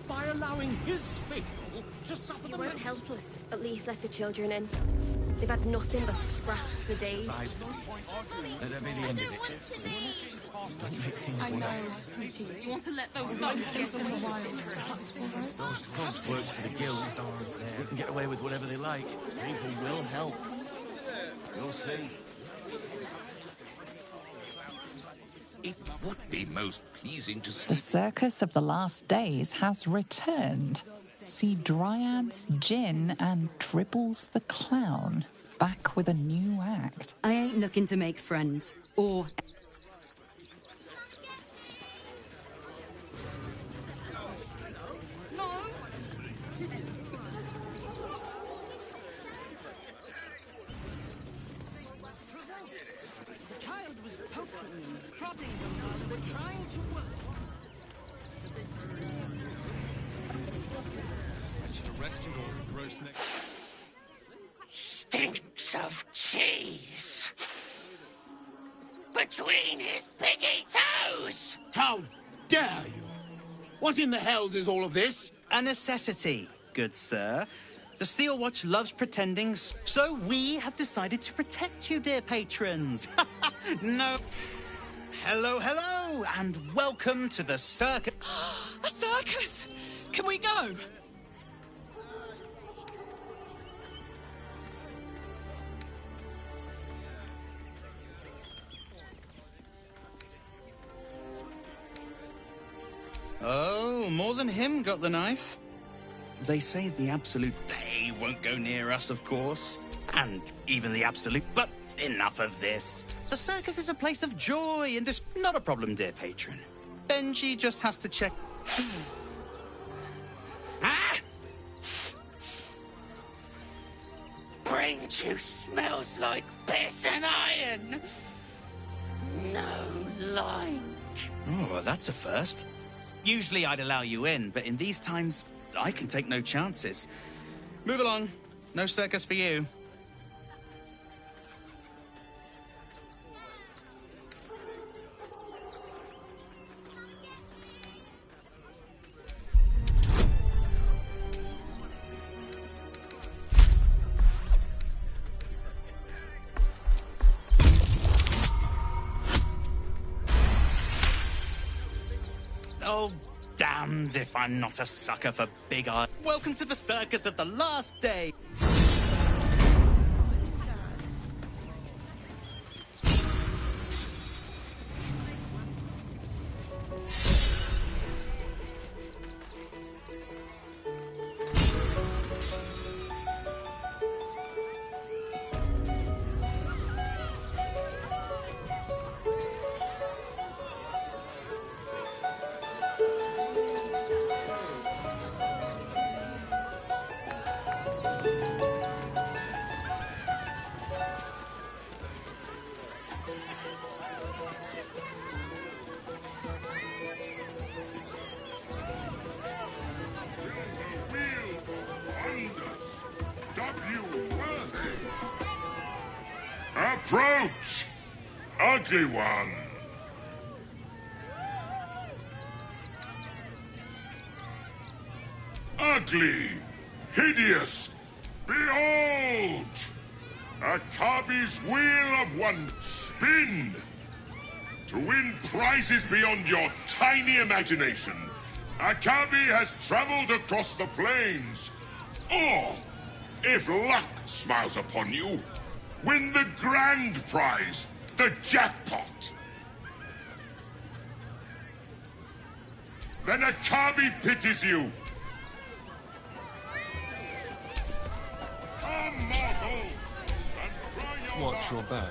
By a allowing his faithful to suffer You the won't menace. help us. At least let the children in. They've had nothing but scraps for days. Let that be the end of it. I know, sweetie. You want to let those We've thugs been get for a while. Those thugs work for the guild. They can get away with whatever they like. People will help. You'll see. It would be most pleasing to see. The circus of the last days has returned. See Dryads, Jin, and Dribbles the Clown back with a new act. I ain't looking to make friends, or... The child was poking, prodding them while they were trying to work. I should arrest you all for gross neck. Stinks of cheese. Between his piggy toes. How dare you? What in the hells is all of this? A necessity, good sir. The Steel Watch loves pretending, so we have decided to protect you, dear patrons. No. Hello, hello, and welcome to the circus. A circus! Can we go? Oh, more than him got the knife. They say the Absolute, they won't go near us, of course. And even the Absolute, but enough of this. The circus is a place of joy and it's not a problem, dear patron. Benji just has to check. Ah! Brain juice smells like piss and iron. No like. Oh, well, that's a first. Usually I'd allow you in, but in these times, I can take no chances. Move along. No circus for you. Oh, damned if I'm not a sucker for big eye. Welcome to the circus of the last day. Approach, ugly one. Ugly, hideous, behold! Akabi's wheel of one spin! To win prizes beyond your tiny imagination, Akabi has traveled across the plains. Or, if luck smiles upon you, win the grand prize, the jackpot. Then Akabi pities you. Come, mortals, and try your Watch your back.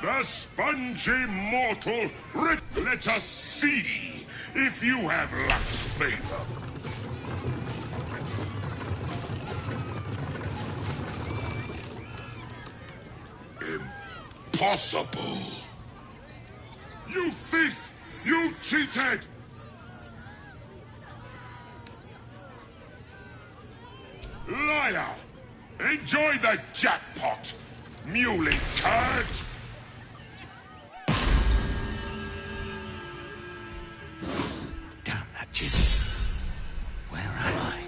The spongy mortal, let us see if you have luck's favor. Impossible! You thief! You cheated! Liar! Enjoy the jackpot, muley card! Damn that Jimmy. Where am I?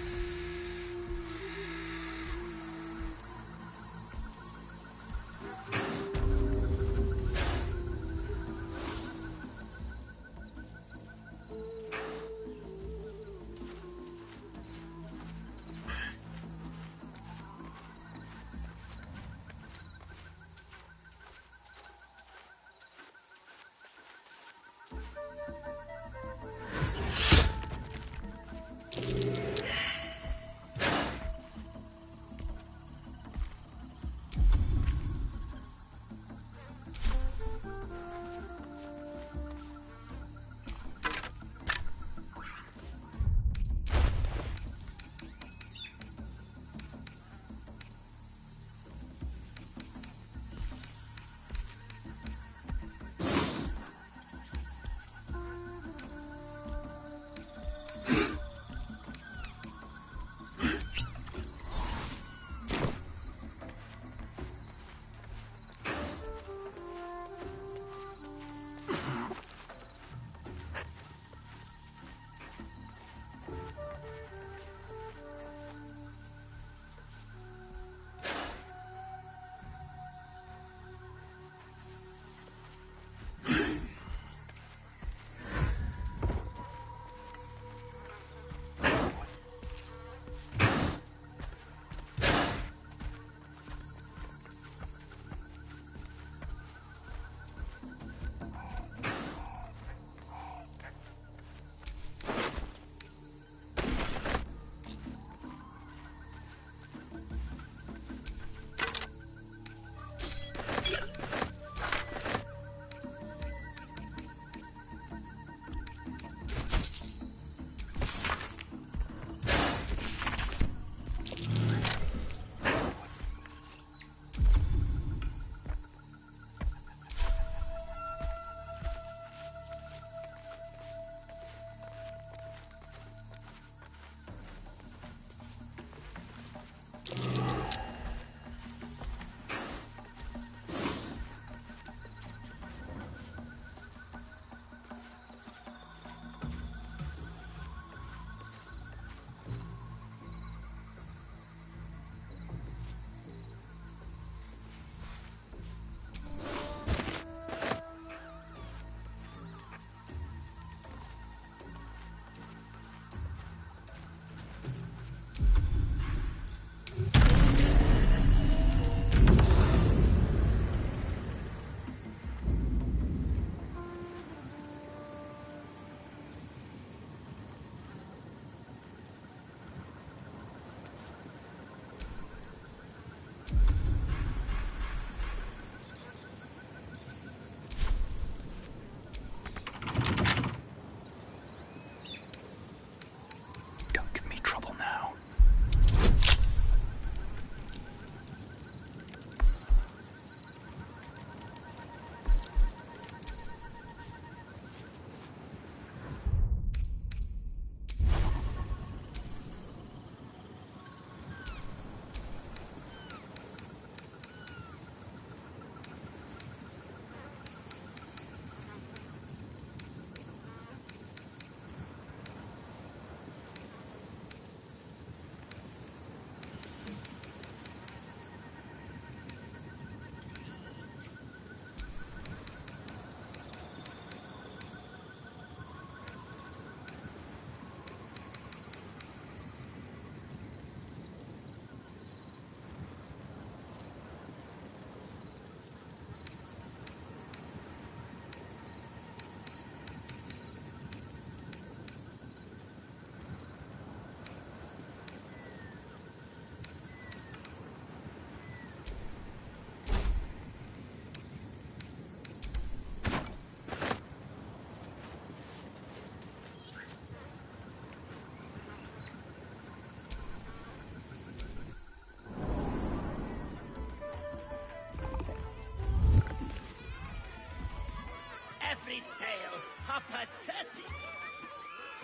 Papa Seti.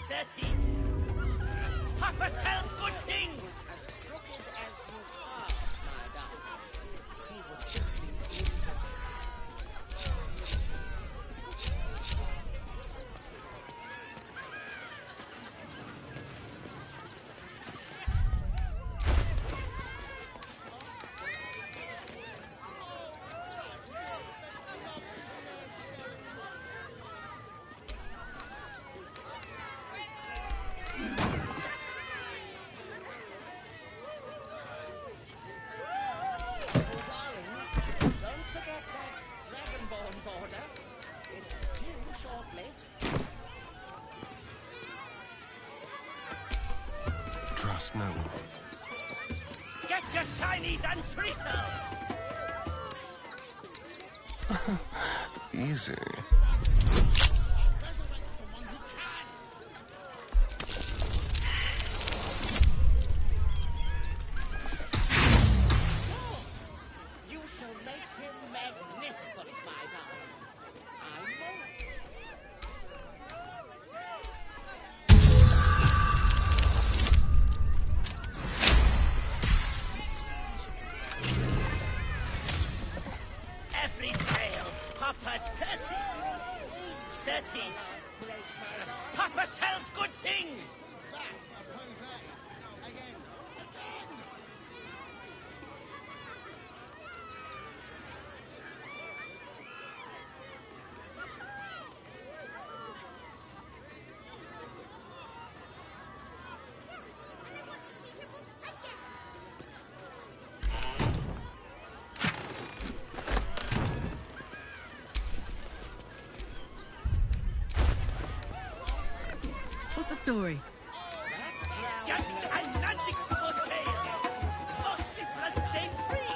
Seti. Papa sells good things. As crooked as you are, my darling. He was simply inconvenient. Trust no one. Get your shinies and treatos! Easy. You shall make him magnificent, my darling. I know. Every sale, Papa Seti. Seti. Papa sells good things. What's the story? Jumps and magics for sale. Mostly bloodstain free.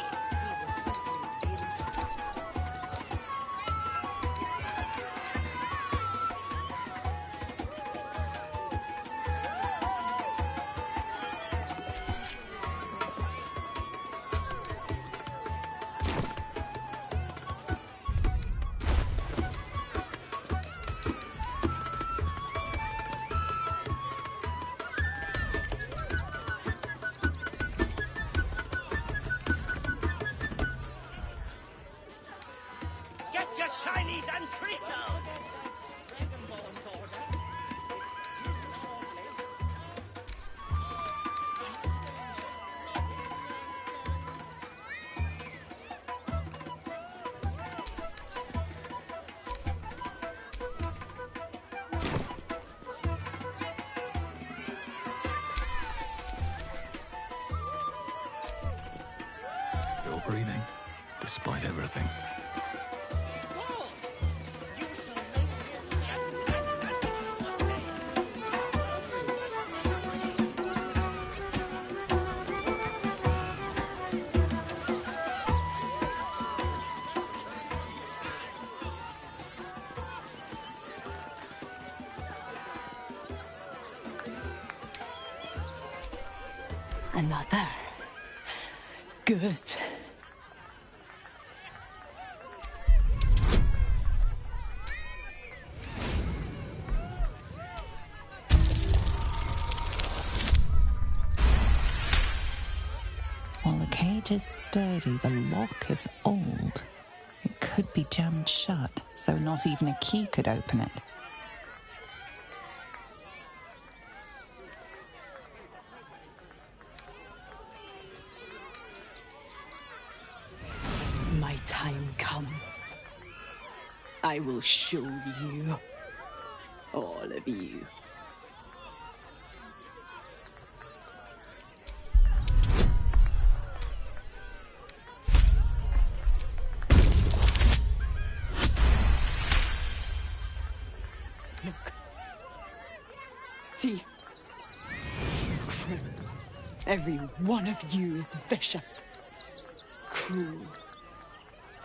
Get your shinies and treatos! Still breathing, despite everything. Another. Good. While the cage is sturdy, the lock is old. It could be jammed shut, so not even a key could open it. My time comes. I will show you. All of you. Look. See? Every one of you is vicious. Cruel.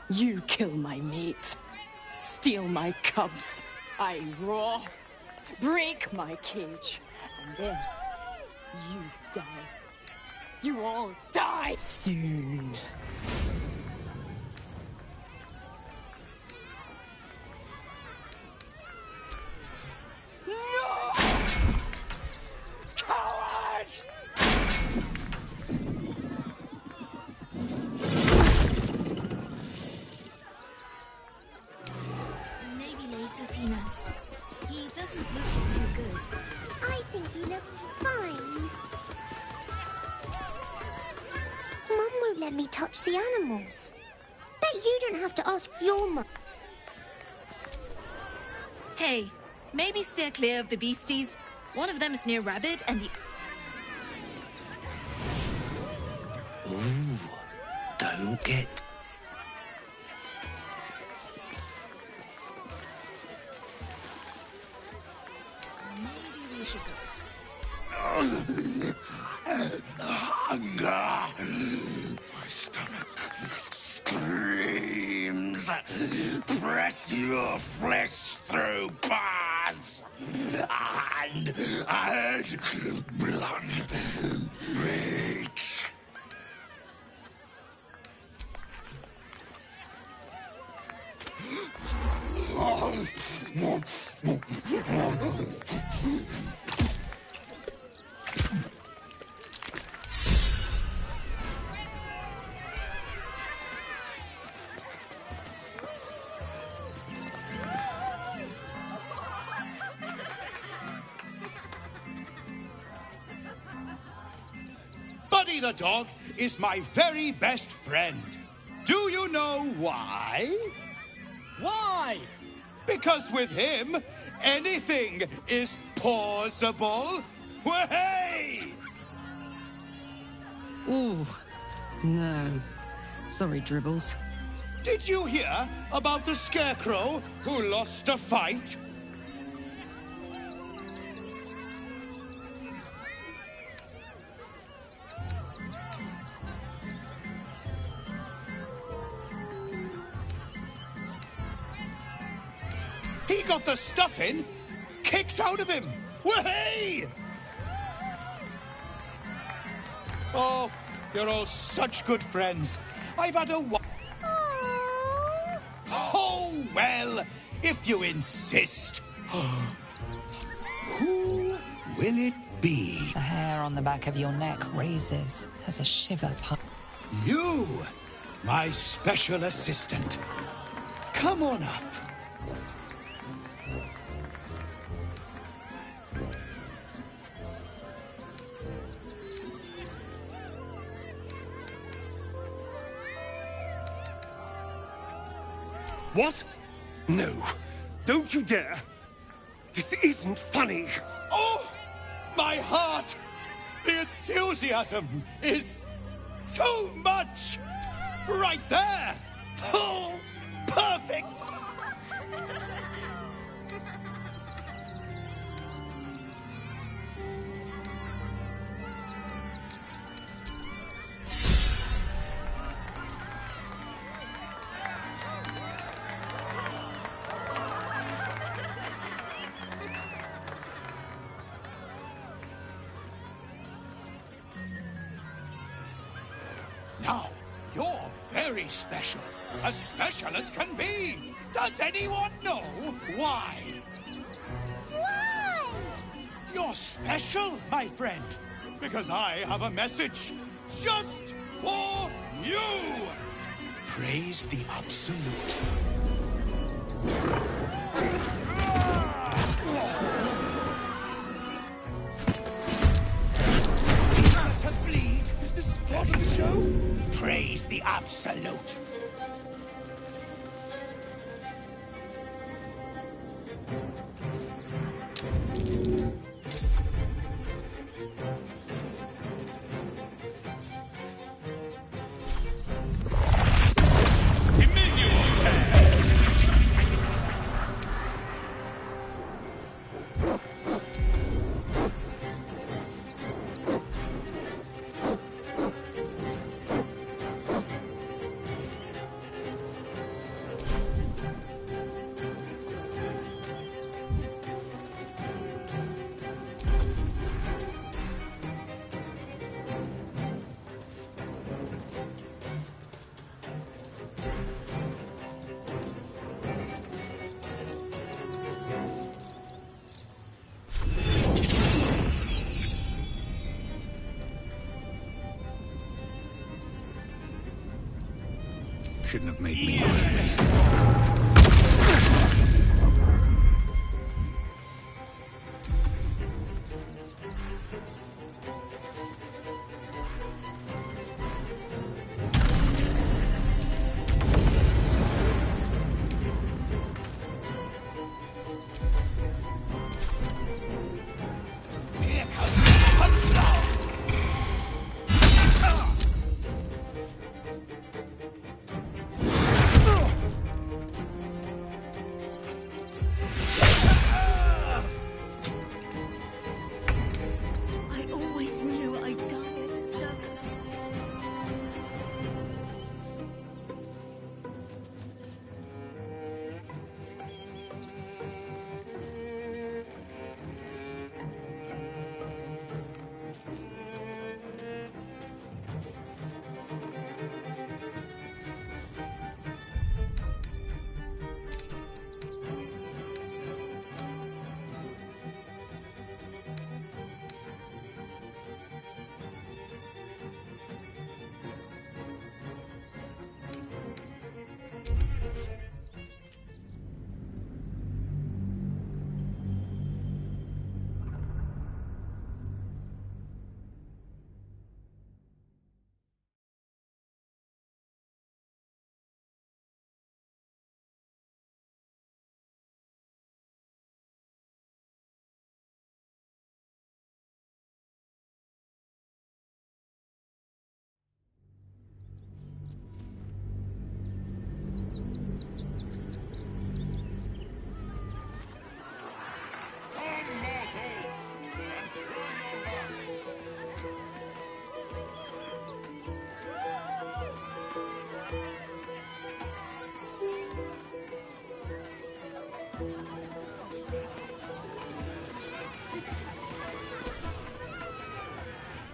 You kill my mate. Steal my cubs. I roar. Break my cage. And then you die. You all die soon. He doesn't look too good. I think he looks fine. Mum won't let me touch the animals. Bet you don't have to ask your mum. Hey, maybe steer clear of the beasties. One of them's near Rabbit and the... Ooh, don't get... Maybe we should go. Hunger. My stomach screams. Press your flesh through bars. And blood breaks. Buddy the dog is my very best friend. Do you know why? Why? Because with him, anything is possible. Way! Ooh, no. Sorry, Dribbles. Did you hear about the scarecrow who lost a fight? He got the stuffing kicked out of him. Way! Oh, you're all such good friends. I've had a Oh, well, if you insist. Who will it be? The hair on the back of your neck raises as a shiver passes. You, my special assistant. Come on up. What? No. Don't you dare. This isn't funny. Oh, my heart! The enthusiasm is too much! Right there! Oh, perfect! Now, you're very special. As special as can be. Does anyone know why? Why? You're special, my friend. Because I have a message just for you. Praise the Absolute. To bleed? Is this part of the show? Praise the Absolute. Shouldn't have made me.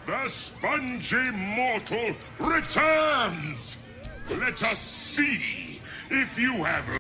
The spongy mortal returns! Let us see if you have...